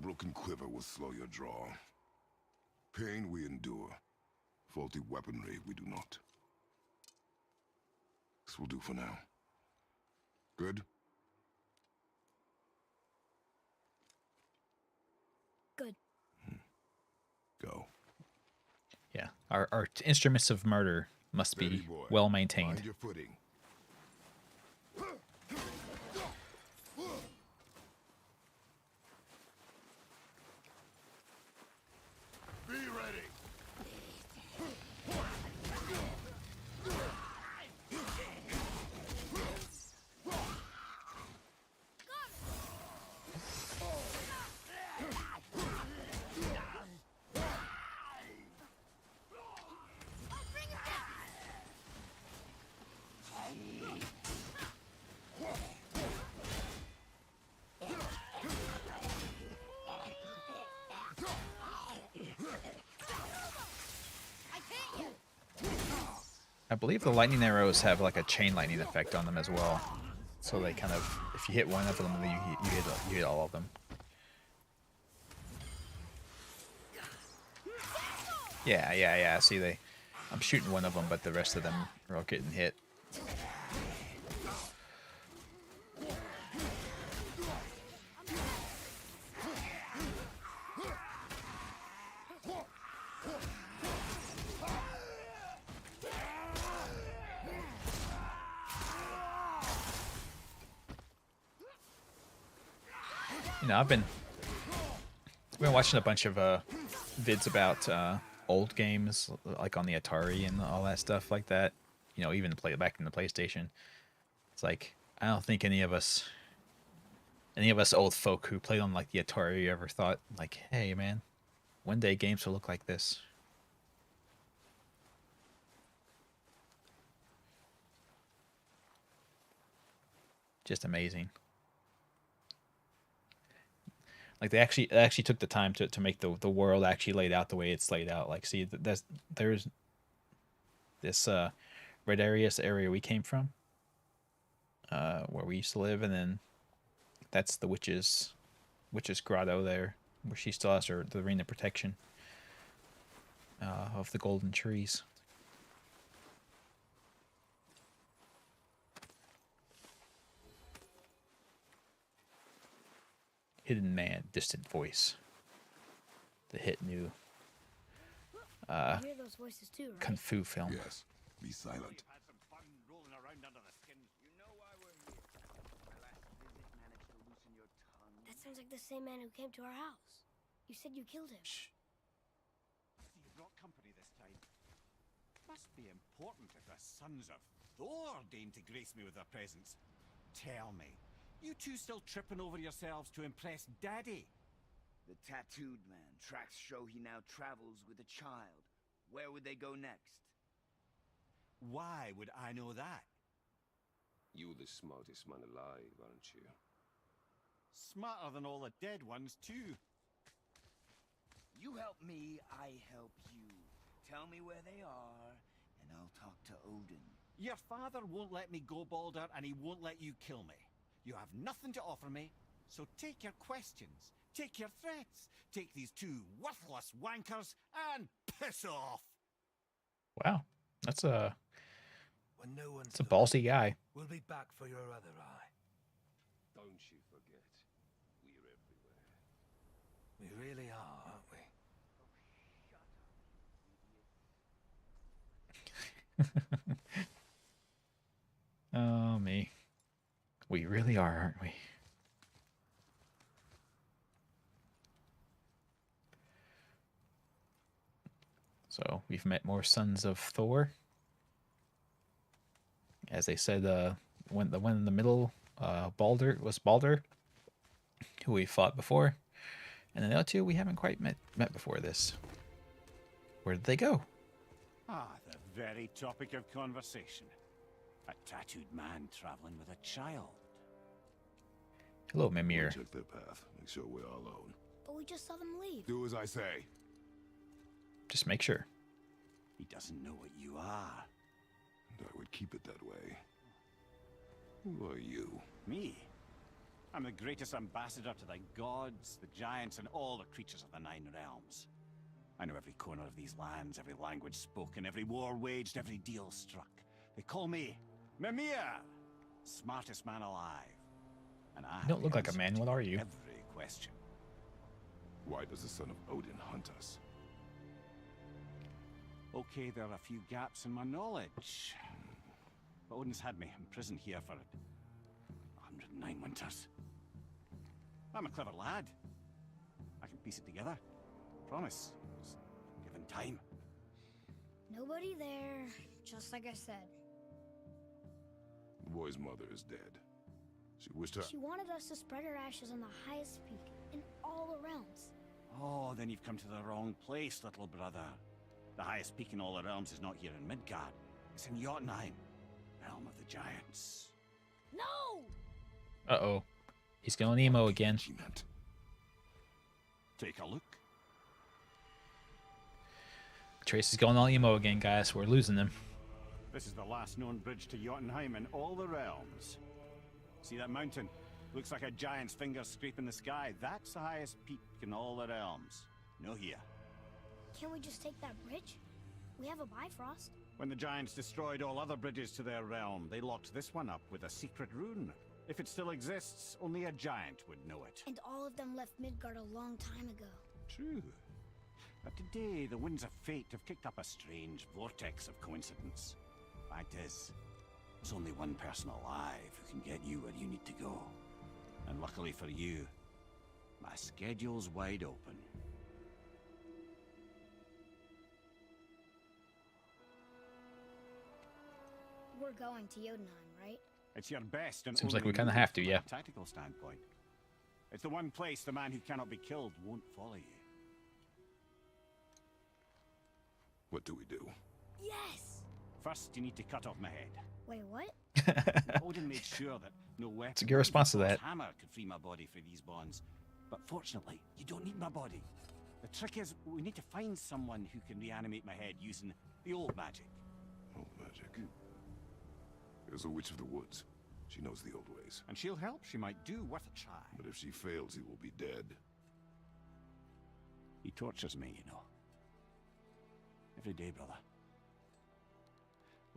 Speaker 4: Broken quiver will slow your draw. Pain we endure. Faulty weaponry, we do not. This will do for now. Good?
Speaker 3: Good.
Speaker 4: Go.
Speaker 1: Yeah, our instruments of murder must
Speaker 4: Steady,
Speaker 1: be
Speaker 4: boy.
Speaker 1: well maintained.
Speaker 4: Find your footing. Be ready.
Speaker 1: I believe the lightning arrows have like a chain lightning effect on them as well. So they kind of, if you hit one of them, you hit all of them. Yeah. See, I'm shooting one of them, but the rest of them are all getting hit. You know, I've been watching a bunch of vids about old games, like on the Atari and all that stuff like that. You know, even back in the PlayStation. It's like I don't think any of us old folk who played on like the Atari ever thought like, hey man, one day games will look like this. Just amazing. Like they actually took the time to make the world actually laid out the way it's laid out. Like, see, there's this red area we came from, where we used to live, and then that's the witch's grotto there, where she still has the ring of protection of the golden trees. Hidden Man, Distant Voice. The hit new
Speaker 3: I hear those voices too, right?
Speaker 1: Kung Fu film.
Speaker 4: Yes. Be silent.
Speaker 2: Had some fun rolling around under the skin. You know why we're here. My last visit managed to loosen your tongue.
Speaker 3: That sounds like the same man who came to our house. You said you killed him.
Speaker 2: Shh. So you brought company this time. Must be important if the sons of Thor deign to grace me with their presence. Tell me, you two still tripping over yourselves to impress Daddy?
Speaker 8: The tattooed man. Tracks show he now travels with a child. Where would they go next?
Speaker 2: Why would I know that?
Speaker 9: You're the smartest man alive, aren't you?
Speaker 2: Smarter than all the dead ones, too.
Speaker 8: You help me, I help you. Tell me where they are, and I'll talk to Odin.
Speaker 2: Your father won't let me go, Balder, and he won't let you kill me. You have nothing to offer me, so take your questions, take your threats, take these two worthless wankers, and piss off!
Speaker 1: Wow, that's a
Speaker 10: When no one's
Speaker 1: it's a ballsy guy.
Speaker 10: We'll be back for your other eye.
Speaker 9: Don't you forget, we're everywhere.
Speaker 10: We really are, aren't we?
Speaker 1: Oh me, we really are, aren't we? So we've met more sons of Thor. As they said, the one in the middle, Balder, who we fought before, and then the other two we haven't quite met before this. Where did they go?
Speaker 2: Ah, the very topic of conversation. A tattooed man traveling with a child.
Speaker 1: Hello,
Speaker 4: We'll
Speaker 1: Mimir.
Speaker 4: check their path. Make sure we're all alone.
Speaker 3: But we just saw them leave.
Speaker 4: Do as I say.
Speaker 1: Just make sure.
Speaker 2: He doesn't know what you are.
Speaker 4: And I would keep it that way. Who are you?
Speaker 2: Me? I'm the greatest ambassador to the gods, the giants, and all the creatures of the Nine Realms.
Speaker 11: I know every corner of these lands, every language spoken, every war waged, every deal struck. They call me Mimir, smartest man alive. And I
Speaker 1: You don't look like a man. What are you?
Speaker 11: Every question.
Speaker 4: Why does the son of Odin hunt us?
Speaker 11: Okay, there are a few gaps in my knowledge. But Odin's had me imprisoned here for 109 winters. I'm a clever lad. I can piece it together. Promise. Just given time.
Speaker 3: Nobody there, just like I said.
Speaker 4: The boy's mother is dead. She wished her...
Speaker 3: She wanted us to spread her ashes on the highest peak in all the realms.
Speaker 11: Oh, then you've come to the wrong place, little brother. The highest peak in all the realms is not here in Midgard. It's in Jotunheim, realm of the giants.
Speaker 3: No!
Speaker 1: Uh-oh. He's going emo again.
Speaker 4: She meant.
Speaker 11: Take a look.
Speaker 1: Trace is going all emo again, guys. We're losing them.
Speaker 11: This is the last known bridge to Jotunheim in all the realms. See that mountain? Looks like a giant's finger scraping the sky. That's the highest peak in all the realms. No here.
Speaker 3: Can't we just take that bridge? We have a Bifrost.
Speaker 11: When the giants destroyed all other bridges to their realm, they locked this one up with a secret rune. If it still exists, only a giant would know it.
Speaker 3: And all of them left Midgard a long time ago.
Speaker 11: True. But today, the winds of fate have kicked up a strange vortex of coincidence. Fact is, there's only one person alive who can get you where you need to go. And luckily for you, my schedule's wide open.
Speaker 3: We're going to Jotunheim, right?
Speaker 11: It's your best and
Speaker 1: Seems like
Speaker 11: only
Speaker 1: we kinda
Speaker 11: move
Speaker 1: have to,
Speaker 11: from
Speaker 1: yeah.
Speaker 11: a tactical standpoint. It's the one place the man who cannot be killed won't follow you.
Speaker 4: What do we do?
Speaker 3: Yes!
Speaker 11: First, you need to cut off my head.
Speaker 3: Wait, what?
Speaker 11: Odin made sure that no weapon.
Speaker 1: It's a good response to that.
Speaker 11: Hammer could free my body for these bonds. But fortunately, you don't need my body. The trick is, we need to find someone who can reanimate my head using the old magic.
Speaker 4: Old magic. There's a witch of the woods. She knows the old ways.
Speaker 11: And she'll help. She might do. Worth a try.
Speaker 4: But if she fails, he will be dead.
Speaker 11: He tortures me, you know. Every day, brother.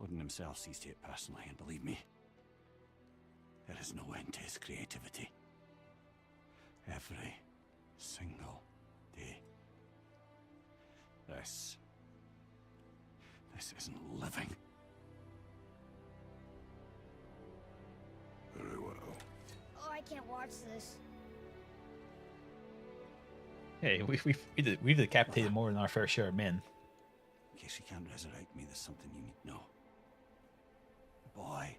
Speaker 11: Odin himself sees to it personally, and believe me, there is no end to his creativity. Every single day. This isn't living.
Speaker 4: Very well.
Speaker 3: Oh, I can't watch this.
Speaker 1: Hey, we've decapitated more than our fair share of men.
Speaker 11: In case you can't resurrect me, there's something you need to know. Boy,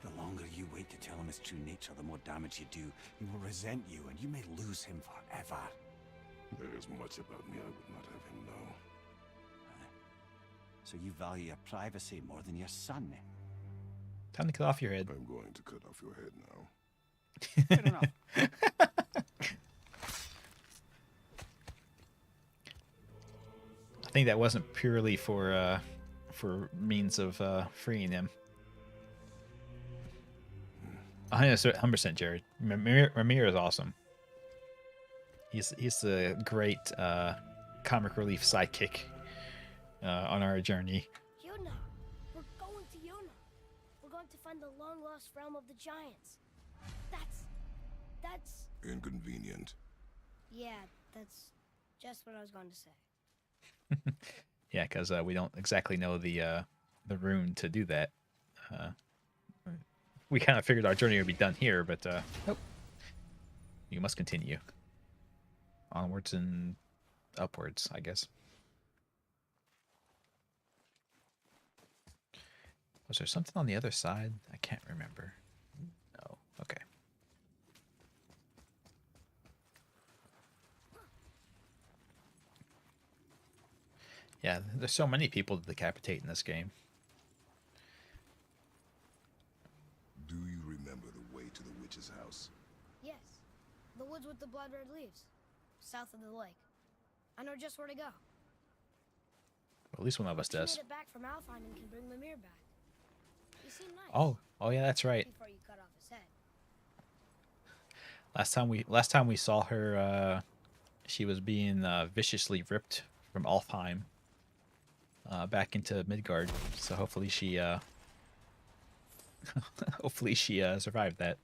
Speaker 11: the longer you wait to tell him his true nature, the more damage you do. He will resent you, and you may lose him forever.
Speaker 4: There is much about me I would not have him know.
Speaker 11: So you value your privacy more than your son?
Speaker 1: Time to cut off your head.
Speaker 4: I'm going to cut off your head now.
Speaker 11: Fair enough.
Speaker 1: I think that wasn't purely for means of freeing him. 100%, Jared. Mimir is awesome. He's the great comic relief sidekick on our journey.
Speaker 3: Jotunheim. We're going to Jotunheim. We're going to find the long-lost realm of the giants. That's...
Speaker 4: Inconvenient.
Speaker 3: Yeah, that's just what I was going to say.
Speaker 1: Yeah, because we don't exactly know the rune to do that. We kind of figured our journey would be done here, but nope. You must continue. Onwards and upwards, I guess. Was there something on the other side? I can't remember. No. Okay. Yeah, there's so many people to decapitate in this game.
Speaker 4: Do you remember the way to the witch's house?
Speaker 3: Yes. The woods with the blood-red leaves. South of the lake. I know just where to go.
Speaker 1: Well, at least one of us does.
Speaker 3: She made it back from Alfheim and can bring Mimir back. You seem nice.
Speaker 1: Oh yeah, that's right.
Speaker 3: Before you cut off his head.
Speaker 1: Last time we saw her, she was being viciously ripped from Alfheim back into Midgard. So hopefully she hopefully she survived that.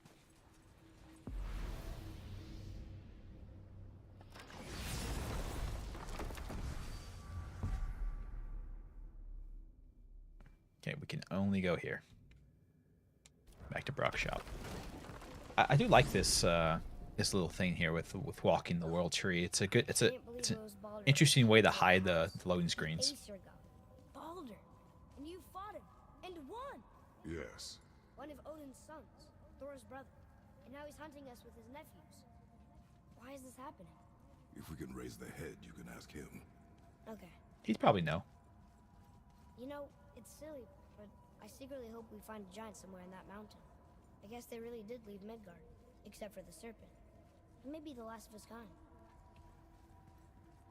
Speaker 1: Okay, we can only go here. Back to Brock's shop. I do like this this little thing here with walking the world tree. It's a good it's an interesting way to hide the loading screens.
Speaker 3: Baldur, and you fought him and won.
Speaker 4: Yes.
Speaker 3: One of Odin's sons, Thor's brother, and now he's hunting us with his nephews. Why is this happening?
Speaker 4: If we can raise the head, you can ask him.
Speaker 3: Okay.
Speaker 1: He'd probably know.
Speaker 3: You know, it's silly, but I secretly hope we find a giant somewhere in that mountain. I guess they really did leave Midgard, except for the serpent. He may be the last of his kind.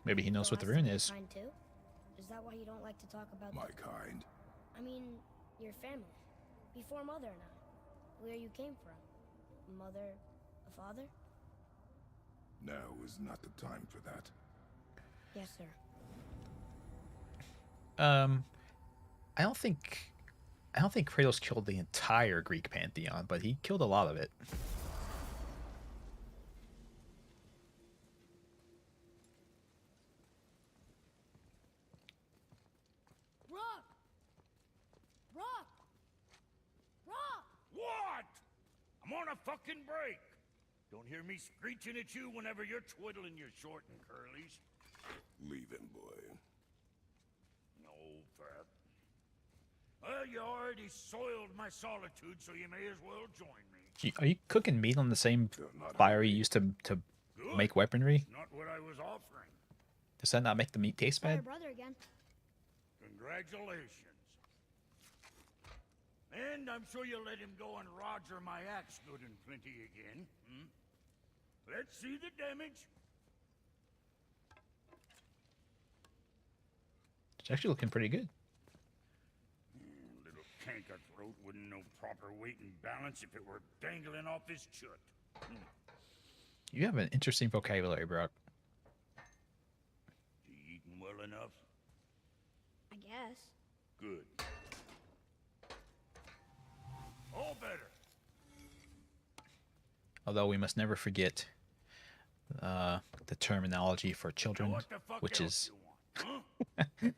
Speaker 1: Maybe he knows what the
Speaker 3: last
Speaker 1: rune
Speaker 3: of your
Speaker 1: is.
Speaker 3: kind too? Is that why you don't like to talk about
Speaker 4: My kind?
Speaker 3: I mean, your family. Before Mother and I. Where you came from. Mother, a father?
Speaker 4: Now is not the time for that.
Speaker 3: Yes, sir.
Speaker 1: I don't think Kratos killed the entire Greek pantheon, but he killed a lot of it.
Speaker 3: Rock! Rock! Rock!
Speaker 2: What? I'm on a fucking break. Don't hear me screeching at you whenever you're twiddling your short and curlies.
Speaker 4: Leave him, boy.
Speaker 2: No, Fat. Well, you already soiled my solitude, so you may as well join me.
Speaker 1: Are you cooking meat on the same fire you used to
Speaker 2: Good.
Speaker 1: make weaponry?
Speaker 2: Not what I was offering.
Speaker 1: Does that not make the meat taste
Speaker 3: Saw your
Speaker 1: bad?
Speaker 3: brother again.
Speaker 2: Congratulations. And I'm sure you'll let him go and Roger my axe good and plenty again. Hmm? Let's see the damage.
Speaker 1: It's actually looking pretty good.
Speaker 2: Little canker throat wouldn't know proper weight and balance if it were dangling off his chut.
Speaker 1: You have an interesting vocabulary, Brock.
Speaker 2: You eating well enough?
Speaker 3: I guess.
Speaker 2: Good. All better.
Speaker 1: Although we must never forget the terminology for children,
Speaker 2: Now what the fuck
Speaker 1: which
Speaker 2: else
Speaker 1: is
Speaker 2: you want, huh?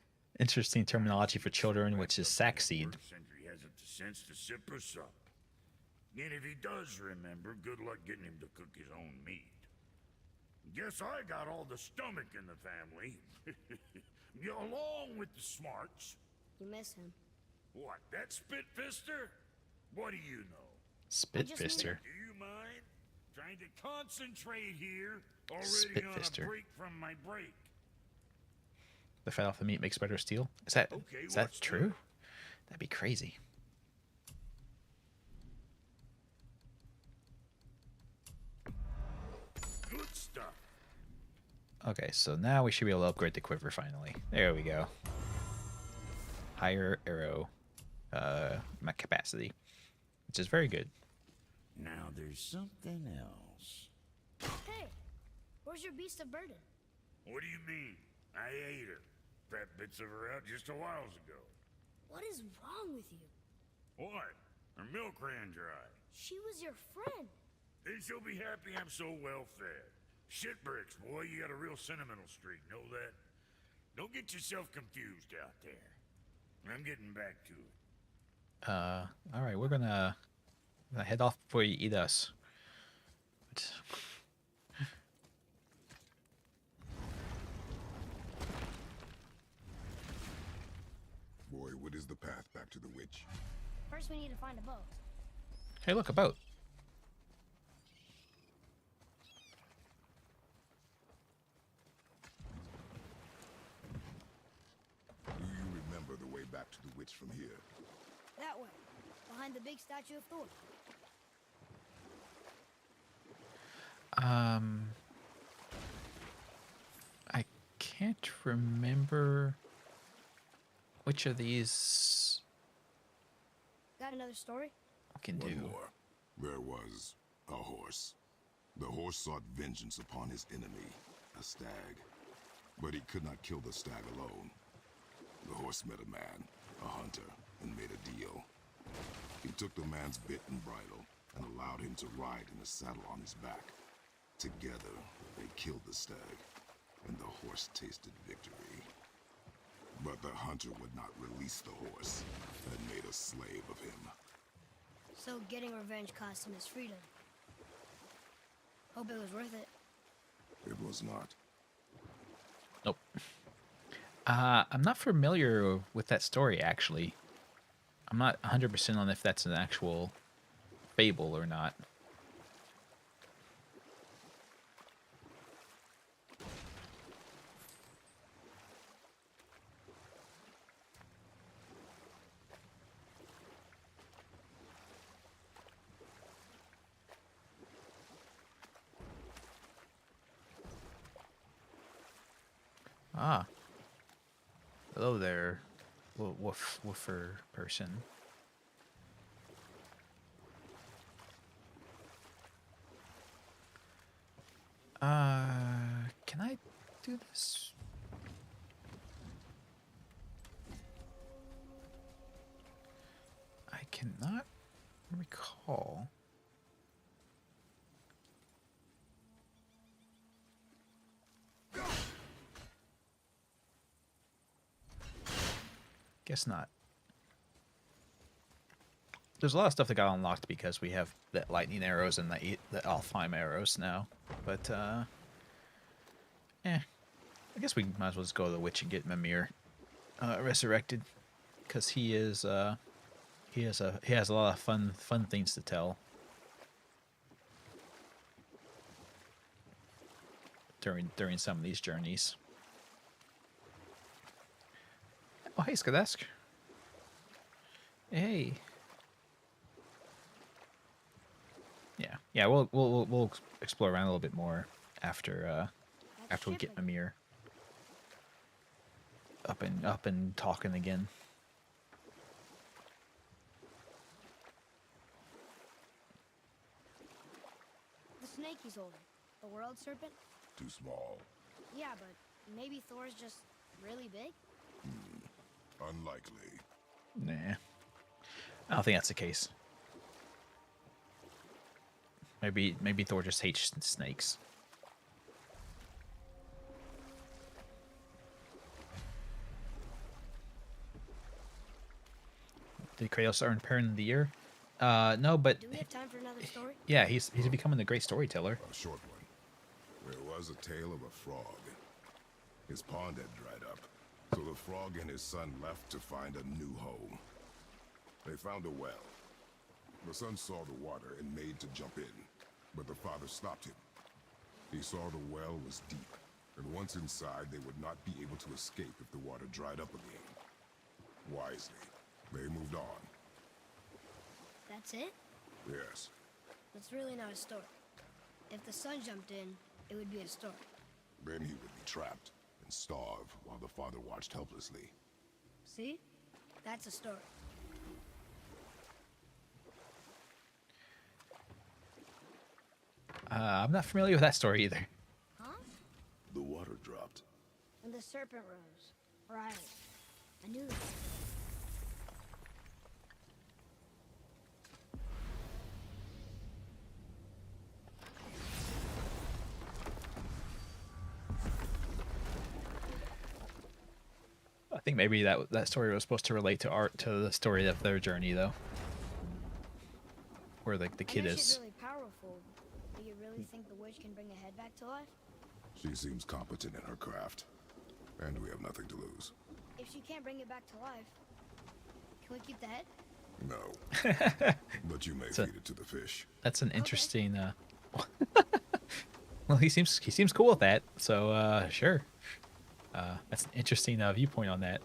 Speaker 1: interesting terminology for children, which is sack seed.
Speaker 2: First century hasn't the sense to sip us up. And if he does remember, good luck getting him to cook his own meat. Guess I got all the stomach in the family. Along with the smarts.
Speaker 3: You miss him.
Speaker 2: What, that spit-fister? What do you know?
Speaker 1: Spitfister.
Speaker 2: Do you mind? Trying to concentrate here. Already on
Speaker 1: Spitfister.
Speaker 2: a break from my break.
Speaker 1: The fat off the meat makes better steel. Is that
Speaker 2: Okay,
Speaker 1: is that
Speaker 2: what's
Speaker 1: true?
Speaker 2: the-
Speaker 1: That'd be crazy.
Speaker 2: Good stuff.
Speaker 1: Okay, so now we should be able to upgrade the quiver finally. There we go. Higher arrow capacity, which is very good.
Speaker 2: Now there's something else.
Speaker 3: Hey, where's your beast of burden?
Speaker 2: What do you mean? I ate her. Fat bits of her out just a while ago.
Speaker 3: What is wrong with you?
Speaker 2: What? Her milk ran dry.
Speaker 3: She was your friend.
Speaker 2: Then she'll be happy I'm so well fed. Shit bricks, boy. You got a real sentimental streak. Know that? Don't get yourself confused out there. I'm getting back to it.
Speaker 1: All right, we're gonna head off before you eat us. But
Speaker 4: Boy, what is the path back to the witch?
Speaker 3: First, we need to find a boat.
Speaker 1: hey, look, a boat.
Speaker 4: Do you remember the way back to the witch from here?
Speaker 3: That way, behind the big statue of Thor.
Speaker 1: I can't remember which of these
Speaker 3: Got another story?
Speaker 1: we can do.
Speaker 4: One more. There was a horse. The horse sought vengeance upon his enemy, a stag. But he could not kill the stag alone. The horse met a man, a hunter, and made a deal. He took the man's bit and bridle and allowed him to ride in a saddle on his back. Together, they killed the stag, and the horse tasted victory. But the hunter would not release the horse and made a slave of him.
Speaker 3: So getting revenge cost him his freedom. Hope it was worth it.
Speaker 4: It was not.
Speaker 1: Nope. I'm not familiar with that story, actually. I'm not 100% on if that's an actual fable or not. Ah. Hello there, woofer person. Can I do this? I cannot recall. Guess not. There's a lot of stuff that got unlocked because we have the lightning arrows and the Alfheim arrows now. But, I guess we might as well just go to the witch and get Mimir resurrected. Because he has a lot of fun things to tell. During some of these journeys. Oh, hey, Skadesk. Hey. Yeah. We'll explore around a little bit more after we get Mimir up and talking again.
Speaker 3: The snake he's holding, the world serpent.
Speaker 4: Too small.
Speaker 3: Yeah, but maybe Thor's just really big.
Speaker 4: Unlikely.
Speaker 1: Nah. I don't think that's the case. Maybe Thor just hates snakes. Did Kratos earn Parent of the Year? No, but
Speaker 3: Do we have time for another story?
Speaker 1: yeah, he's becoming a great storyteller.
Speaker 4: A short one. There was a tale of a frog. His pond had dried up, so the frog and his son left to find a new home. They found a well. The son saw the water and made to jump in, but the father stopped him. He saw the well was deep, and once inside, they would not be able to escape if the water dried up again. Wisely, they moved on.
Speaker 3: That's it?
Speaker 4: Yes.
Speaker 3: That's really not a story. If the son jumped in, it would be a story.
Speaker 4: Then he would be trapped and starve while the father watched helplessly.
Speaker 3: See? That's a story.
Speaker 1: I'm not familiar with that story either.
Speaker 3: Huh?
Speaker 4: The water dropped.
Speaker 3: And the serpent rose. Right. I knew that.
Speaker 1: I think maybe that story was supposed to relate to the story of their journey, though. Where the kid
Speaker 3: I know
Speaker 1: is.
Speaker 3: she's really powerful. Do you really think the witch can bring a head back to life?
Speaker 4: She seems competent in her craft, and we have nothing to lose.
Speaker 3: If she can't bring it back to life, can we keep the head?
Speaker 4: No. But you may feed it to the fish.
Speaker 1: That's an interesting. Well, he seems cool with that. So sure. That's an interesting viewpoint on that.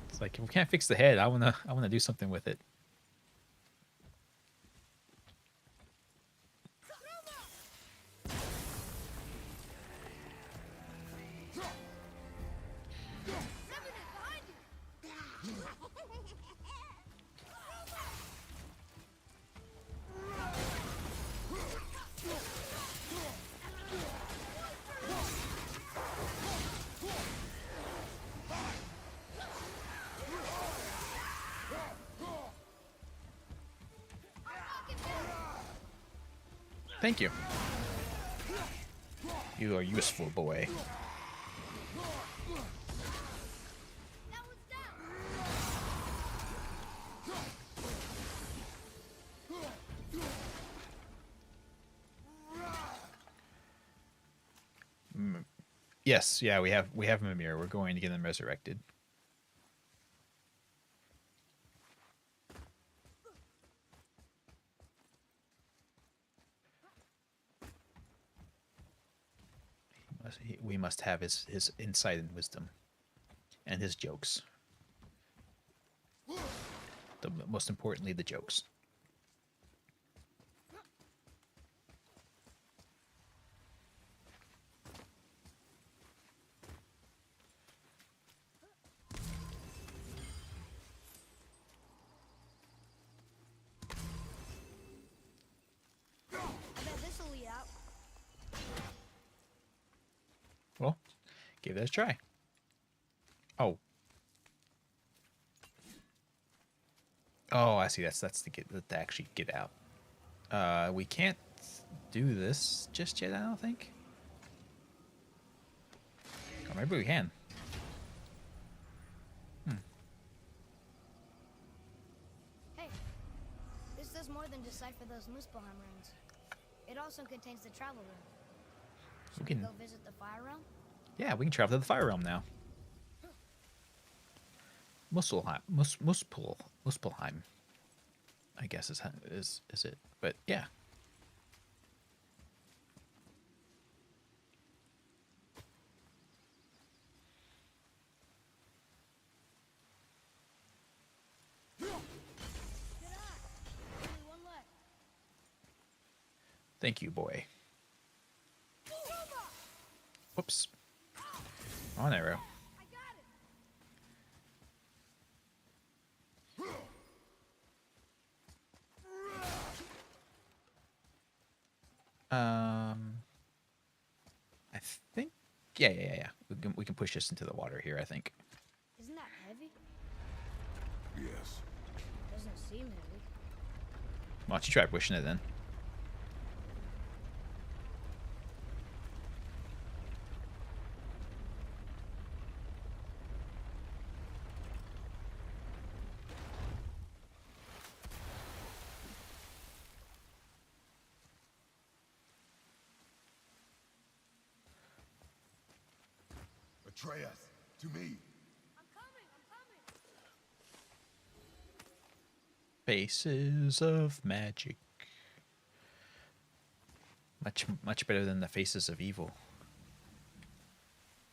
Speaker 1: It's like, if we can't fix the head, I wanna do something with it. Thank you. You are useful, boy. Yes, yeah, we have Mimir. We're going to get them resurrected. We must have his insight and wisdom, and his jokes. Most importantly, the jokes. Well, give that a try. Oh. Oh, I see. That's to actually get out. We can't do this just yet, I don't think. Or maybe we can.
Speaker 3: Hey, this does more than decipher those Muspelheim runes. It also contains the travel room. Should we go visit the Fire Realm?
Speaker 1: Yeah, we can travel to the Fire Realm now. Muspelheim, I guess is it. But yeah. Thank you, boy. Whoops. On arrow. I think. Yeah. We can push this into the water here, I think.
Speaker 3: Isn't that heavy?
Speaker 4: Yes.
Speaker 3: Doesn't seem heavy.
Speaker 1: Why don't you try pushing it then?
Speaker 4: Atreus, to me.
Speaker 3: I'm coming.
Speaker 1: Faces of magic. Much better than the Faces of Evil.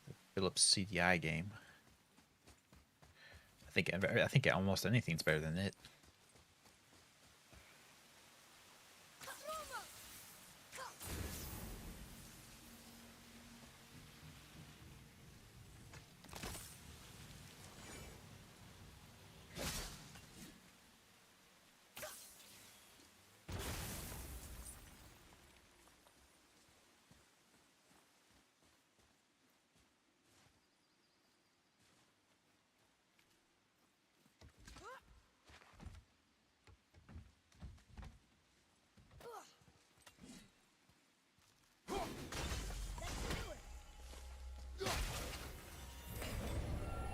Speaker 1: The Philips CDI game. I think almost anything's better than it.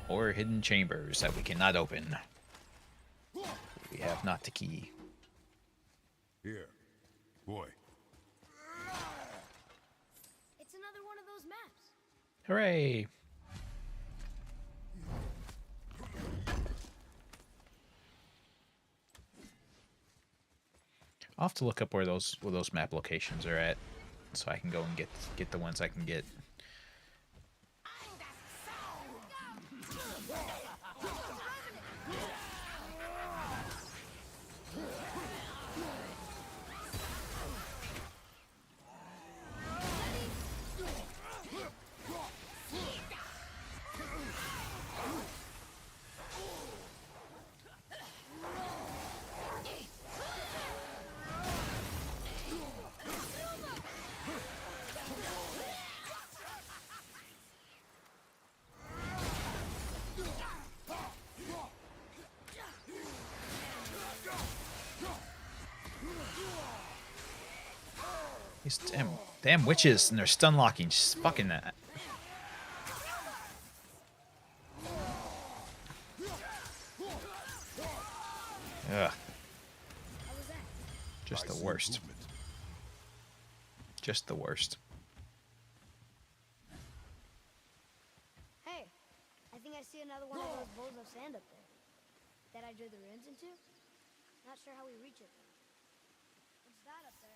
Speaker 1: Or hidden chambers that we cannot open. We have not the key.
Speaker 4: Here, boy.
Speaker 3: It's another one of those maps.
Speaker 1: Hooray! I'll have to look up where those map locations are at, so I can go and get the ones I can get. These damn witches and they're stun locking. Just fucking that. Ugh. Just the worst. Just the worst.
Speaker 3: Hey, I think I see another one of those bowls of sand up there. That I drew the runes into? Not sure how we reach it. What's that up there?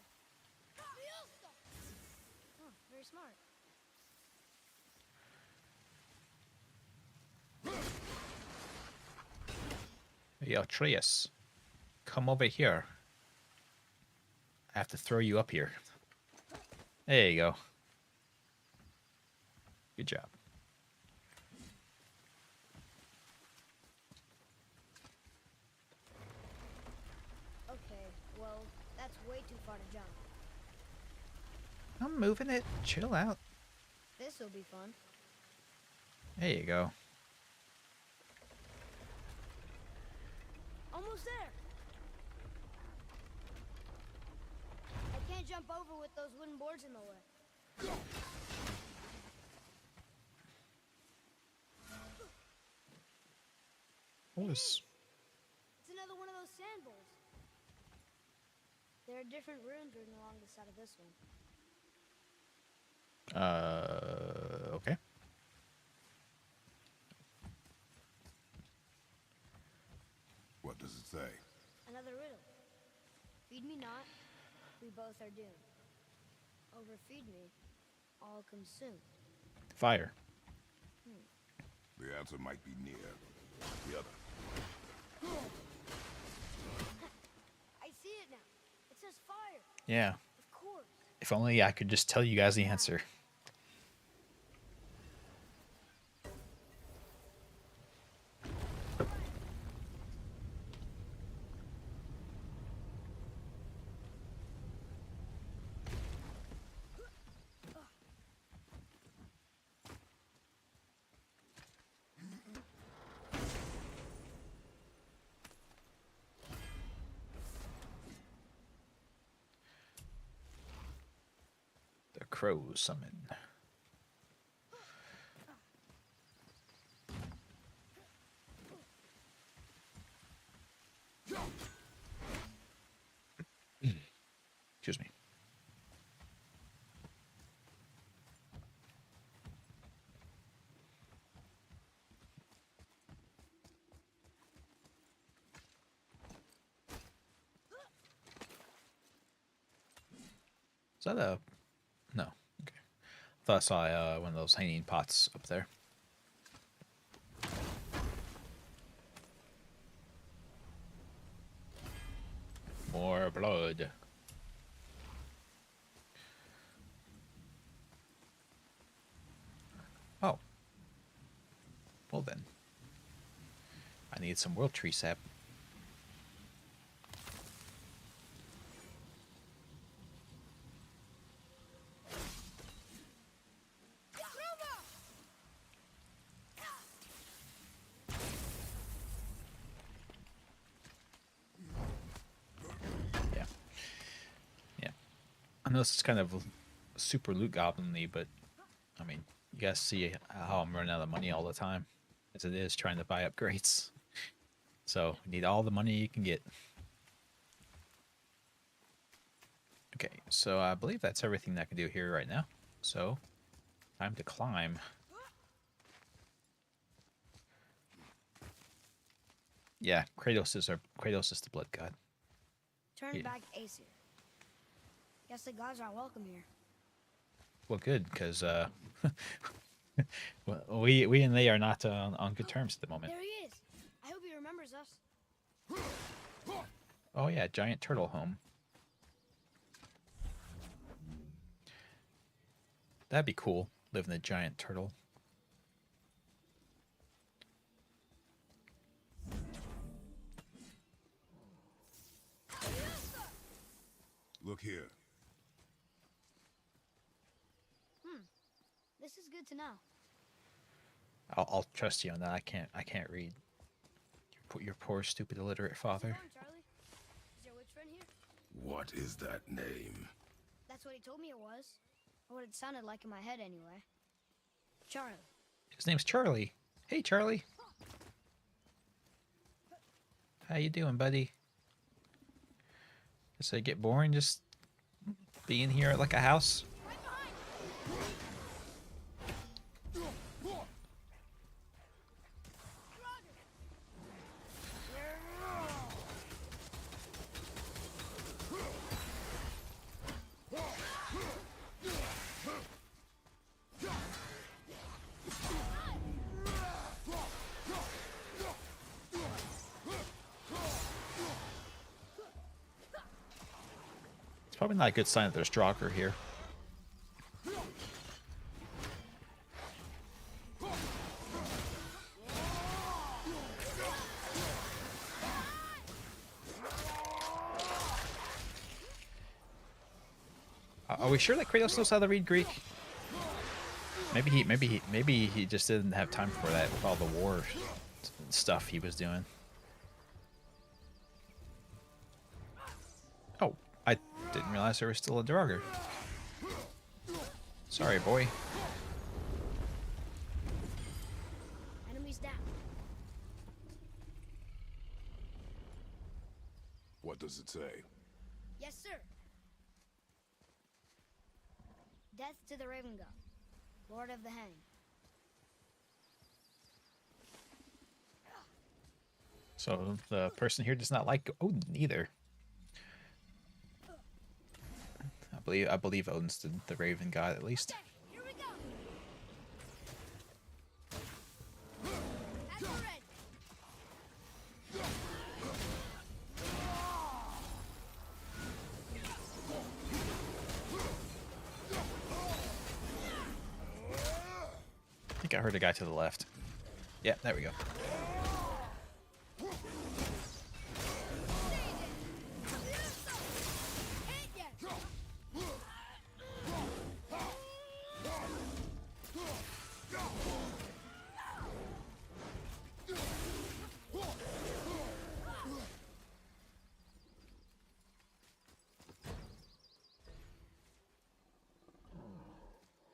Speaker 3: Oh, very smart.
Speaker 1: Hey, Atreus, come over here. I have to throw you up here. There you go. Good job.
Speaker 3: Okay, well, that's way too far to jump.
Speaker 1: I'm moving it. Chill out.
Speaker 3: This'll be fun.
Speaker 1: There you go.
Speaker 3: Almost there! I can't jump over with those wooden boards in the way.
Speaker 1: What was...
Speaker 3: It's another one of those sand bowls. There are different runes written along the side of this one.
Speaker 1: Okay.
Speaker 4: What does it say?
Speaker 3: Another riddle. Feed me not, we both are doomed. Overfeed me, all consumed.
Speaker 1: Fire.
Speaker 4: The answer might be near. The other.
Speaker 3: I see it now. It says fire.
Speaker 1: Yeah.
Speaker 3: Of course.
Speaker 1: If only I could just tell you guys the answer. The crow summon. Excuse me. Is that a... No. Okay. Thought I saw one of those hanging pots up there. More blood. Oh. Well then. I need some world tree sap. Yeah. Yeah. I know it's kind of super loot goblin-y, but I mean, you guys see how I'm running out of money all the time, as it is trying to buy upgrades. So, you need all the money you can get. Okay, so I believe that's everything that I can do here right now. So, time to climb. Yeah, Kratos is the blood god.
Speaker 3: Turn
Speaker 1: Yeah.
Speaker 3: back Aesir. Guess the gods are welcome here.
Speaker 1: Well, good, because well, we and they are not on good terms at the moment.
Speaker 3: There he is. I hope he remembers us.
Speaker 1: Oh yeah, giant turtle home. That'd be cool, living in a giant turtle.
Speaker 4: Look here.
Speaker 3: This is good to know.
Speaker 1: I'll trust you on that. I can't read. Your poor stupid illiterate father.
Speaker 3: Hold on, Charlie. Is your witch friend here?
Speaker 4: What is that name?
Speaker 3: That's That's what he told me it was. Or what it sounded like in my head, anyway. Charlie.
Speaker 1: His name's Charlie. Hey, Charlie. How you doing, buddy? Does it get boring just being here at like a house? Probably not a good sign that there's Draugr here. Are we sure that Kratos knows how to read Greek? Maybe he just didn't have time for that with all the war stuff he was doing. Oh, I didn't realize there was still a Draugr. Sorry, boy.
Speaker 3: Enemies down.
Speaker 4: What does it say?
Speaker 3: Yes, sir. Death to the Raven God, Lord of the Hang.
Speaker 1: So the person here does not like Odin either. I believe Odin's the Raven God at least.
Speaker 3: Okay, here we go. As we're ready.
Speaker 1: I think I heard a guy to the left. Yeah, there we go.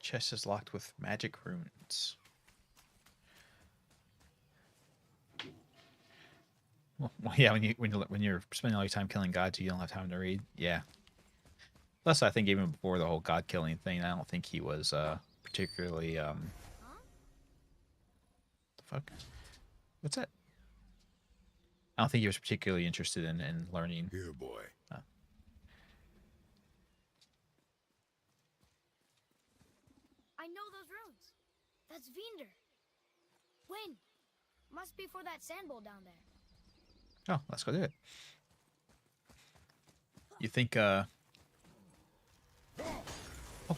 Speaker 1: Chest is locked with magic runes. Well, yeah, when you're spending all your time killing gods, you don't have time to read. Yeah. Plus, I think even before the whole god killing thing, I don't think he was particularly the fuck. What's that? I don't think he was particularly interested in learning.
Speaker 4: Here, boy.
Speaker 3: I know those runes. That's Vinder. When? Must be for that sand bowl down there.
Speaker 1: Oh, let's go do it. You think, oh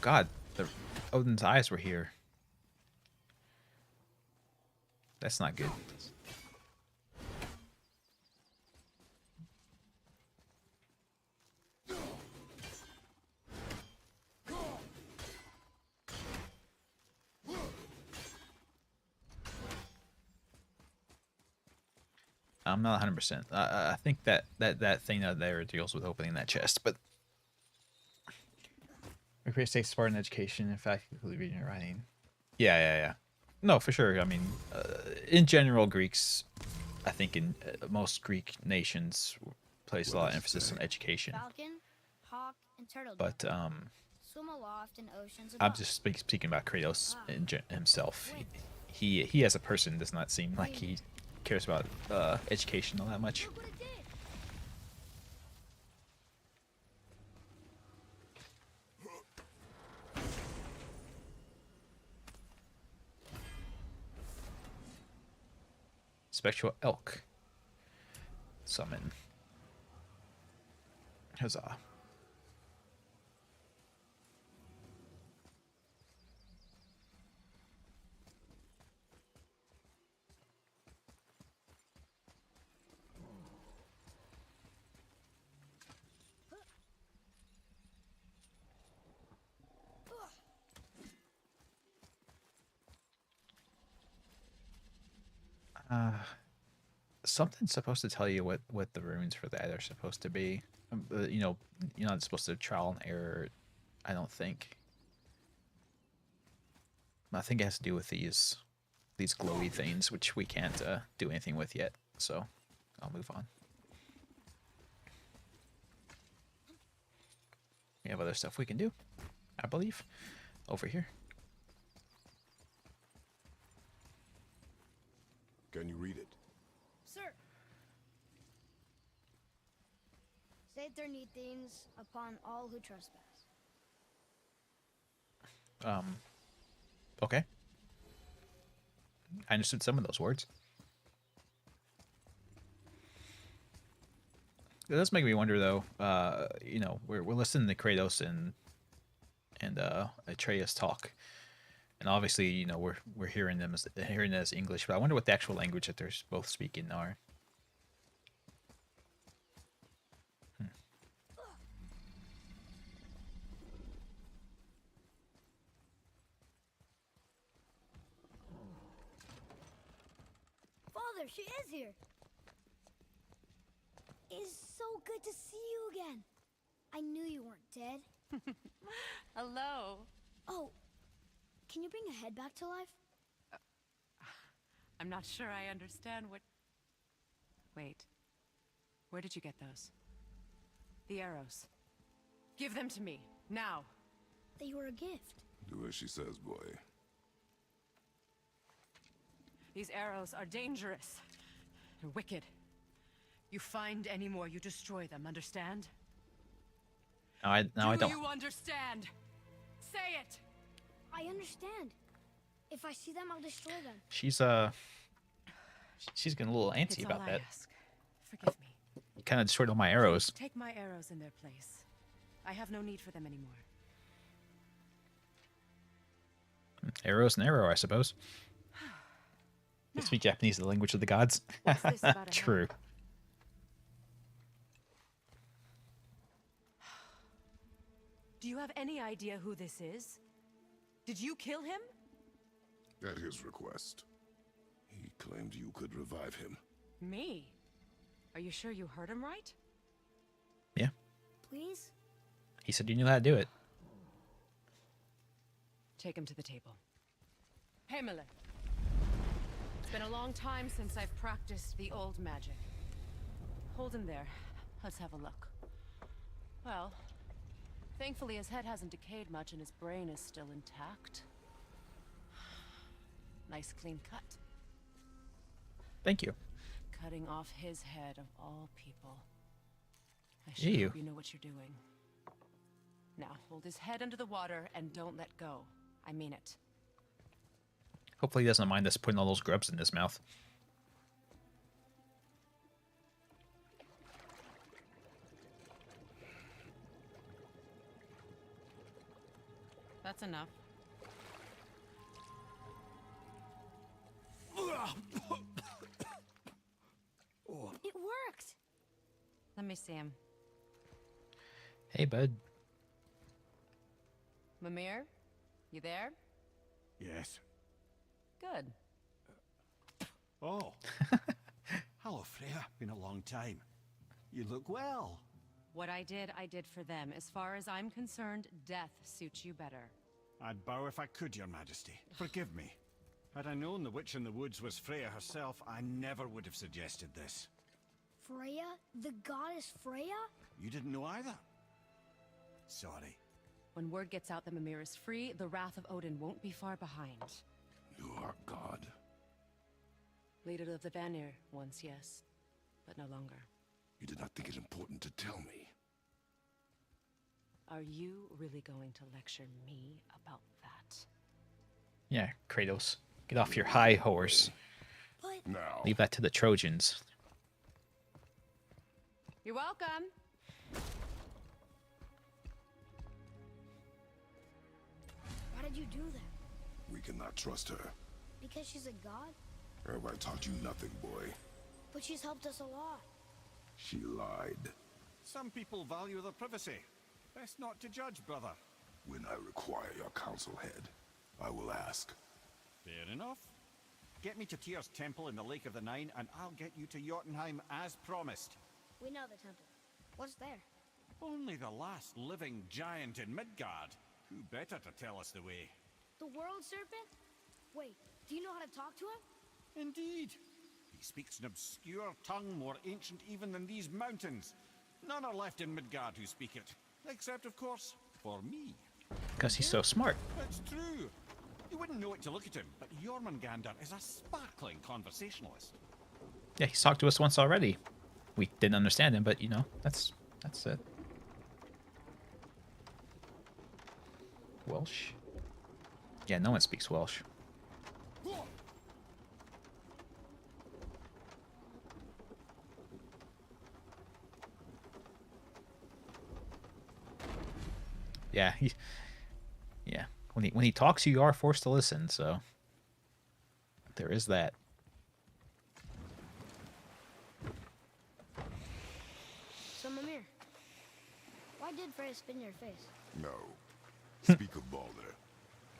Speaker 1: god, Odin's eyes were here. That's not good. I'm not 100%. I think that thing out there deals with opening that chest, but we create safe Spartan education. In fact, reading and writing. Yeah. No, for sure. I mean, in general, Greeks, I think in most Greek nations, place a lot of emphasis on education.
Speaker 3: Falcon, hawk, and turtle.
Speaker 1: But
Speaker 3: swim aloft in oceans
Speaker 1: I'm
Speaker 3: above.
Speaker 1: just speaking about Kratos himself. He as a person does not seem like he cares about education all that much.
Speaker 3: Look what it did.
Speaker 1: Spectral elk. Summon. Huzzah. Something's supposed to tell you what the runes for that are supposed to be. You know, you're not supposed to trial and error. I don't think. I think it has to do with these glowy things, which we can't do anything with yet. So I'll move on. We have other stuff we can do, I believe, over here.
Speaker 4: Can you read it?
Speaker 3: Sir. Sater need things upon all who trespass.
Speaker 1: Okay. I understood some of those words. It does make me wonder, though. You know, we're listening to Kratos and Atreus talk, and obviously, you know, we're hearing them as English. But I wonder what the actual language that they're both speaking are.
Speaker 3: Father, she is here. It's so good to see you again. I knew you weren't dead.
Speaker 12: Hello.
Speaker 3: Oh, can you bring a head back to life?
Speaker 12: I'm not sure I understand what... Wait. Where did you get those? The arrows. Give them to me, now.
Speaker 3: They were a gift.
Speaker 4: Do as she says, boy.
Speaker 12: These arrows are dangerous. And wicked. You find any more, you destroy them, understand?
Speaker 1: No, I don't.
Speaker 12: Do you understand? Say it!
Speaker 3: I understand. If I see them, I'll destroy them.
Speaker 1: She's getting a little antsy about that.
Speaker 12: Ask. Forgive me.
Speaker 1: You kind of destroyed all my arrows.
Speaker 12: Take my arrows in their place. I have no need for them anymore.
Speaker 1: Arrows and arrow, I suppose. They speak Japanese, the language of the gods.
Speaker 12: What's this about a
Speaker 1: True.
Speaker 12: head? Do you have any idea who this is? Did you kill him?
Speaker 4: At his request. He claimed you could revive him.
Speaker 12: Me? Are you sure you heard him right?
Speaker 1: Yeah.
Speaker 3: Please?
Speaker 1: He said you knew how to do it.
Speaker 12: Take him to the table. Himmelen. It's been a long time since I've practiced the old magic. Hold him there. Let's have a look. Well, thankfully his head hasn't decayed much and his brain is still intact. Nice clean cut.
Speaker 1: Thank you.
Speaker 12: Cutting off his head of all people. I
Speaker 1: Ew.
Speaker 12: hope you know what you're doing. Now, hold his head under the water and don't let go. I mean it.
Speaker 1: Hopefully he doesn't mind us putting all those grubs in his mouth.
Speaker 12: That's enough.
Speaker 3: It worked!
Speaker 12: Let me see him.
Speaker 1: Hey, bud.
Speaker 12: Mimir? You there?
Speaker 11: Yes.
Speaker 12: Good.
Speaker 11: Oh. Hello, Freya. Been a long time. You look well.
Speaker 12: What I did for them. As far as I'm concerned, death suits you better.
Speaker 11: I'd bow if I could, Your Majesty. Forgive me. Had I known the witch in the woods was Freya herself, I never would have suggested this.
Speaker 3: Freya? The goddess Freya?
Speaker 11: You didn't know either? Sorry.
Speaker 12: When word gets out that Mimir is free, the wrath of Odin won't be far behind.
Speaker 4: You are God.
Speaker 12: Leader of the Vanir, once, yes. But no longer.
Speaker 4: You did not think it important to tell me.
Speaker 12: Are you really going to lecture me about that?
Speaker 1: Yeah, Kratos. Get off your high horse.
Speaker 3: But...
Speaker 4: Now.
Speaker 1: Leave that to the Trojans.
Speaker 12: You're welcome.
Speaker 3: Why did you do that?
Speaker 4: We cannot trust her.
Speaker 3: Because she's a god?
Speaker 4: Have I taught you nothing, boy?
Speaker 3: But she's helped us a lot.
Speaker 4: She lied.
Speaker 11: Some people value their privacy. Best not to judge, brother.
Speaker 4: When I require your council head, I will ask.
Speaker 11: Fair enough. Get me to Tyr's temple in the Lake of the Nine, and I'll get you to Jotunheim as promised.
Speaker 3: We know the temple. What's there?
Speaker 11: Only the last living giant in Midgard. Who better to tell us the way?
Speaker 3: The world serpent? Wait, do you know how to talk to him?
Speaker 11: Indeed. He speaks an obscure tongue more ancient even than these mountains. None are left in Midgard who speak it. Except, of course, for me.
Speaker 1: Because he's so smart.
Speaker 11: It's true. You wouldn't know it to look at him, but Jormungandr is a sparkling conversationalist.
Speaker 1: Yeah, he's talked to us once already. We didn't understand him, but you know, that's it. Welsh? Yeah, no one speaks Welsh. Yeah, yeah. When he talks, you are forced to listen. So there is that.
Speaker 3: So Mimir, why did Freya spin your face?
Speaker 4: No. Speak of Baldur.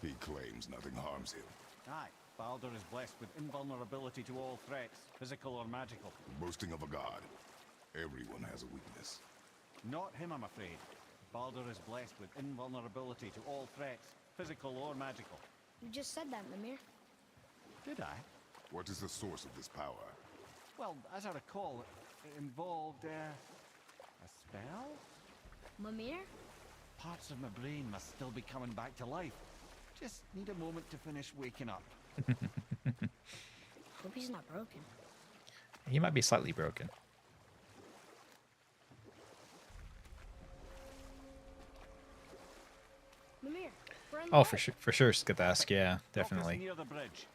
Speaker 4: He claims nothing harms him.
Speaker 11: Aye, Baldur is blessed with invulnerability to all threats, physical or magical.
Speaker 4: Boasting of a god. Everyone has a weakness.
Speaker 11: Not him, I'm afraid. Baldur is blessed with invulnerability to all threats, physical or magical.
Speaker 3: You just said that, Mimir.
Speaker 11: Did I?
Speaker 4: What is the source of this power?
Speaker 11: Well, as I recall, it involved, a spell?
Speaker 3: Mimir?
Speaker 11: Parts of my brain must still be coming back to life. Just need a moment to finish waking up.
Speaker 3: Hope he's not broken.
Speaker 1: He might be slightly broken.
Speaker 3: Mimir, we're in
Speaker 1: Oh,
Speaker 3: the
Speaker 1: for sure, Skadask. Yeah, definitely.
Speaker 11: Focus near the bridge.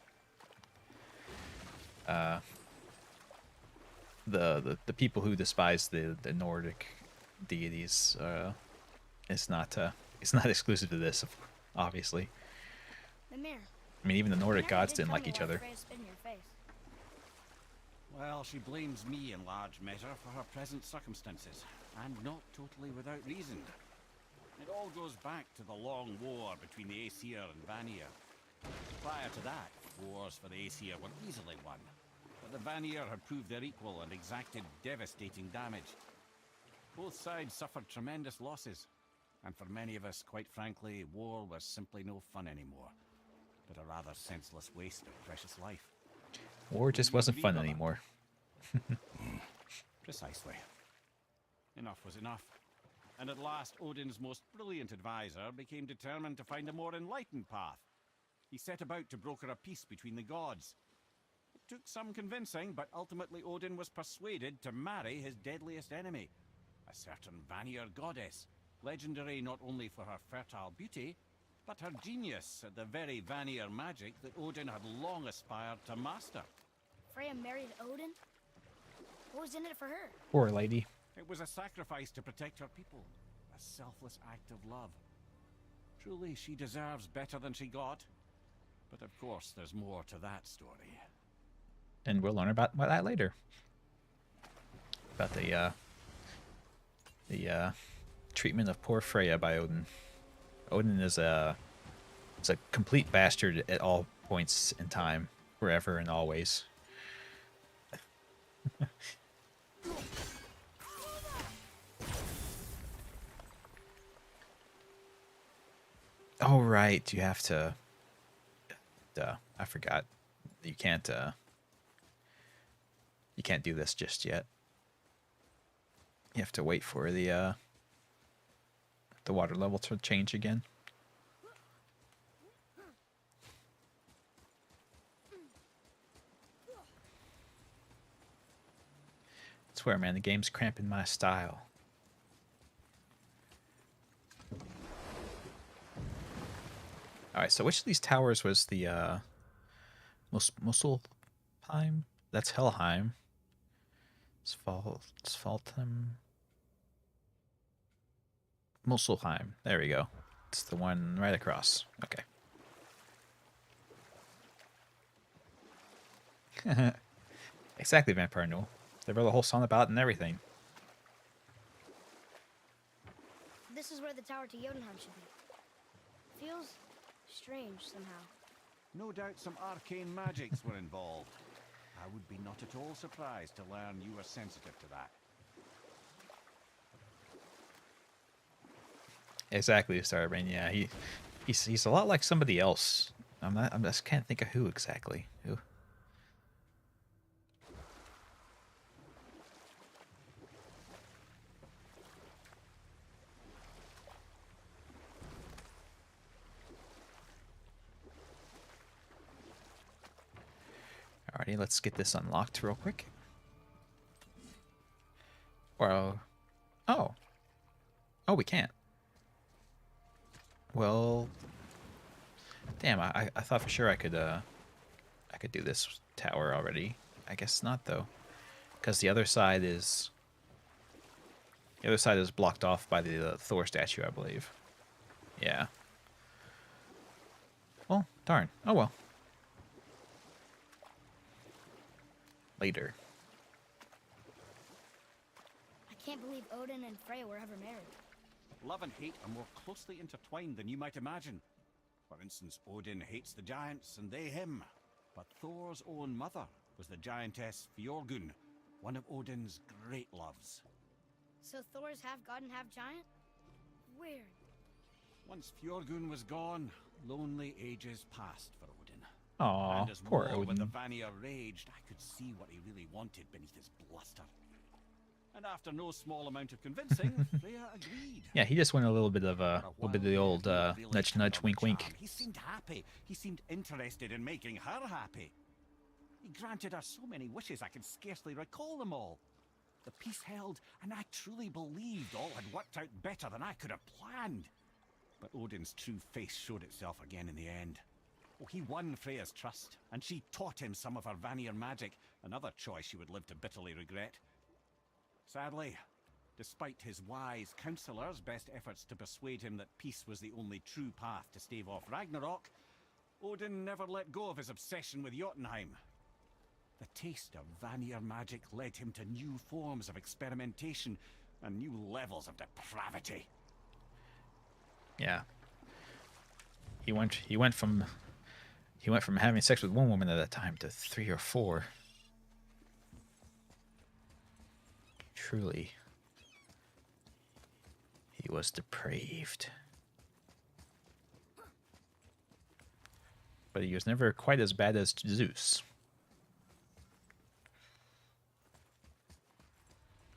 Speaker 1: The people who despise the Nordic deities, it's not exclusive to this, obviously.
Speaker 3: Mimir.
Speaker 1: I mean, even the Nordic
Speaker 3: you never
Speaker 1: gods
Speaker 3: did
Speaker 1: didn't
Speaker 3: tell
Speaker 1: like
Speaker 3: me
Speaker 1: each
Speaker 3: why
Speaker 1: other.
Speaker 3: Freya spit in your face.
Speaker 11: Well, she blames me in large measure for her present circumstances, and not totally without reason. It all goes back to the long war between the Aesir and Vanir. Prior to that, wars for the Aesir were easily won, but the Vanir had proved their equal and exacted devastating damage. Both sides suffered tremendous losses, and for many of us, quite frankly, war was simply no fun anymore, but a rather senseless waste of precious life.
Speaker 1: War just wasn't fun anymore.
Speaker 11: Precisely. Enough was enough. And at last, Odin's most brilliant advisor became determined to find a more enlightened path. He set about to broker a peace between the gods. It took some convincing, but ultimately Odin was persuaded to marry his deadliest enemy, a certain Vanir goddess, legendary not only for her fertile beauty, but her genius at the very Vanir magic that Odin had long aspired to master.
Speaker 3: Freya married Odin? What was in it for her?
Speaker 1: Poor lady.
Speaker 11: It was a sacrifice to protect her people, a selfless act of love. Truly, she deserves better than she got. But of course, there's more to that story.
Speaker 1: And we'll learn about that later. About the treatment of poor Freya by Odin. Odin is a complete bastard at all points in time, forever and always. Oh right, you have to. I forgot. You can't do this just yet. You have to wait for the water level to change again. I swear, man, the game's cramping my style. Alright, so which of these towers was the Muspelheim? That's Helheim. Svalheim. Muspelheim. There we go. It's the one right across. Okay. Exactly, Vampire Noel. They wrote a whole song about it and everything.
Speaker 3: This is where the tower to Jotunheim should be. Feels strange somehow.
Speaker 11: No doubt some arcane magics were involved. I would be not at all surprised to learn you were sensitive to that.
Speaker 1: Exactly, Starbane. Yeah, he's a lot like somebody else. I just can't think of who exactly. Who? Alrighty, let's get this unlocked real quick. Well, oh, we can't. Well, damn, I thought for sure I could do this tower already. I guess not though, because the other side is blocked off by the Thor statue, I believe. Yeah. Well, darn. Oh well. Later.
Speaker 3: I can't believe Odin and Freya were ever married.
Speaker 11: Love and hate are more closely intertwined than you might imagine. For instance, Odin hates the giants and they him. But Thor's own mother was the giantess Fjorgun, one of Odin's great loves.
Speaker 3: So Thor's half god and half giant? Weird.
Speaker 11: Once Fjorgun was gone, lonely ages passed for Odin.
Speaker 1: Aw,
Speaker 11: And as
Speaker 1: poor
Speaker 11: war with the
Speaker 1: Odin.
Speaker 11: Vanir raged, I could see what he really wanted beneath his bluster. And after no small amount of convincing, Freya agreed.
Speaker 1: Yeah, he just went a little bit of the old
Speaker 11: Really
Speaker 1: nudge, nudge,
Speaker 11: clever
Speaker 1: wink, wink.
Speaker 11: charm. He seemed happy. He seemed interested in making her happy. He granted her so many wishes I can scarcely recall them all. The peace held, and I truly believed all had worked out better than I could have planned. But Odin's true face showed itself again in the end. Oh, he won Freya's trust, and she taught him some of her Vanir magic, another choice she would live to bitterly regret. Sadly, despite his wise counselors' best efforts to persuade him that peace was the only true path to stave off Ragnarok, Odin never let go of his obsession with Jotunheim. The taste of Vanir magic led him to new forms of experimentation and new levels of depravity.
Speaker 1: Yeah. He went from having sex with one woman at a time to 3 or 4. Truly, he was depraved. But he was never quite as bad as Zeus,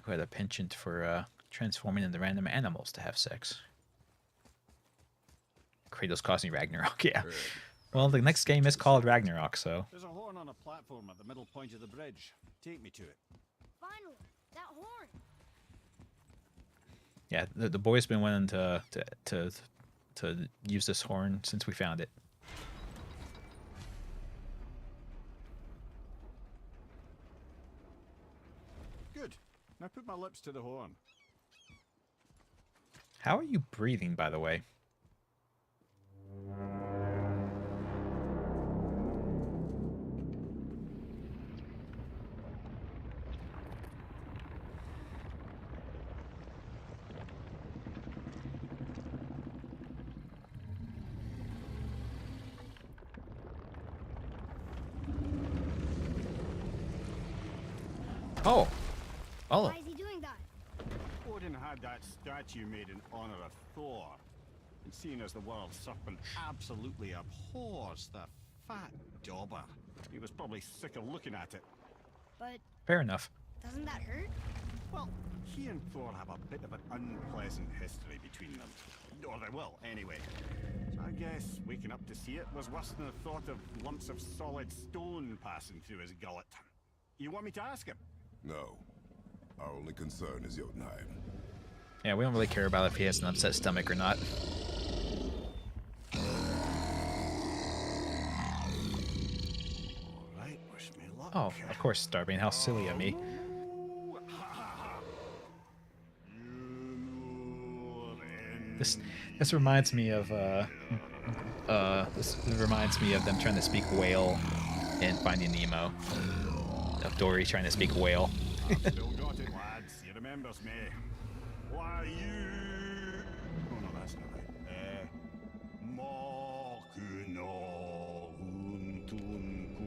Speaker 1: who had a penchant for transforming into random animals to have sex. Kratos causing Ragnarok, yeah. Well, the next game is called Ragnarok, so...
Speaker 11: There's a horn on a platform at the middle point of the bridge. Take me to it.
Speaker 3: Finally, that horn.
Speaker 1: Yeah, the boy's been wanting to use this horn since we found it.
Speaker 11: Good. Now put my lips to the horn.
Speaker 1: How are you breathing, by the way? Oh. Oh.
Speaker 3: Why is he doing that?
Speaker 11: Odin had that statue made in honor of Thor. And seeing as the world serpent absolutely abhors the fat dauber, he was probably sick of looking at it.
Speaker 3: But
Speaker 1: Fair enough.
Speaker 3: doesn't that hurt?
Speaker 11: Well, he and Thor have a bit of an unpleasant history between them. Or they will, anyway. So I guess waking up to see it was worse than the thought of lumps of solid stone passing through his gullet. You want me to ask him?
Speaker 4: No. Our only concern is Jotunheim.
Speaker 1: Yeah, we don't really care about if he has an upset stomach or not.
Speaker 11: Alright, wish me luck.
Speaker 1: Oh, of course, Starbane. How silly of me. This reminds me of this reminds me of them trying to speak whale in Finding Nemo. Of Dory trying to speak whale.
Speaker 11: Still got it, lads. He remembers me. Why you? Oh no, that's not right. Mokuno untunku.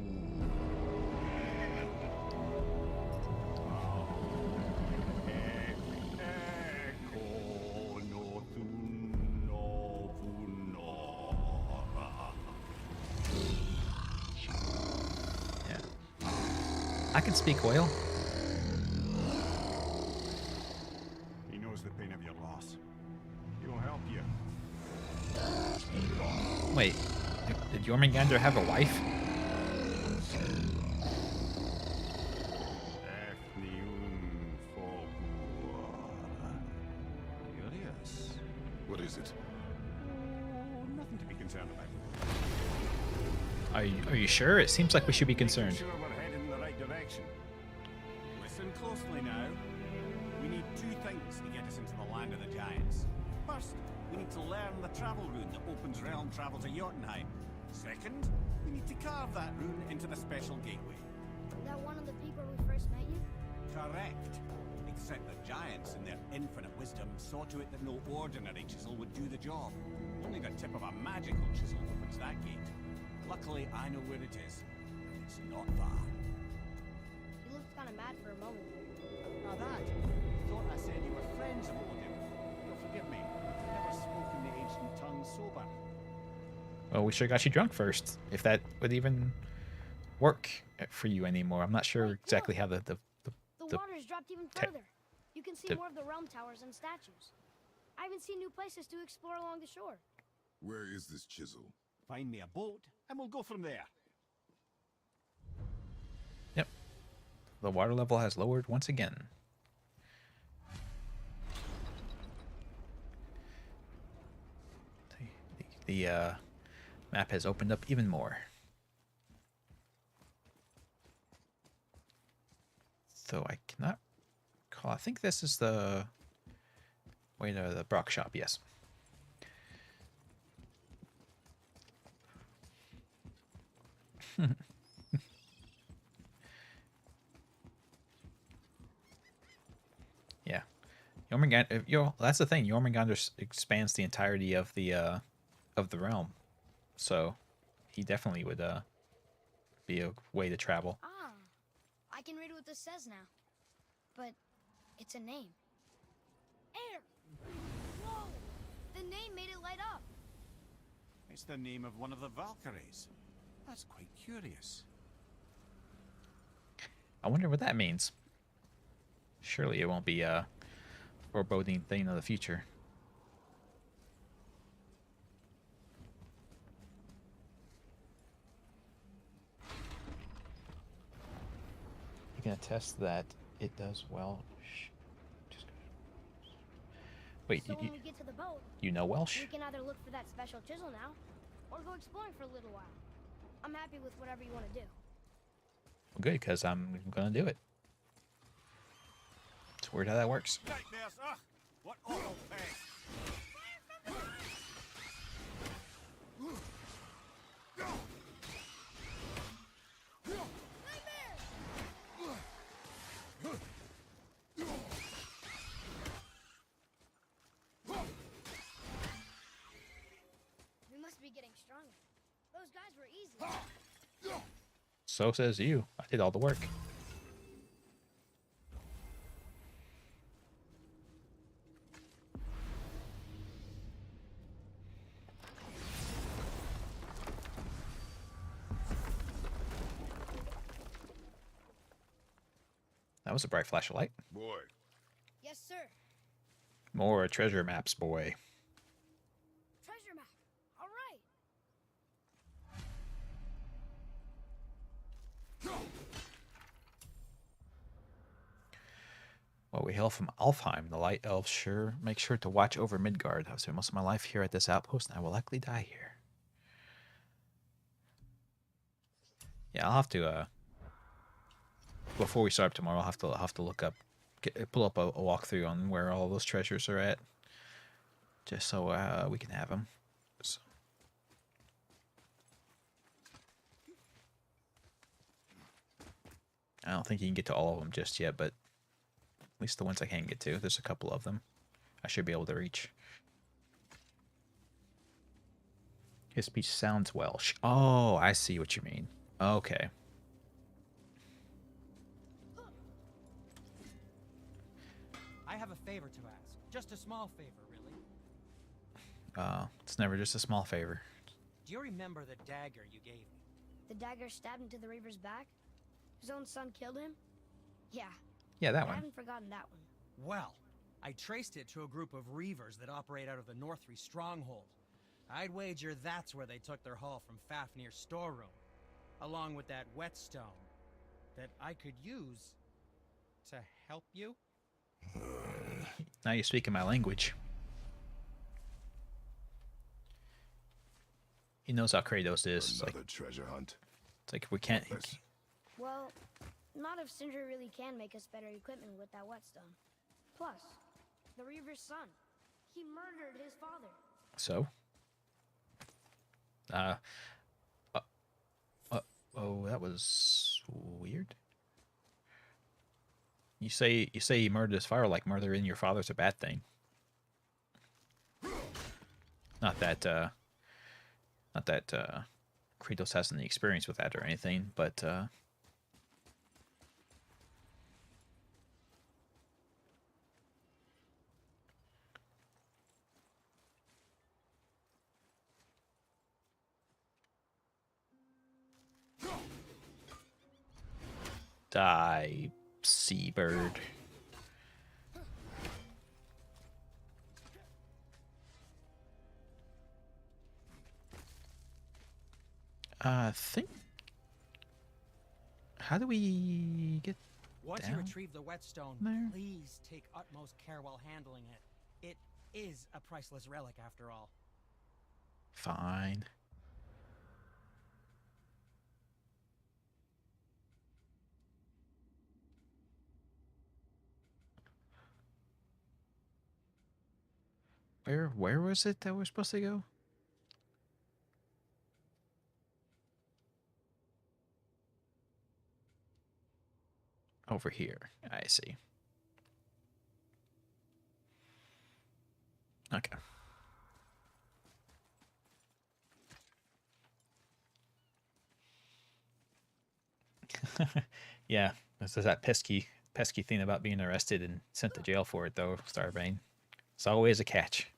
Speaker 11: Eko no tun.
Speaker 1: I can speak whale.
Speaker 11: He knows the pain of your loss. He will help you.
Speaker 1: Wait, did Jormungandr have a wife?
Speaker 11: What is it? Oh, nothing to be concerned about.
Speaker 1: Are you sure? It seems like we should be concerned.
Speaker 11: Sure we're heading in the right direction. Listen closely now. We need two things to get us into the land of the giants. First, we need to learn the travel rune that opens realm travel to Jotunheim. Second, we need to carve that rune into the special gateway.
Speaker 3: Is that one of the people we first met you?
Speaker 11: Correct. Except the giants, in their infinite wisdom, saw to it that no ordinary chisel would do the job. Only the tip of a magical chisel opens that gate. Luckily, I know where it is. And it's not far.
Speaker 3: You looked kind of mad for a moment.
Speaker 11: Now that, thought I said you were friends of Odin. You'll forgive me. I've never spoken the ancient tongue sober.
Speaker 1: Well, we sure got you drunk first. If that would even work for you anymore. I'm not sure exactly how the
Speaker 3: water's dropped even further. You can see more of the realm towers and statues. I even see new places to explore along the shore.
Speaker 4: Where is this chisel?
Speaker 11: Find me a boat, and we'll go from there.
Speaker 1: Yep. The water level has lowered once again. The map has opened up even more. Though I cannot recall. I think this is the way to the Brock shop, yes. Yeah. Jormungandr, that's the thing. Jormungandr expands the entirety of the realm. So he definitely would be a way to travel.
Speaker 3: Ah, I can read what this says now. But it's a name. Air! Whoa! The name made it light up.
Speaker 11: It's the name of one of the Valkyries. That's quite curious.
Speaker 1: I wonder what that means. Surely it won't be a foreboding thing of the future. You can attest that it does well. Wait,
Speaker 3: so when we get to the boat,
Speaker 1: you know Welsh?
Speaker 3: We can either look for that special chisel now, or go exploring for a little while. I'm happy with whatever you want to do.
Speaker 1: Well, good, because I'm gonna do it. It's weird how that works.
Speaker 11: Nightmares! Ugh! What awful pain!
Speaker 3: We must be getting stronger. Those guys were easy.
Speaker 1: So says you. I did all the work. That was a bright flash of light.
Speaker 4: Boy.
Speaker 3: Yes, sir.
Speaker 1: More treasure maps, boy.
Speaker 3: Treasure map. All right.
Speaker 1: Well, we hail from Alfheim. The light elves make sure to watch over Midgard. I've spent most of my life here at this outpost, and I will likely die here. Yeah, I'll have to. Before we start tomorrow, I'll have to look up, pull up a walkthrough on where all those treasures are at, just so we can have them. So. I don't think you can get to all of them just yet, but at least the ones I can get to. There's a couple of them I should be able to reach. His speech sounds Welsh. Oh, I see what you mean. Okay.
Speaker 5: I have a favor to ask. Just a small favor, really.
Speaker 1: It's never just a small favor.
Speaker 5: Do you remember the dagger you gave me?
Speaker 3: The dagger stabbed into the Reaver's back? His own son killed him? Yeah.
Speaker 1: Yeah, that
Speaker 3: I
Speaker 1: one.
Speaker 3: haven't forgotten that one.
Speaker 5: Well, I traced it to a group of reavers that operate out of the Northry stronghold. I'd wager that's where they took their haul from Fafnir's storeroom, along with that whetstone that I could use to help you.
Speaker 1: Now you're speaking my language. He knows how Kratos is. It's like,
Speaker 4: Another treasure hunt.
Speaker 1: it's like we can't.
Speaker 3: Well, not if Sindri really can make us better equipment with that whetstone. Plus, the Reaver's son. He murdered his father.
Speaker 1: So? Oh, that was weird. You say he murdered his father, like murdering your father's a bad thing. Not that Kratos has any experience with that or anything, but die, seabird. Think. How do we get
Speaker 5: Once
Speaker 1: down
Speaker 5: you retrieve the whetstone,
Speaker 1: there?
Speaker 5: please take utmost care while handling it. It is a priceless relic, after all.
Speaker 1: Fine. Where was it that we're supposed to go? Over here. I see. Okay. Yeah, this is that pesky thing about being arrested and sent to jail for it, though, Starbane. It's always a catch.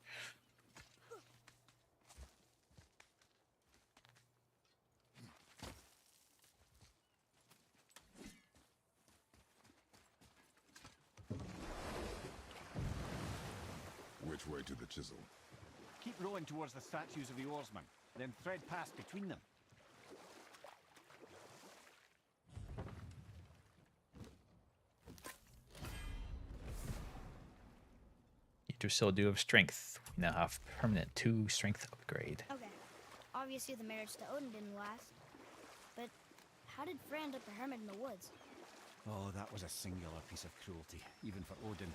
Speaker 4: Which way to the chisel?
Speaker 11: Keep rowing towards the statues of the oarsmen, then thread past between them.
Speaker 1: You still do have strength. We now have permanent 2 strength upgrade.
Speaker 3: Okay. Obviously the marriage to Odin didn't last. But how did Frey end up a hermit in the woods?
Speaker 11: Oh, that was a singular piece of cruelty, even for Odin.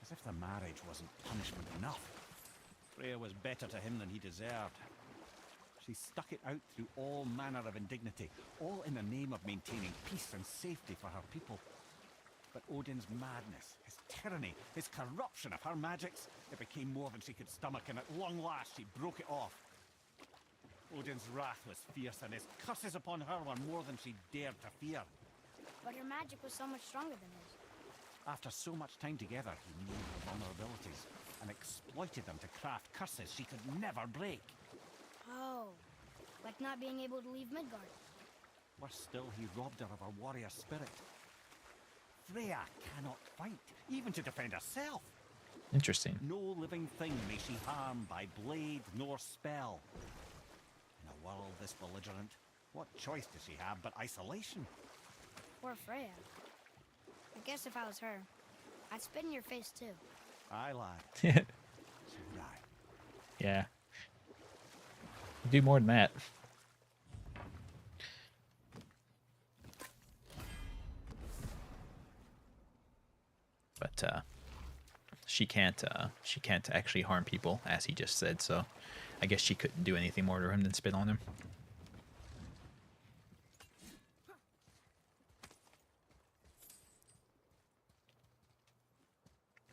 Speaker 11: As if the marriage wasn't punishment enough. Freya was better to him than he deserved. She stuck it out through all manner of indignity, all in the name of maintaining peace and safety for her people. But Odin's madness, his tyranny, his corruption of her magics, it became more than she could stomach, and at long last she broke it off. Odin's wrath was fierce, and his curses upon her were more than she dared to fear.
Speaker 3: But her magic was so much stronger than his.
Speaker 11: After so much time together, he knew her vulnerabilities and exploited them to craft curses she could never break.
Speaker 3: Oh, like not being able to leave Midgard.
Speaker 11: Worse still, he robbed her of her warrior spirit. Freya cannot fight, even to defend herself.
Speaker 1: Interesting.
Speaker 11: No living thing may she harm by blade nor spell. In a world this belligerent, what choice does she have but isolation?
Speaker 3: Poor Freya. I guess if I was her, I'd spit in your face too.
Speaker 11: Aye, lad. So would I.
Speaker 1: Yeah. Do more than that. But she can't actually harm people, as he just said, so I guess she couldn't do anything more to him than spit on him.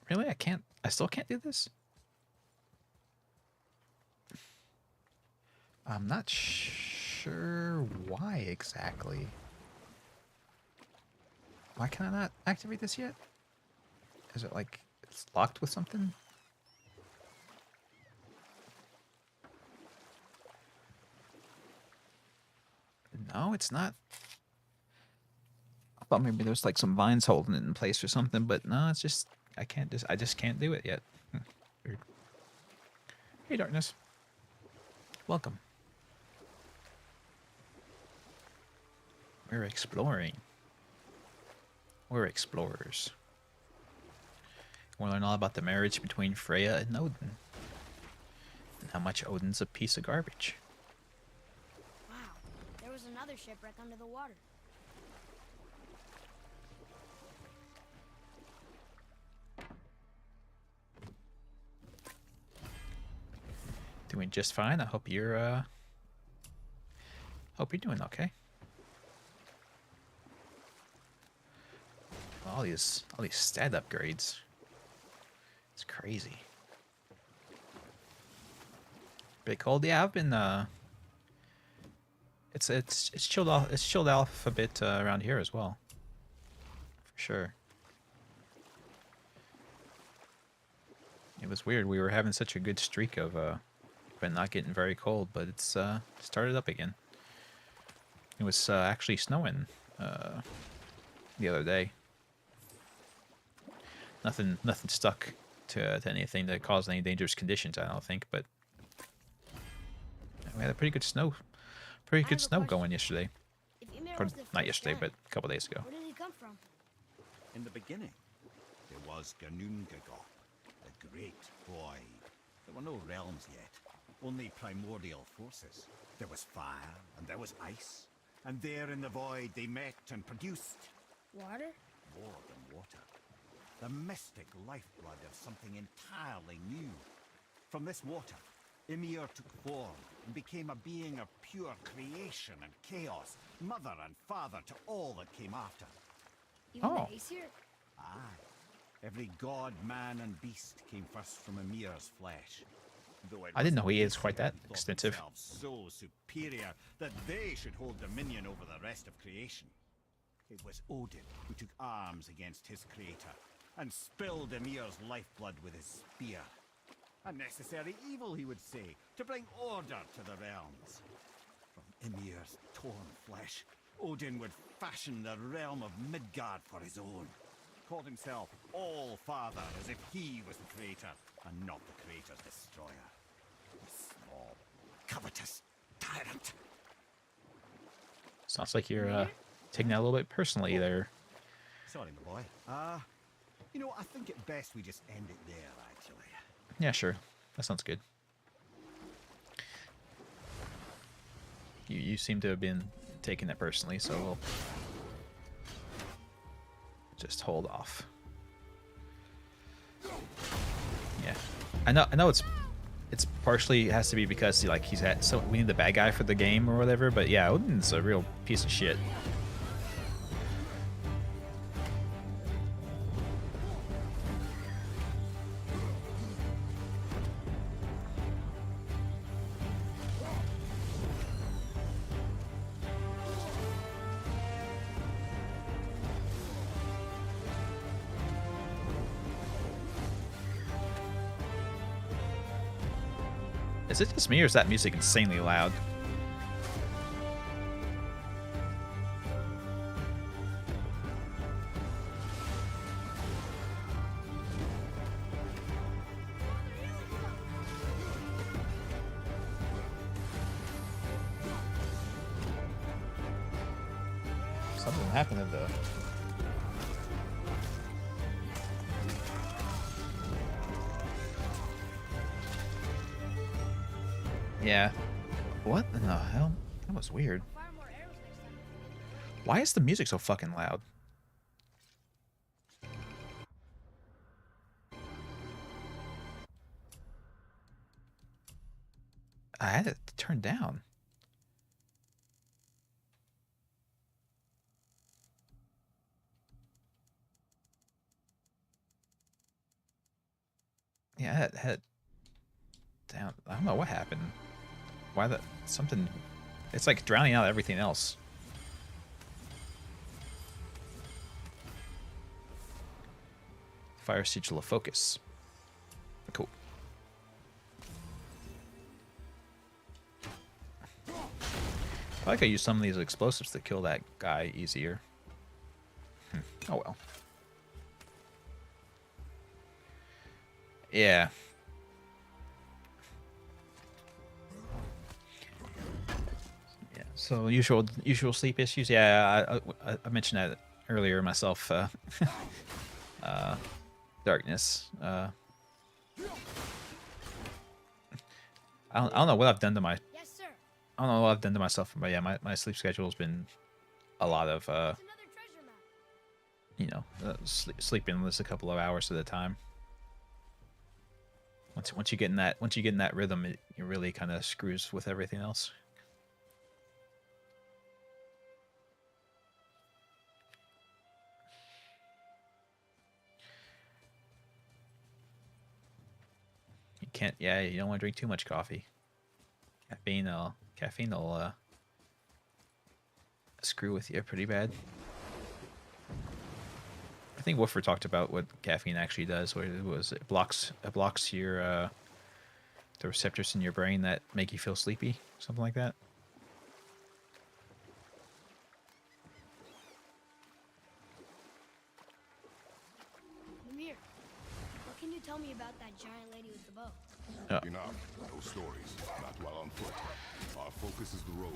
Speaker 1: Really? I still can't do this? I'm not sure why exactly. Why can I not activate this yet? Is it like it's locked with something? No, it's not. thought maybe there's like some vines holding it in place or something, but no, it's just I just can't do it yet. Weird. Hey, darkness. Welcome. We're exploring. We're explorers. We'll learn all about the marriage between Freya and Odin. And how much Odin's a piece of garbage.
Speaker 3: Wow, there was another shipwreck under the water.
Speaker 1: Doing just fine. I hope you're doing okay. All these stat upgrades. It's crazy. Bit cold. Yeah, I've been it's chilled off. It's chilled off a bit around here as well. For sure. It was weird. We were having such a good streak of been not getting very cold, but it's started up again. It was actually snowing the other day. Nothing stuck to anything that caused any dangerous conditions, I don't think, but we had a pretty good snow going yesterday. Or not yesterday, but a couple days ago.
Speaker 3: Where did he come from?
Speaker 11: In the beginning, there was Ganungagot, the great void. There were no realms yet, only primordial forces. There was fire, and there was ice. And there in the void they met and produced...
Speaker 3: Water?
Speaker 11: More than water. The mystic lifeblood of something entirely new. From this water, Ymir took form and became a being of pure creation and chaos, mother and father to all that came after.
Speaker 3: Even the Aesir?
Speaker 11: Aye. Every god, man, and beast came first from Ymir's flesh. Though
Speaker 1: I didn't know he is quite that extensive.
Speaker 11: So superior that they should hold dominion over the rest of creation. It was Odin who took arms against his creator and spilled Ymir's lifeblood with his spear. A necessary evil, he would say, to bring order to the realms. From Ymir's torn flesh, Odin would fashion the realm of Midgard for his own. Called himself All-Father, as if he was the creator and not the creator's destroyer. A small, covetous tyrant.
Speaker 1: Sounds like you're taking that a little bit personally there.
Speaker 11: Sorry, my boy. You know, I think it best we just end it there, actually.
Speaker 1: Yeah, sure. That sounds good. You seem to have been taking it personally, so we'll just hold off. Yeah, I know it's partially has to be because like we need the bad guy for the game or whatever, but yeah, Odin's a real piece of shit. Is it just me, or is that music insanely loud? Something happened to the... Yeah. What in the hell? That was weird. Why is the music so fucking loud? I had it turned down. Yeah, I had it down. I don't know what happened. Why the something? It's like drowning out everything else. Fire sigil of focus. Cool. I like I use some of these explosives to kill that guy easier. Oh well. Yeah. Yeah. So usual sleep issues. Yeah, I mentioned that earlier myself. Darkness. I don't know what I've done to my.
Speaker 3: Yes, sir.
Speaker 1: I don't know what I've done to myself, but yeah, my sleep schedule has been a lot of
Speaker 3: It's another treasure map.
Speaker 1: you know, sleeping just a couple of hours at a time. Once you get in that rhythm, it really kind of screws with everything else. You can't. Yeah, you don't want to drink too much coffee. Caffeine will screw with you pretty bad. I think Woofer talked about what caffeine actually does. What it was, it blocks your the receptors in your brain that make you feel sleepy, something like that.
Speaker 3: Mimir, what can you tell me about that giant lady with the bow?
Speaker 4: Enough. No stories. Not while on foot. Our focus is the road.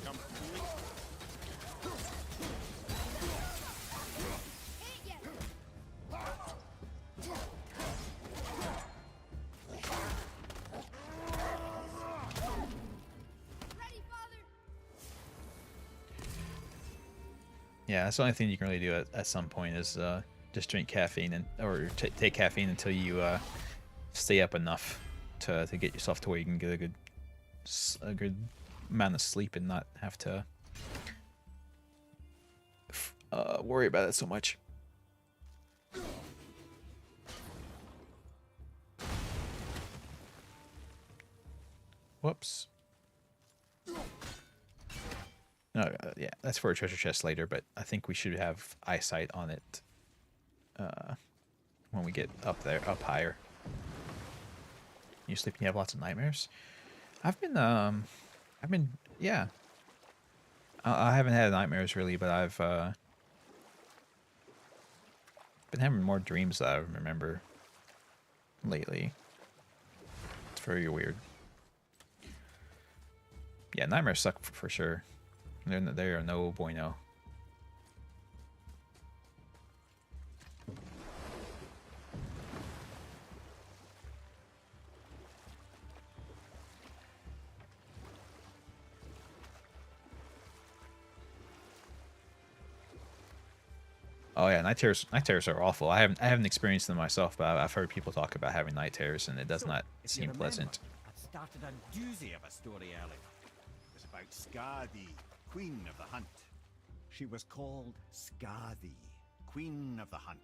Speaker 4: Come.
Speaker 3: Hit yet. Ready, father.
Speaker 1: Yeah, that's the only thing you can really do at some point is just drink caffeine or take caffeine until you stay up enough to get yourself to where you can get a good amount of sleep and not have to worry about it so much. Whoops. No, yeah, that's for a treasure chest later, but I think we should have eyesight on it when we get up higher. You sleep and you have lots of nightmares? Yeah. I haven't had nightmares really, but I've been having more dreams that I remember lately. It's very weird. Yeah, nightmares suck for sure. They are no bueno. Oh yeah, night terrors are awful. I haven't experienced them myself, but I've heard people talk about having night terrors, and it does not seem pleasant.
Speaker 11: I started a doozy of a story earlier. It was about Skadi, Queen of the Hunt. She was called Skadi, Queen of the Hunt.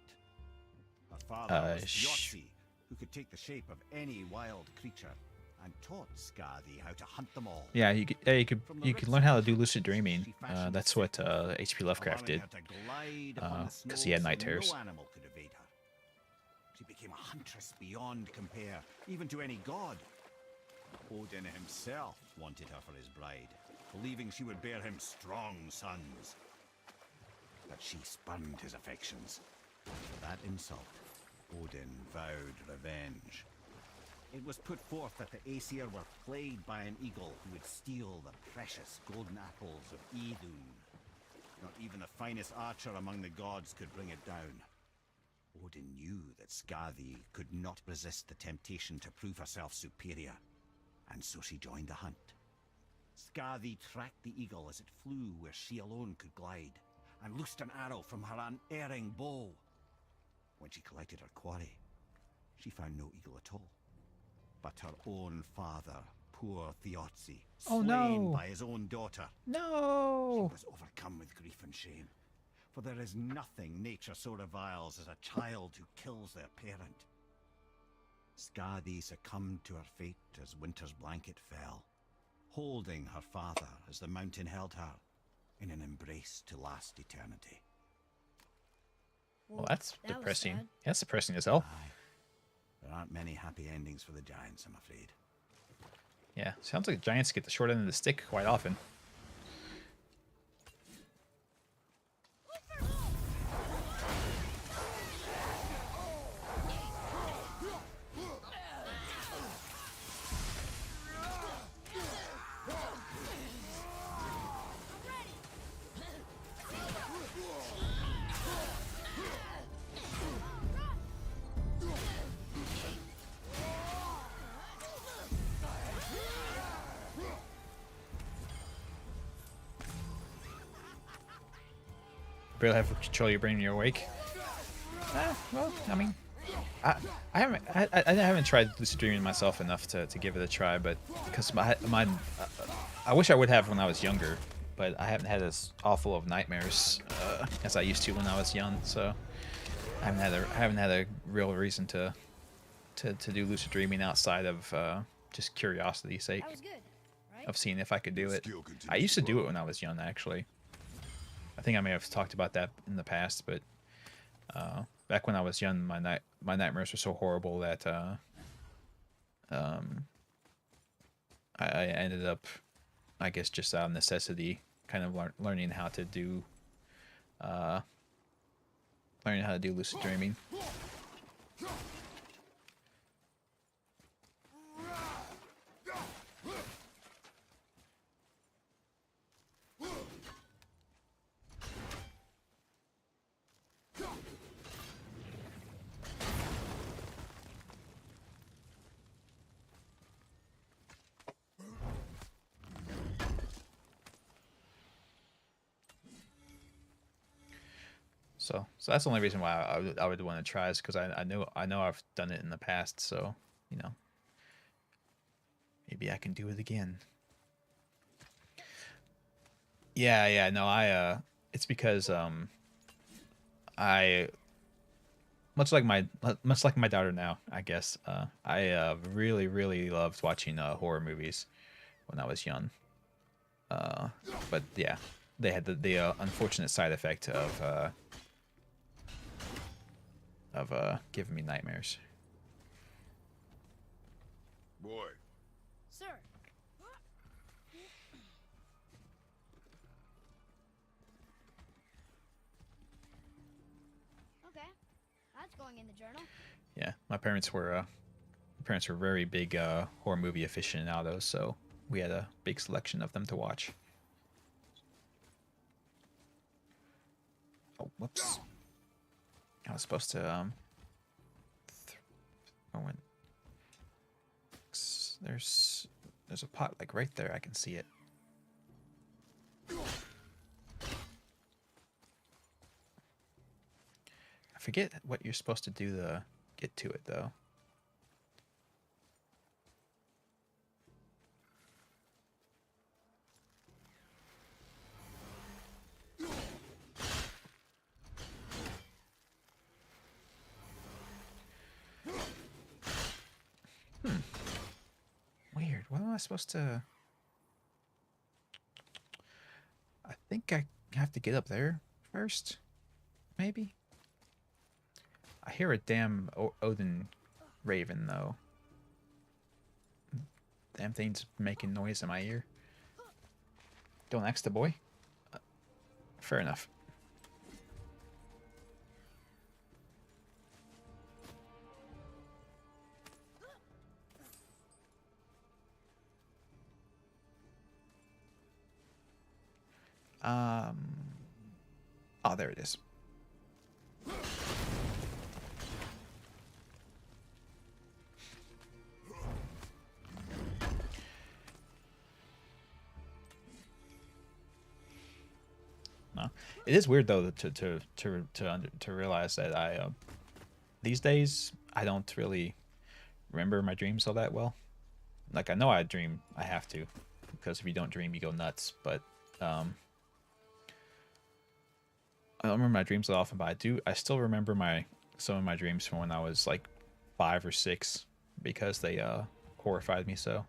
Speaker 11: Her father was Thiotzi, who could take the shape of any wild creature, and taught Skadi how to hunt them all.
Speaker 1: Yeah, you could learn how to do lucid dreaming. That's what H.P. Lovecraft did, because he had night terrors.
Speaker 11: No animal could evade her. She became a huntress beyond compare, even to any god. Odin himself wanted her for his bride, believing she would bear him strong sons. But she spurned his affections. For that insult, Odin vowed revenge. It was put forth that the Aesir were plagued by an eagle who would steal the precious golden apples of Idun. Not even the finest archer among the gods could bring it down. Odin knew that Skadi could not resist the temptation to prove herself superior, and so she joined the hunt. Skadi tracked the eagle as it flew where she alone could glide, and loosed an arrow from her unerring bow. When she collected her quarry, she found no eagle at all, but her own father, poor Thiotzi, slain by his own daughter.
Speaker 1: No!
Speaker 11: She was overcome with grief and shame, for there is nothing nature so reviles as a child who kills their parent. Skadi succumbed to her fate as winter's blanket fell, holding her father as the mountain held her in an embrace to last eternity.
Speaker 1: Well, that's depressing. That's depressing as hell.
Speaker 11: There aren't many happy endings for the giants, I'm afraid.
Speaker 1: Yeah, sounds like giants get the short end of the stick quite often. barely have control of your brain when you're awake. Well, I mean, I haven't tried lucid dreaming myself enough to give it a try, but because I wish I would have when I was younger, but I haven't had as awful of nightmares as I used to when I was young, so I haven't had a real reason to do lucid dreaming outside of just curiosity's sake
Speaker 3: That was good, right?
Speaker 1: of seeing if I could do it. I used to do it when I was young, actually. I think I may have talked about that in the past, but back when I was young, my nightmares were so horrible that I ended up, I guess, just out of necessity, kind of learning how to do lucid dreaming. So that's the only reason why I would want to try, is because I know I've done it in the past, so you know, maybe I can do it again. Yeah, no, it's because I much like my daughter now, I guess. I really loved watching horror movies when I was young. But yeah, they had the unfortunate side effect of giving me nightmares.
Speaker 4: Boy.
Speaker 3: Sir. Okay, that's going in the journal.
Speaker 1: Yeah, my parents were very big horror movie aficionados, so we had a big selection of them to watch. Oh, whoops! I was supposed to I went. There's a pot like right there. I can see it. I forget what you're supposed to do to get to it though. Weird. What am I supposed to... I think I have to get up there first. Maybe? I hear a damn Odin raven, though. Damn thing's making noise in my ear. Don't ask the boy. Fair enough. Oh, there it is. No, it is weird though to realize that I these days I don't really remember my dreams all that well. Like I know I dream, I have to, because if you don't dream, you go nuts. But I don't remember my dreams that often. But I still remember some of my dreams from when I was like 5 or 6 because they horrified me so.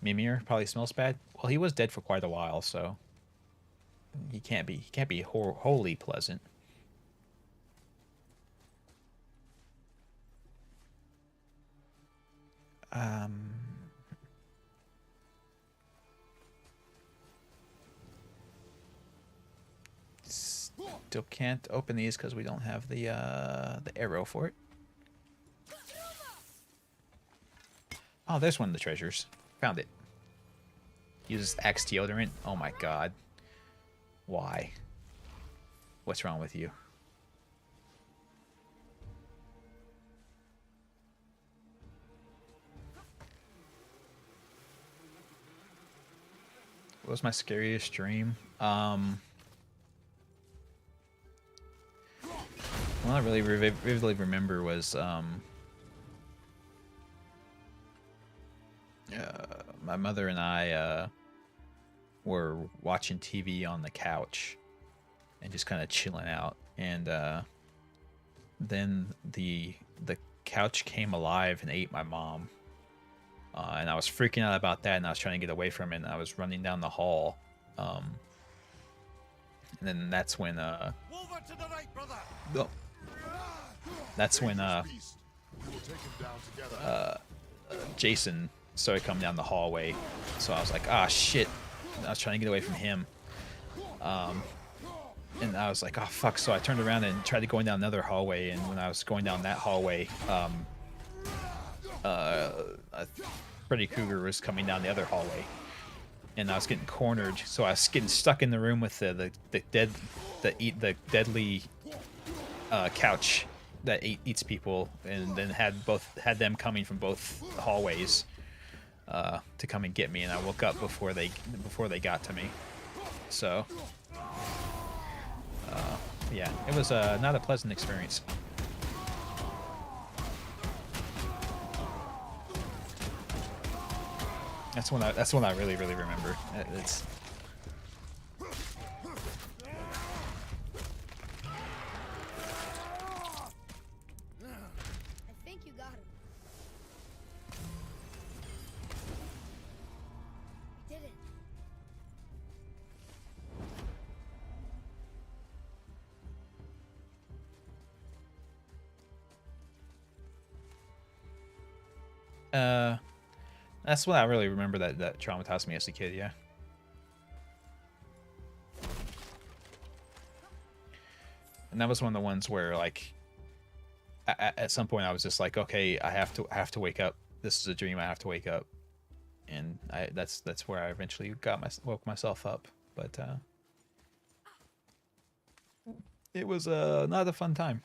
Speaker 1: Mimir probably smells bad. Well, he was dead for quite a while, so he can't be wholly pleasant. Still can't open these because we don't have the arrow for it. Oh, there's one of the treasures. Found it. Uses Axe deodorant. Oh my god. Why? What's wrong with you? What was my scariest dream? One I really vividly remember was my mother and I were watching TV on the couch and just kind of chilling out, and then the couch came alive and ate my mom, and I was freaking out about that, and I was trying to get away from it, and I was running down the hall, and then that's when that's when Jason started coming down the hallway, so I was like, ah, shit. And I was trying to get away from him, and I was like, oh fuck. So I turned around and tried to go down another hallway, and when I was going down that hallway, Freddy Krueger was coming down the other hallway, and I was getting cornered, so I was getting stuck in the room with the deadly couch that eats people, and then had them coming from both hallways to come and get me, and I woke up before they got to me. So yeah, it was not a pleasant experience. That's one I really remember. It's
Speaker 3: I think you got him. You did it.
Speaker 1: That's what I really remember that traumatized me as a kid, yeah. And that was one of the ones where, like, at some point I was just like, okay, I have to wake up. This is a dream. I have to wake up. And that's where I eventually woke myself up. But it was not a fun time.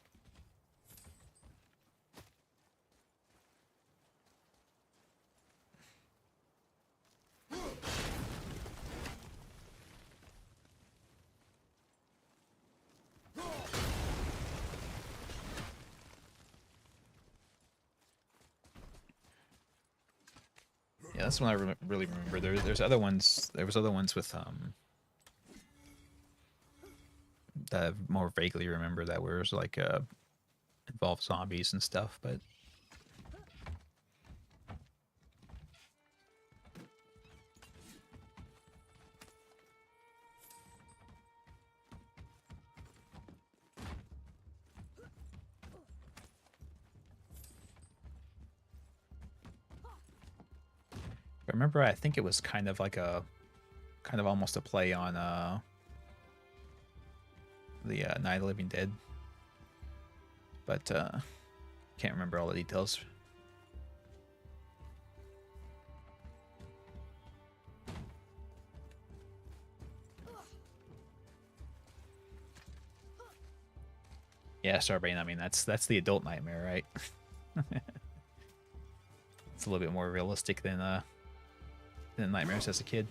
Speaker 1: Yeah, that's one I really remember. There's other ones. There was other ones with that I more vaguely remember that was like involved zombies and stuff, but remember, I think it was kind of almost a play on the Night of the Living Dead, but can't remember all the details. Yeah, Starbane. I mean, that's the adult nightmare, right? It's a little bit more realistic than nightmares as a kid.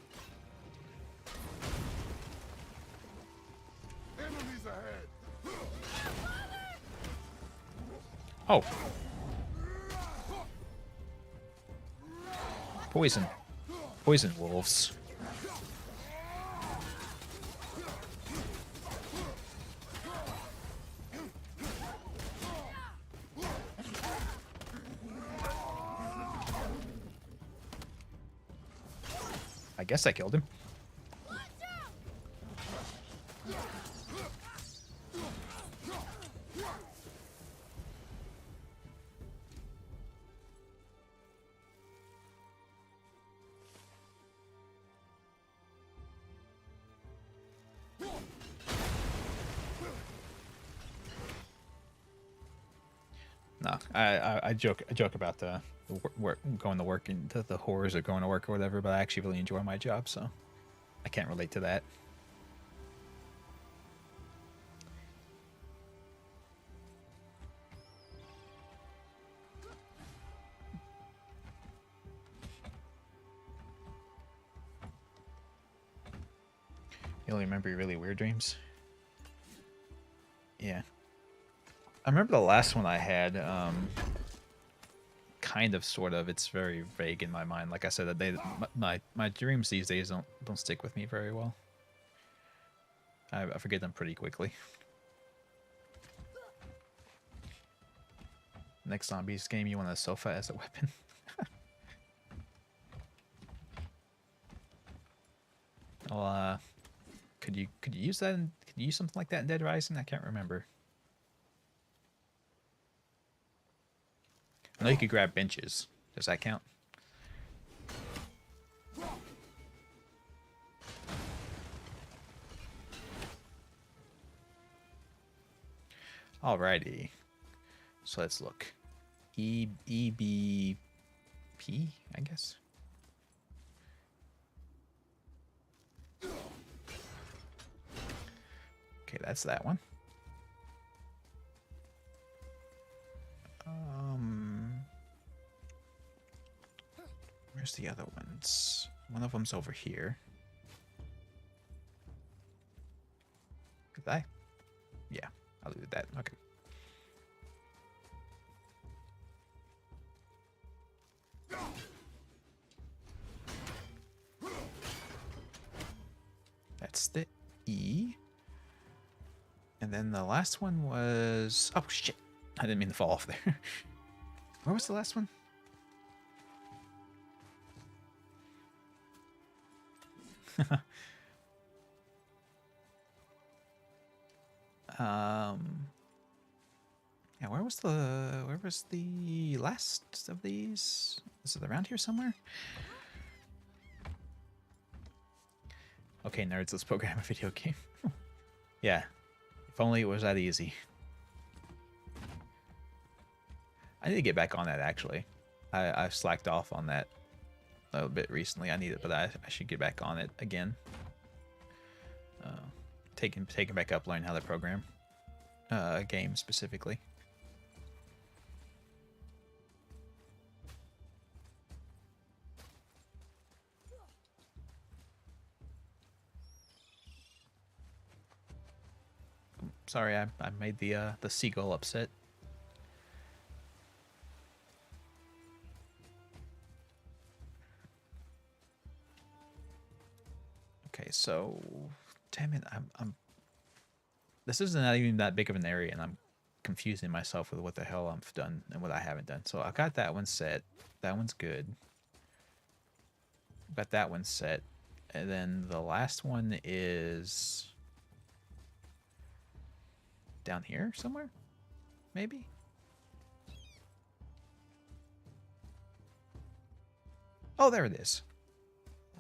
Speaker 4: Enemies ahead.
Speaker 1: Oh. Poison wolves. I guess I killed him. No, I joke about the work going to work and the horrors of going to work or whatever, but I actually really enjoy my job, so I can't relate to that. You only remember your really weird dreams? Yeah. I remember the last one I had, kind of, sort of. It's very vague in my mind. Like I said, that my dreams these days don't stick with me very well. I forget them pretty quickly. Next zombies game, you want a sofa as a weapon? Well, could you use that? Could you use something like that in Dead Rising? I can't remember. I know you could grab benches. Does that count? Alrighty. So let's look. EBP, I guess. Okay, that's that one. Where's the other ones? One of them's over here. Did I? Yeah, I'll leave it at that. Okay. That's the E. And then the last one was... Oh, shit. I didn't mean to fall off there. Where was the last one? Yeah, where was the last of these? Is it around here somewhere? Okay, nerds, let's program a video game. Yeah, if only it was that easy. I need to get back on that, actually. I've slacked off on that a little bit recently. I need it, but I should get back on it again. Taking back up, learn how to program a game specifically. Sorry, I made the seagull upset. Okay, so damn it, I'm this isn't not even that big of an area, and I'm confusing myself with what the hell I've done and what I haven't done. So I got that one set. That one's good. Got that one set. And then the last one is down here somewhere? Maybe? Oh, there it is.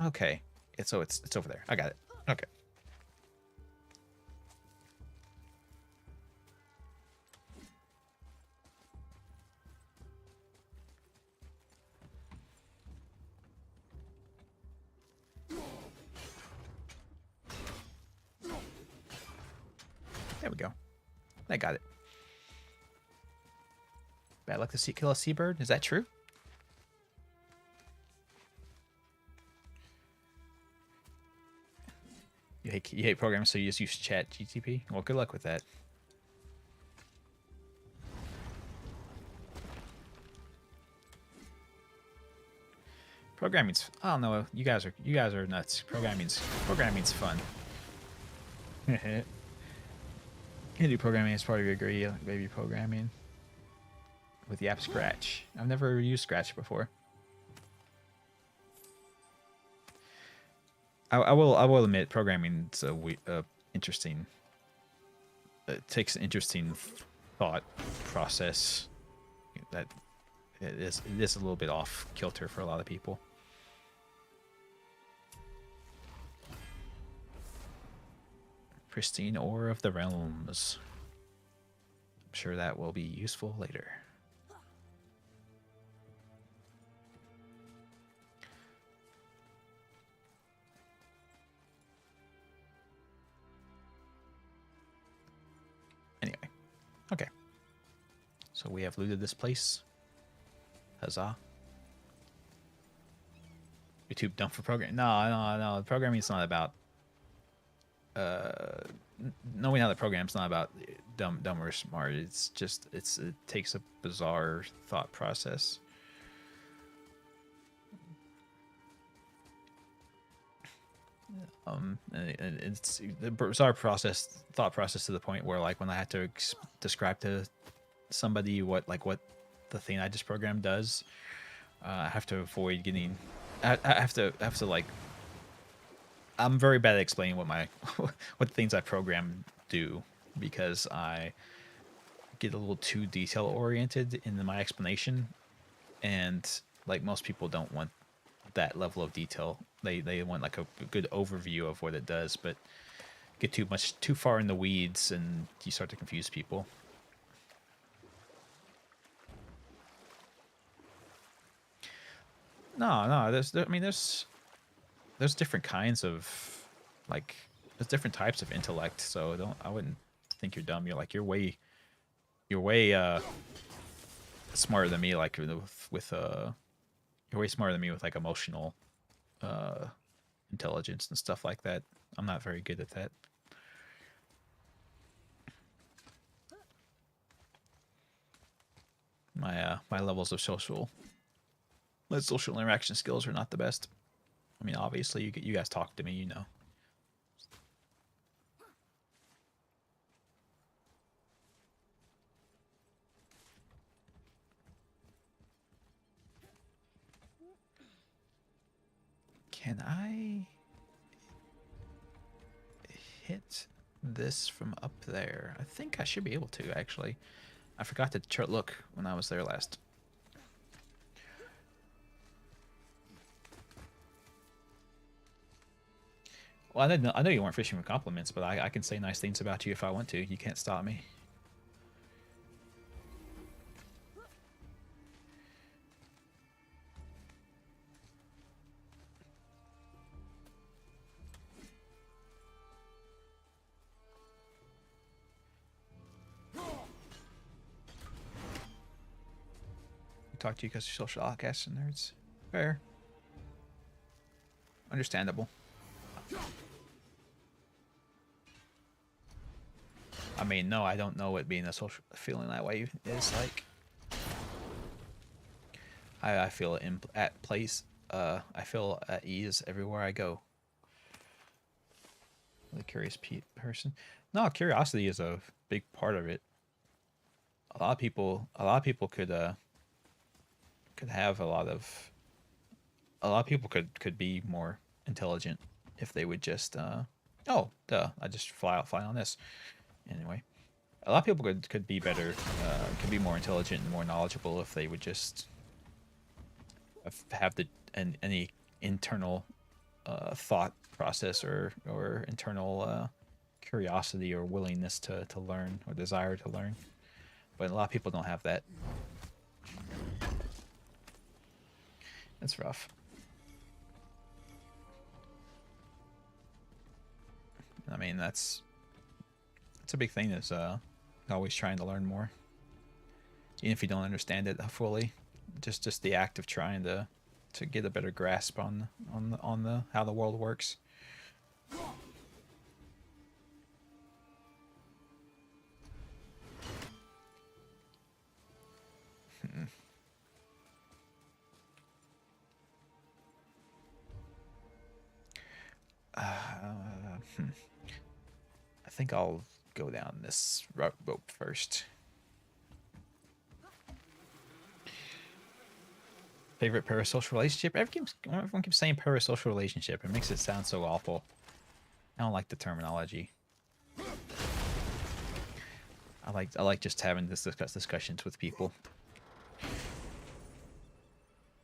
Speaker 1: Okay. It's over there. I got it. Okay. There we go. I got it. Bad luck to kill a seabird? Is that true? You hate programs, so you just use Chat GTP? Well, good luck with that. Programming's... I don't know. You guys are nuts. Programming's fun. You do programming as part of your degree, baby programming. With the app Scratch. I've never used Scratch before. I will admit, programming's interesting. It takes an interesting thought process. That it is a little bit off kilter for a lot of people. Pristine ore of the realms. I'm sure that will be useful later. Okay. So we have looted this place. Huzzah. You're too dumb for programming. No. Programming is not about. Knowing how to program is not about dumb or smart. It's just it takes a bizarre thought process. It's the bizarre thought process to the point where, like, when I had to describe to somebody what the thing I just programmed does, I have to avoid getting. I have to like. I'm very bad at explaining what things I program do, because I get a little too detail oriented in my explanation, and like most people don't want that level of detail. They want like a good overview of what it does, but get too far in the weeds and you start to confuse people. No, there's different kinds of, like, there's different types of intellect, so I wouldn't think you're dumb. You're way smarter than me, like with you're way smarter than me with like emotional intelligence and stuff like that. I'm not very good at that. My levels of social interaction skills are not the best. I mean, obviously you guys talk to me, you know. Can I hit this from up there? I think I should be able to, actually. I forgot to look when I was there last. Well, I know you weren't fishing for compliments, but I can say nice things about you if I want to. You can't stop me. Talk to you because you're social outcasts and nerds. Fair. Understandable. I mean, no, I don't know what being a social feeling that way is like. I feel at place. I feel at ease everywhere I go. The curious person. No, curiosity is a big part of it. A lot of people could have a lot of people could be more intelligent if they would just oh duh, I just fly on this. Anyway, a lot of people could be better, could be more intelligent and more knowledgeable if they would just have any internal thought process or internal curiosity or willingness to learn or desire to learn. But a lot of people don't have that. It's rough. I mean, that's a big thing, is always trying to learn more, even if you don't understand it fully. Just the act of trying to get a better grasp on the how the world works. I think I'll go down this rope first. Favorite parasocial relationship? Everyone keeps saying parasocial relationship. It makes it sound so awful. I don't like the terminology. I like just having discussions with people.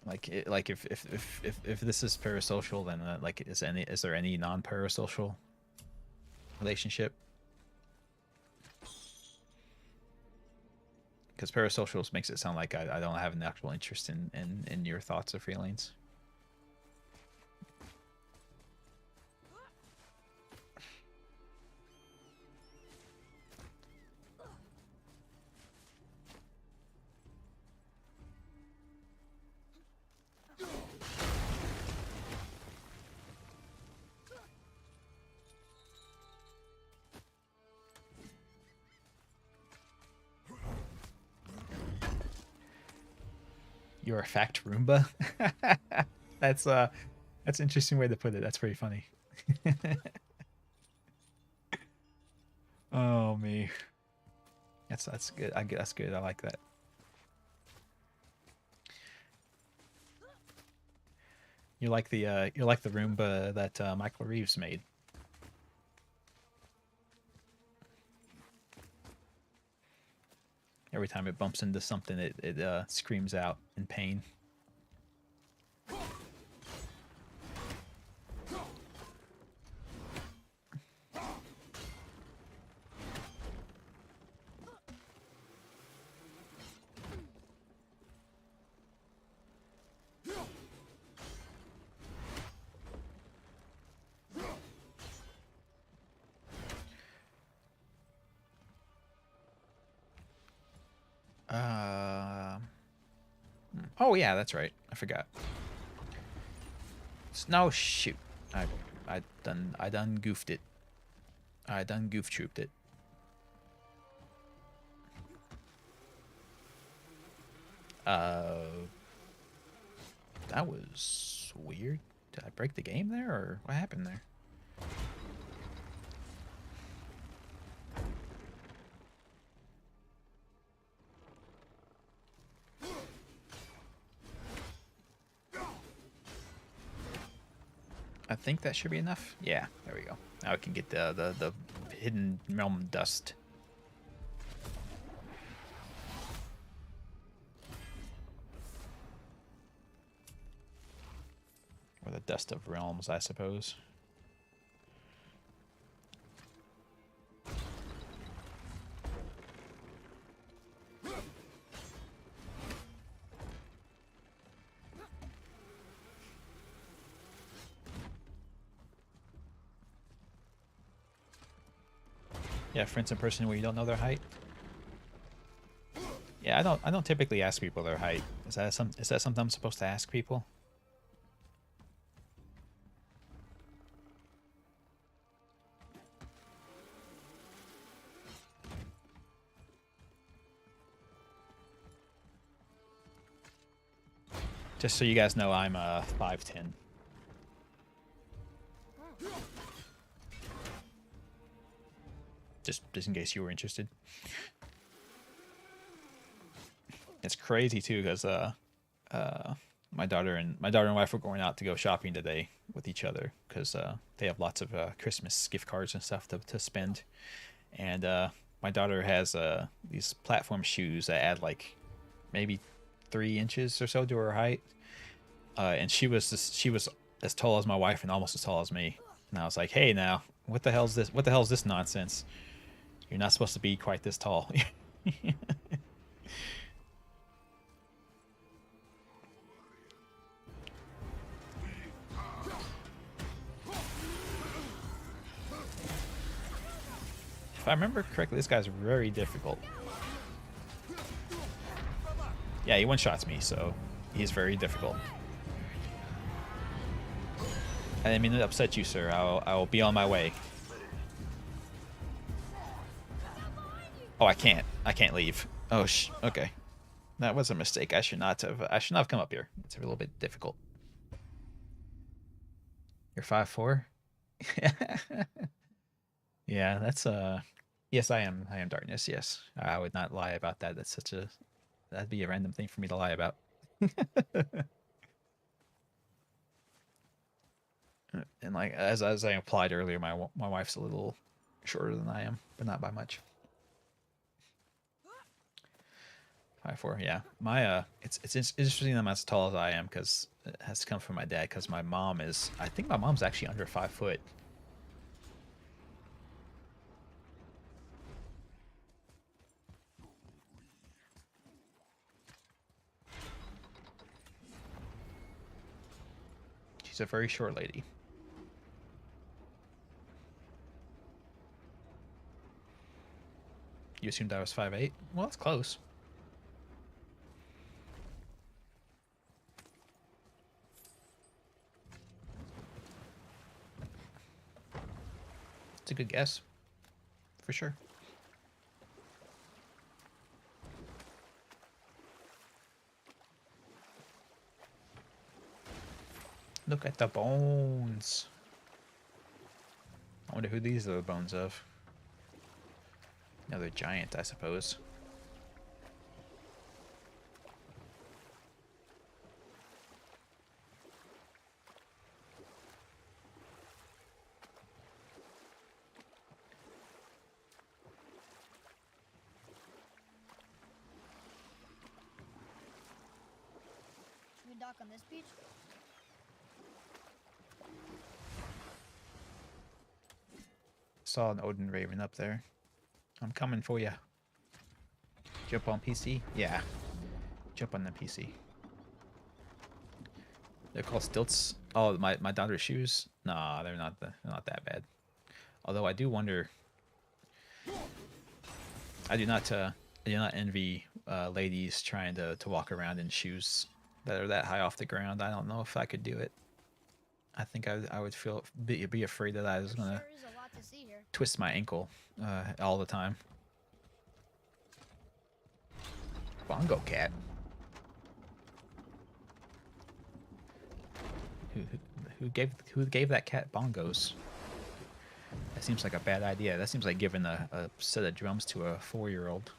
Speaker 1: Like if this is parasocial, then like is there any non-parasocial relationship? Because parasocial makes it sound like I don't have an actual interest in your thoughts or feelings. You're a fact Roomba. That's an interesting way to put it. That's pretty funny. Oh me. That's good. That's good. I like that. You're like the Roomba that Michael Reeves made. Every time it bumps into something, it screams out in pain. Oh yeah, that's right. I forgot. No shoot. I done goofed it. I done goof trooped it. That was weird. Did I break the game there, or what happened there? I think that should be enough. Yeah, there we go. Now we can get the hidden realm dust. Or the dust of realms, I suppose. Yeah, friends in person where you don't know their height. Yeah, I don't typically ask people their height. Is that something I'm supposed to ask people? Just so you guys know, I'm 5'10". Just in case you were interested. It's crazy too, because my daughter and wife were going out to go shopping today with each other, because they have lots of Christmas gift cards and stuff to spend. And my daughter has these platform shoes that add like maybe 3 inches or so to her height. And she was as tall as my wife and almost as tall as me. And I was like, hey, now, what the hell's this? What the hell's this nonsense? You're not supposed to be quite this tall. If I remember correctly, this guy's very difficult. Yeah, he one-shots me, so he's very difficult. I didn't mean to upset you, sir. I will be on my way. Oh, I can't leave. Oh, okay. That was a mistake. I should not have come up here. It's a little bit difficult. You're 5'4"? Yeah, that's yes, I am darkness, yes. I would not lie about that. That'd be a random thing for me to lie about. And like as I implied earlier, my wife's a little shorter than I am, but not by much. 5'4", yeah. My it's interesting I'm as tall as I am, because it has to come from my dad. Because my mom is, I think my mom's actually under 5 foot. She's a very short lady. You assumed I was 5'8"? Well, that's close. It's a good guess. For sure. Look at the bones. I wonder who these are the bones of. Another giant, I suppose.
Speaker 3: Should we dock on this beach?
Speaker 1: Saw an Odin Raven up there. I'm coming for you. Jump on PC? Yeah. Jump on the PC. They're called stilts. Oh, my daughter's shoes? Nah, they're not that bad. Although I do wonder. I do not envy ladies trying to walk around in shoes that are that high off the ground. I don't know if I could do it. I think I would be afraid that I was gonna
Speaker 3: Sure is a lot to see here.
Speaker 1: twist my ankle all the time. Bongo cat. Who gave that cat bongos? That seems like a bad idea. That seems like giving a set of drums to a 4-year-old.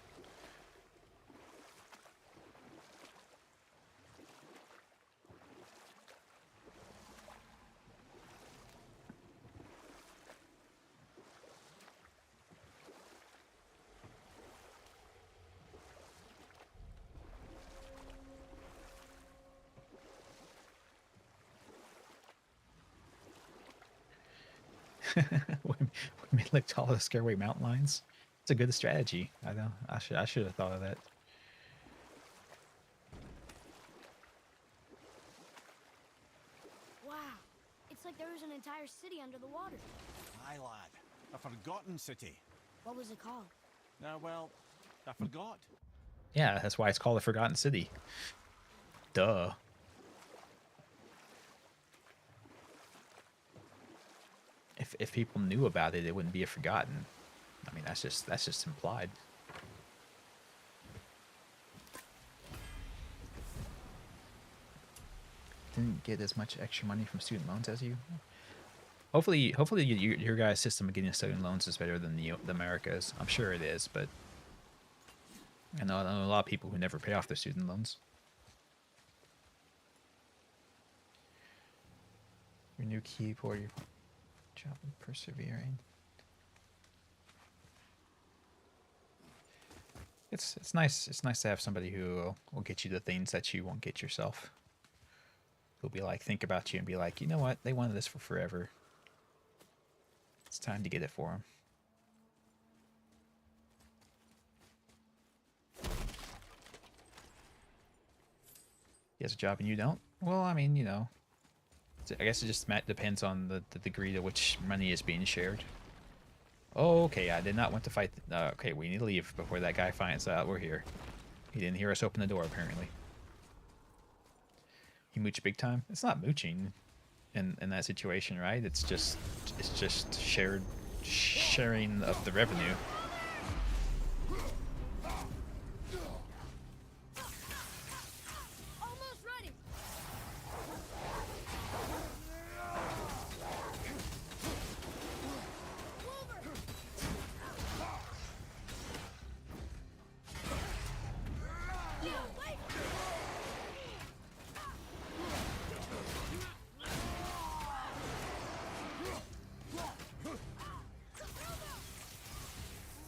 Speaker 1: We licked all the scareway mountain lions. It's a good strategy. I know. I should have thought of that.
Speaker 3: Wow. It's like there was an entire city under the water.
Speaker 11: Aye, lad. A forgotten city.
Speaker 3: What was it called?
Speaker 11: Well, I forgot.
Speaker 1: Yeah, that's why it's called the Forgotten City. Duh. If people knew about it, it wouldn't be a forgotten. I mean, that's just implied. Didn't get as much extra money from student loans as you. Hopefully your guys' system of getting student loans is better than the America's. I'm sure it is, but I know a lot of people who never pay off their student loans. Your new keyboard, your job and persevering. It's nice to have somebody who will get you the things that you won't get yourself. Who'll be like, think about you and be like, you know what? They wanted this for forever. It's time to get it for them. He has a job and you don't? Well, I mean, you know, I guess it just depends on the degree to which money is being shared. Oh, okay, I did not want to fight. Okay, we need to leave before that guy finds out we're here. He didn't hear us open the door, apparently. He mooched big time? It's not mooching in that situation, right? It's just sharing of the revenue.
Speaker 3: Almost ready.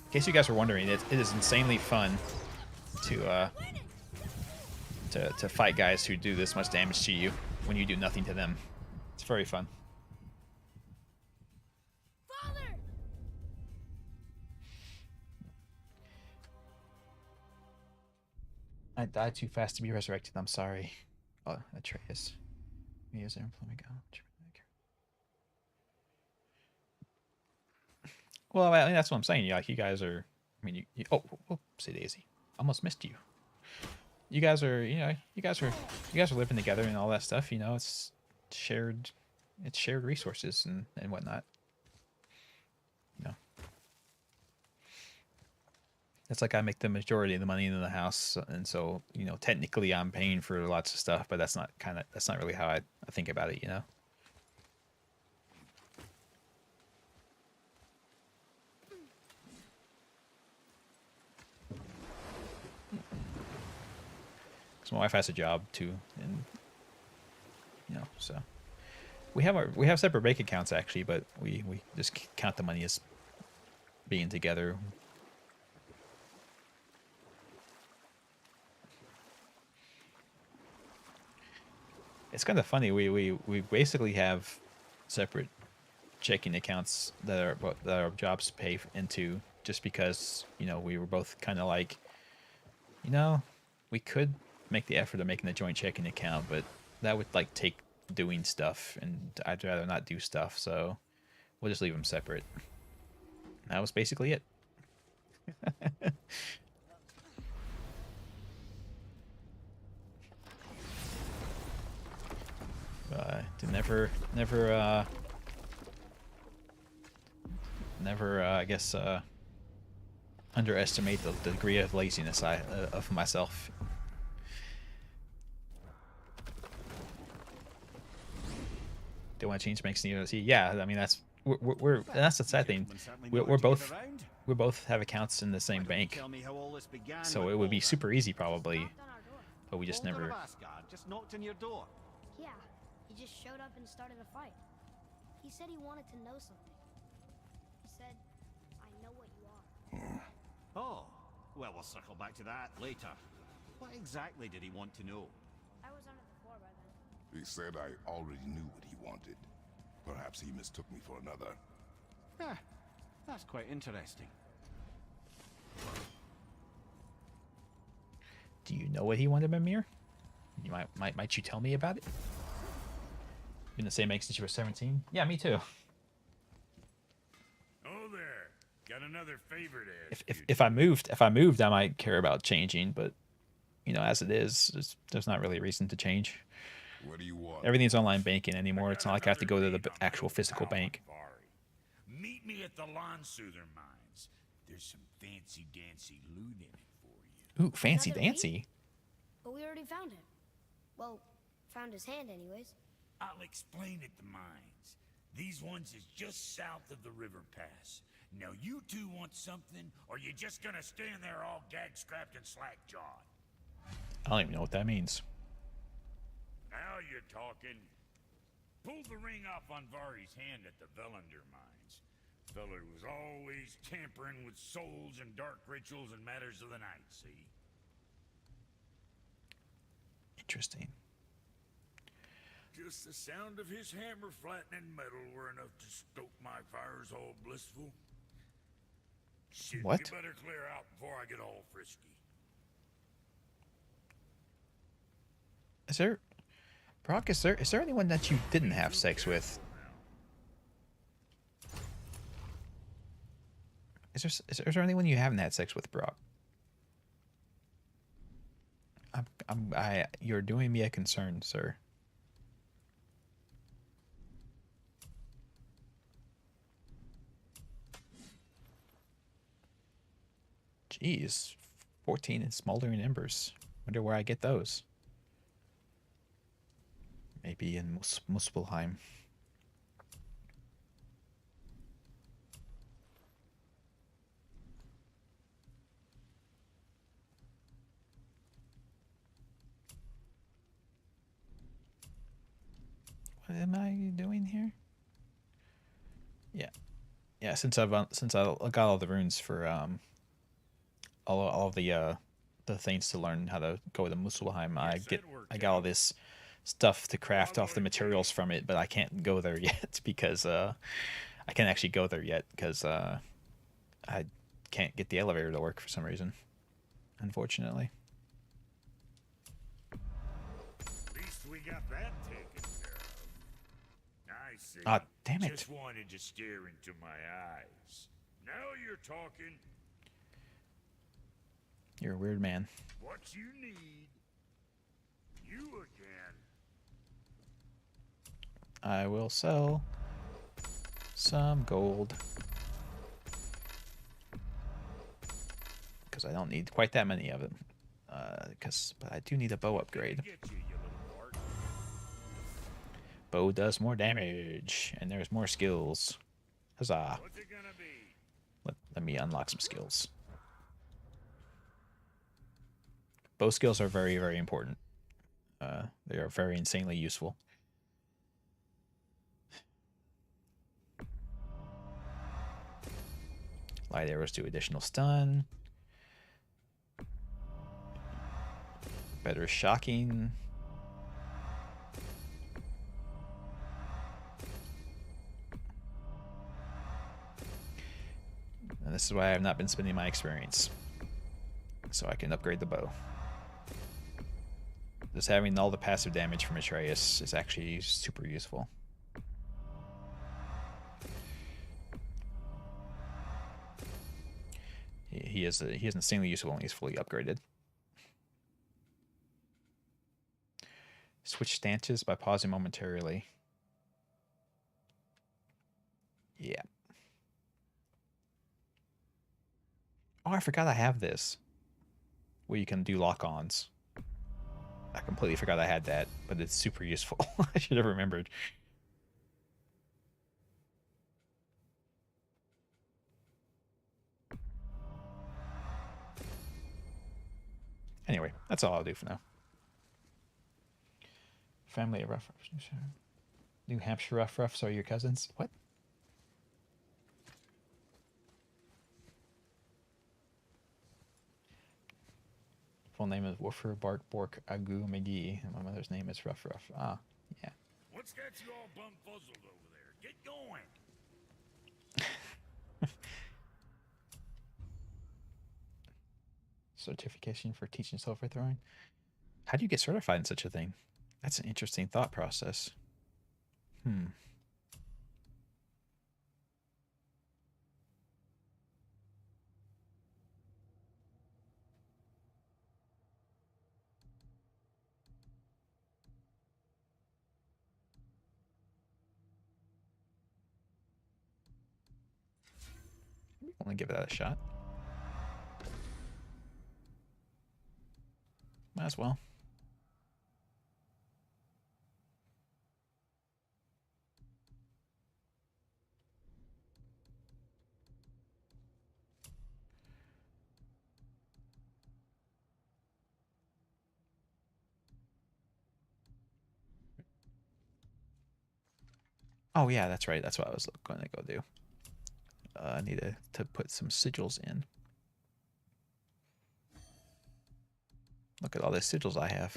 Speaker 1: In case you guys were wondering, it is insanely fun to fight guys who do this much damage to you when you do nothing to them. It's very fun.
Speaker 3: Father!
Speaker 1: I died too fast to be resurrected. I'm sorry. Oh, Atreus. Me as an employment go. Well, I mean, that's what I'm saying. Like, you guys are. I mean, oh, say Daisy. Almost missed you. You guys are. You know, you guys are living together and all that stuff. You know, it's shared resources and whatnot. You know, It's like I make the majority of the money in the house, and so you know, technically I'm paying for lots of stuff, but that's not really how I think about it, you know. So my wife has a job too, and you know, so we have separate bank accounts actually, but we just count the money as being together. It's kind of funny. We basically have separate checking accounts that our jobs pay into, just because you know we were both kind of like, you know, we could make the effort of making a joint checking account, but that would like take doing stuff, and I'd rather not do stuff, so we'll just leave them separate. That was basically it. To never, I guess, underestimate the degree of laziness of myself. Do want to change makes neither see? Yeah, I mean that's the sad thing. We're both have accounts in the same bank, so it would be super easy probably, but we just never.
Speaker 5: Just knocked on your door.
Speaker 3: Yeah, he just showed up and started a fight. He said he wanted to know something. He said, I know what you are.
Speaker 11: Oh, well, we'll circle back to that later. What exactly did he want to know?
Speaker 3: I was under the floor by then.
Speaker 4: He said I already knew what he wanted. Perhaps he mistook me for another.
Speaker 11: Ah, that's quite interesting.
Speaker 1: Do you know what he wanted, Mimir? You might you tell me about it? Been the same bank since you were 17? Yeah, me too.
Speaker 2: Oh there, got another favor to ask.
Speaker 1: If I moved, I might care about changing, but you know, as it is, there's not really a reason to change.
Speaker 4: What do you want?
Speaker 1: Everything's online banking anymore. It's not like I have to go to the actual physical bank.
Speaker 2: Meet me at the Lawn-Soother mines. There's some fancy-dancy loot in it for you.
Speaker 1: Ooh, fancy dancy.
Speaker 3: But we already found him. Well, found his hand anyways.
Speaker 2: I'll explain at the mines. These ones is just south of the river pass. Now you two want something, or you just gonna stand there all gag-scrapped and slack-jawed?
Speaker 1: I don't even know what that means.
Speaker 2: Now you're talking. Pulled the ring off on Vari's hand at the Velander mines. Feller was always tampering with souls and dark rituals and matters of the night, see?
Speaker 1: Interesting.
Speaker 2: Just the sound of his hammer flattening metal were enough to stoke my fires all blissful. Shit,
Speaker 1: What?
Speaker 2: You better clear out before I get all frisky.
Speaker 1: Brock, is there anyone that you didn't have sex with? Is there anyone you haven't had sex with, Brock? You're doing me a concern, sir. Jeez, 14 in smoldering embers. Wonder where I get those. Maybe in Muspelheim. What am I doing here? Yeah. Since I got all the runes for all of the things to learn how to go to Muspelheim, I got all this stuff to craft off the materials from it, but I can't go there yet because I can't actually go there yet because I can't get the elevator to work for some reason, unfortunately.
Speaker 2: At least we got that taken care of. I see.
Speaker 1: Ah, damn it.
Speaker 2: Just wanted to stare into my eyes. Now you're talking.
Speaker 1: You're a weird man.
Speaker 2: What you need. You again.
Speaker 1: I will sell some gold. because I don't need quite that many of them. But I do need a bow upgrade. Bow does more damage, and there's more skills. Huzzah! Let me unlock some skills. Bow skills are very, very important. They are very insanely useful. Light arrows do additional stun. Better shocking. And this is why I have not been spending my experience. So I can upgrade the bow. Just having all the passive damage from Atreus is actually super useful. He is insanely useful when he's fully upgraded. Switch stances by pausing momentarily. Yeah. Oh, I forgot I have this. Where you can do lock-ons. I completely forgot I had that, but it's super useful. I should have remembered. Anyway, that's all I'll do for now. Family of Rough Roughs. New Hampshire Rough Roughs are your cousins? What? Full name is Woofer Bark Bork Agu McGee. And my mother's name is Rough Rough. Ah, yeah.
Speaker 2: What's got you all bumfuzzled over there? Get going!
Speaker 1: Certification for teaching silver throwing? How do you get certified in such a thing? That's an interesting thought process. Hmm. I'm gonna give that a shot. Might as well. Oh yeah, that's right. That's what I was going to go do. I need to put some sigils in. Look at all the sigils I have.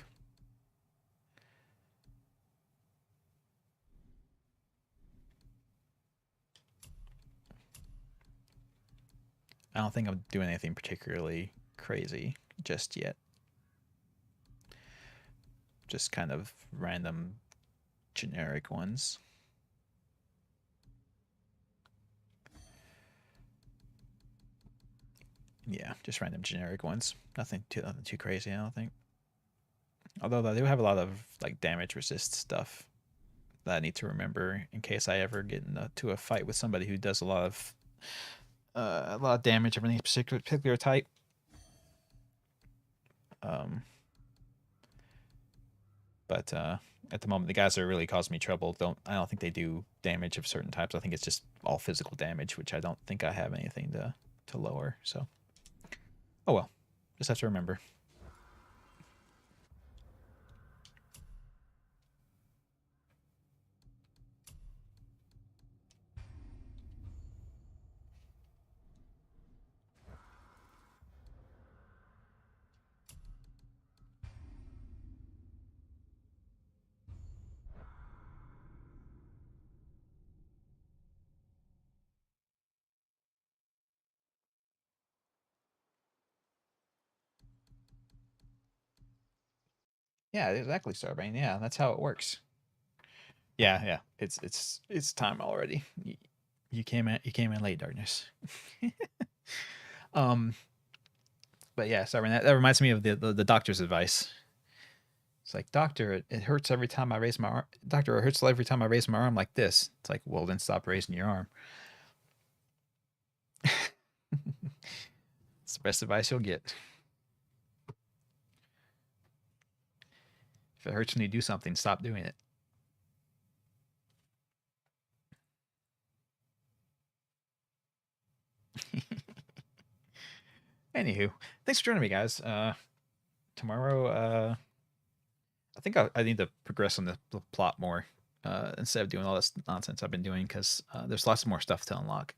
Speaker 1: I don't think I'm doing anything particularly crazy just yet. Just kind of random generic ones. Yeah, just random generic ones. Nothing too crazy, I don't think. Although I do have a lot of like damage resist stuff that I need to remember in case I ever get into a fight with somebody who does a lot of damage of any particular type. But at the moment, the guys that are really causing me trouble I don't think they do damage of certain types. I think it's just all physical damage, which I don't think I have anything to lower. So, oh well, just have to remember. Yeah, exactly, Starbane. Yeah, that's how it works. Yeah. It's time already. You came in late, darkness. But yeah, Starbane. That reminds me of the doctor's advice. It's like, doctor, it hurts every time I raise my arm. Doctor, it hurts every time I raise my arm like this. It's like, well, then stop raising your arm. the best advice you'll get. If it hurts when you do something, stop doing it. Anywho, thanks for joining me, guys. Tomorrow, I think I need to progress on the plot more instead of doing all this nonsense I've been doing, because there's lots more stuff to unlock.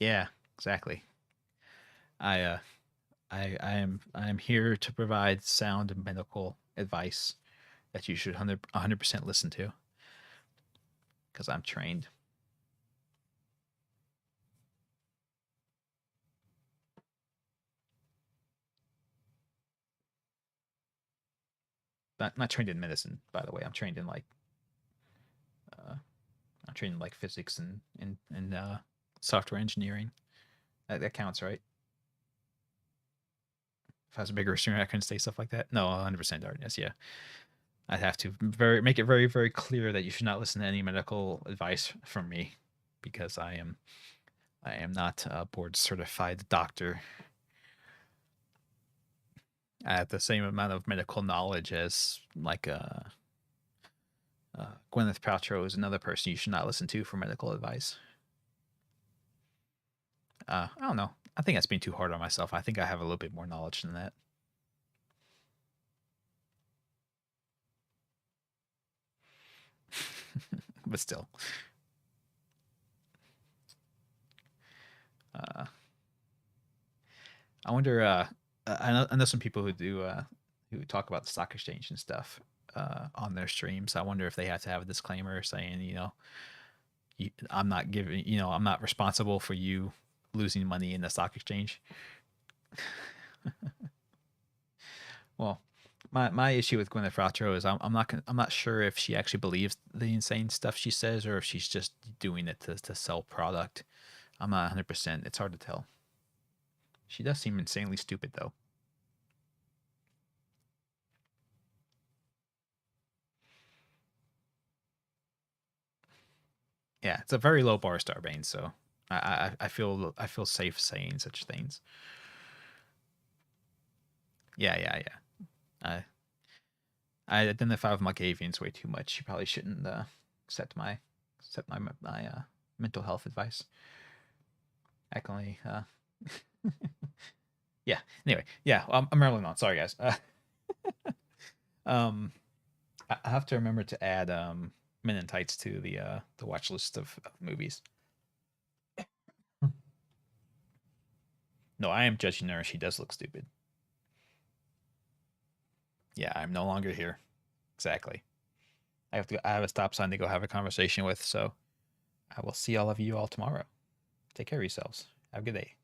Speaker 1: Yeah, exactly. I am here to provide sound medical advice that you should 100% listen to, because I'm trained. Not trained in medicine, by the way. I'm trained in like physics and software engineering. That counts, right? If I was a bigger streamer, I couldn't say stuff like that. No, 100% darkness. Yeah, I'd have to make it very, very clear that you should not listen to any medical advice from me, because I am not a board certified doctor. I have the same amount of medical knowledge as like Gwyneth Paltrow is another person you should not listen to for medical advice. I don't know. I think that's being too hard on myself. I think I have a little bit more knowledge than that. But still. I wonder, I know some people who talk about the stock exchange and stuff on their streams. I wonder if they have to have a disclaimer saying, I'm not responsible for you losing money in the stock exchange. Well, my issue with Gwyneth Paltrow is I'm not sure if she actually believes the insane stuff she says, or if she's just doing it to sell product. I'm not 100%. It's hard to tell. She does seem insanely stupid, though. Yeah, it's a very low bar, Starbane. So I feel safe saying such things. Yeah. I identify with Malkavians way too much. You probably shouldn't accept my mental health advice. I can only yeah. Anyway, yeah. I'm rambling on. Sorry, guys. I have to remember to add Men in Tights to the watch list of movies. No, I am judging her. She does look stupid. Yeah, I'm no longer here. Exactly. I have a stop sign to go have a conversation with, so I will see all of you all tomorrow. Take care of yourselves. Have a good day.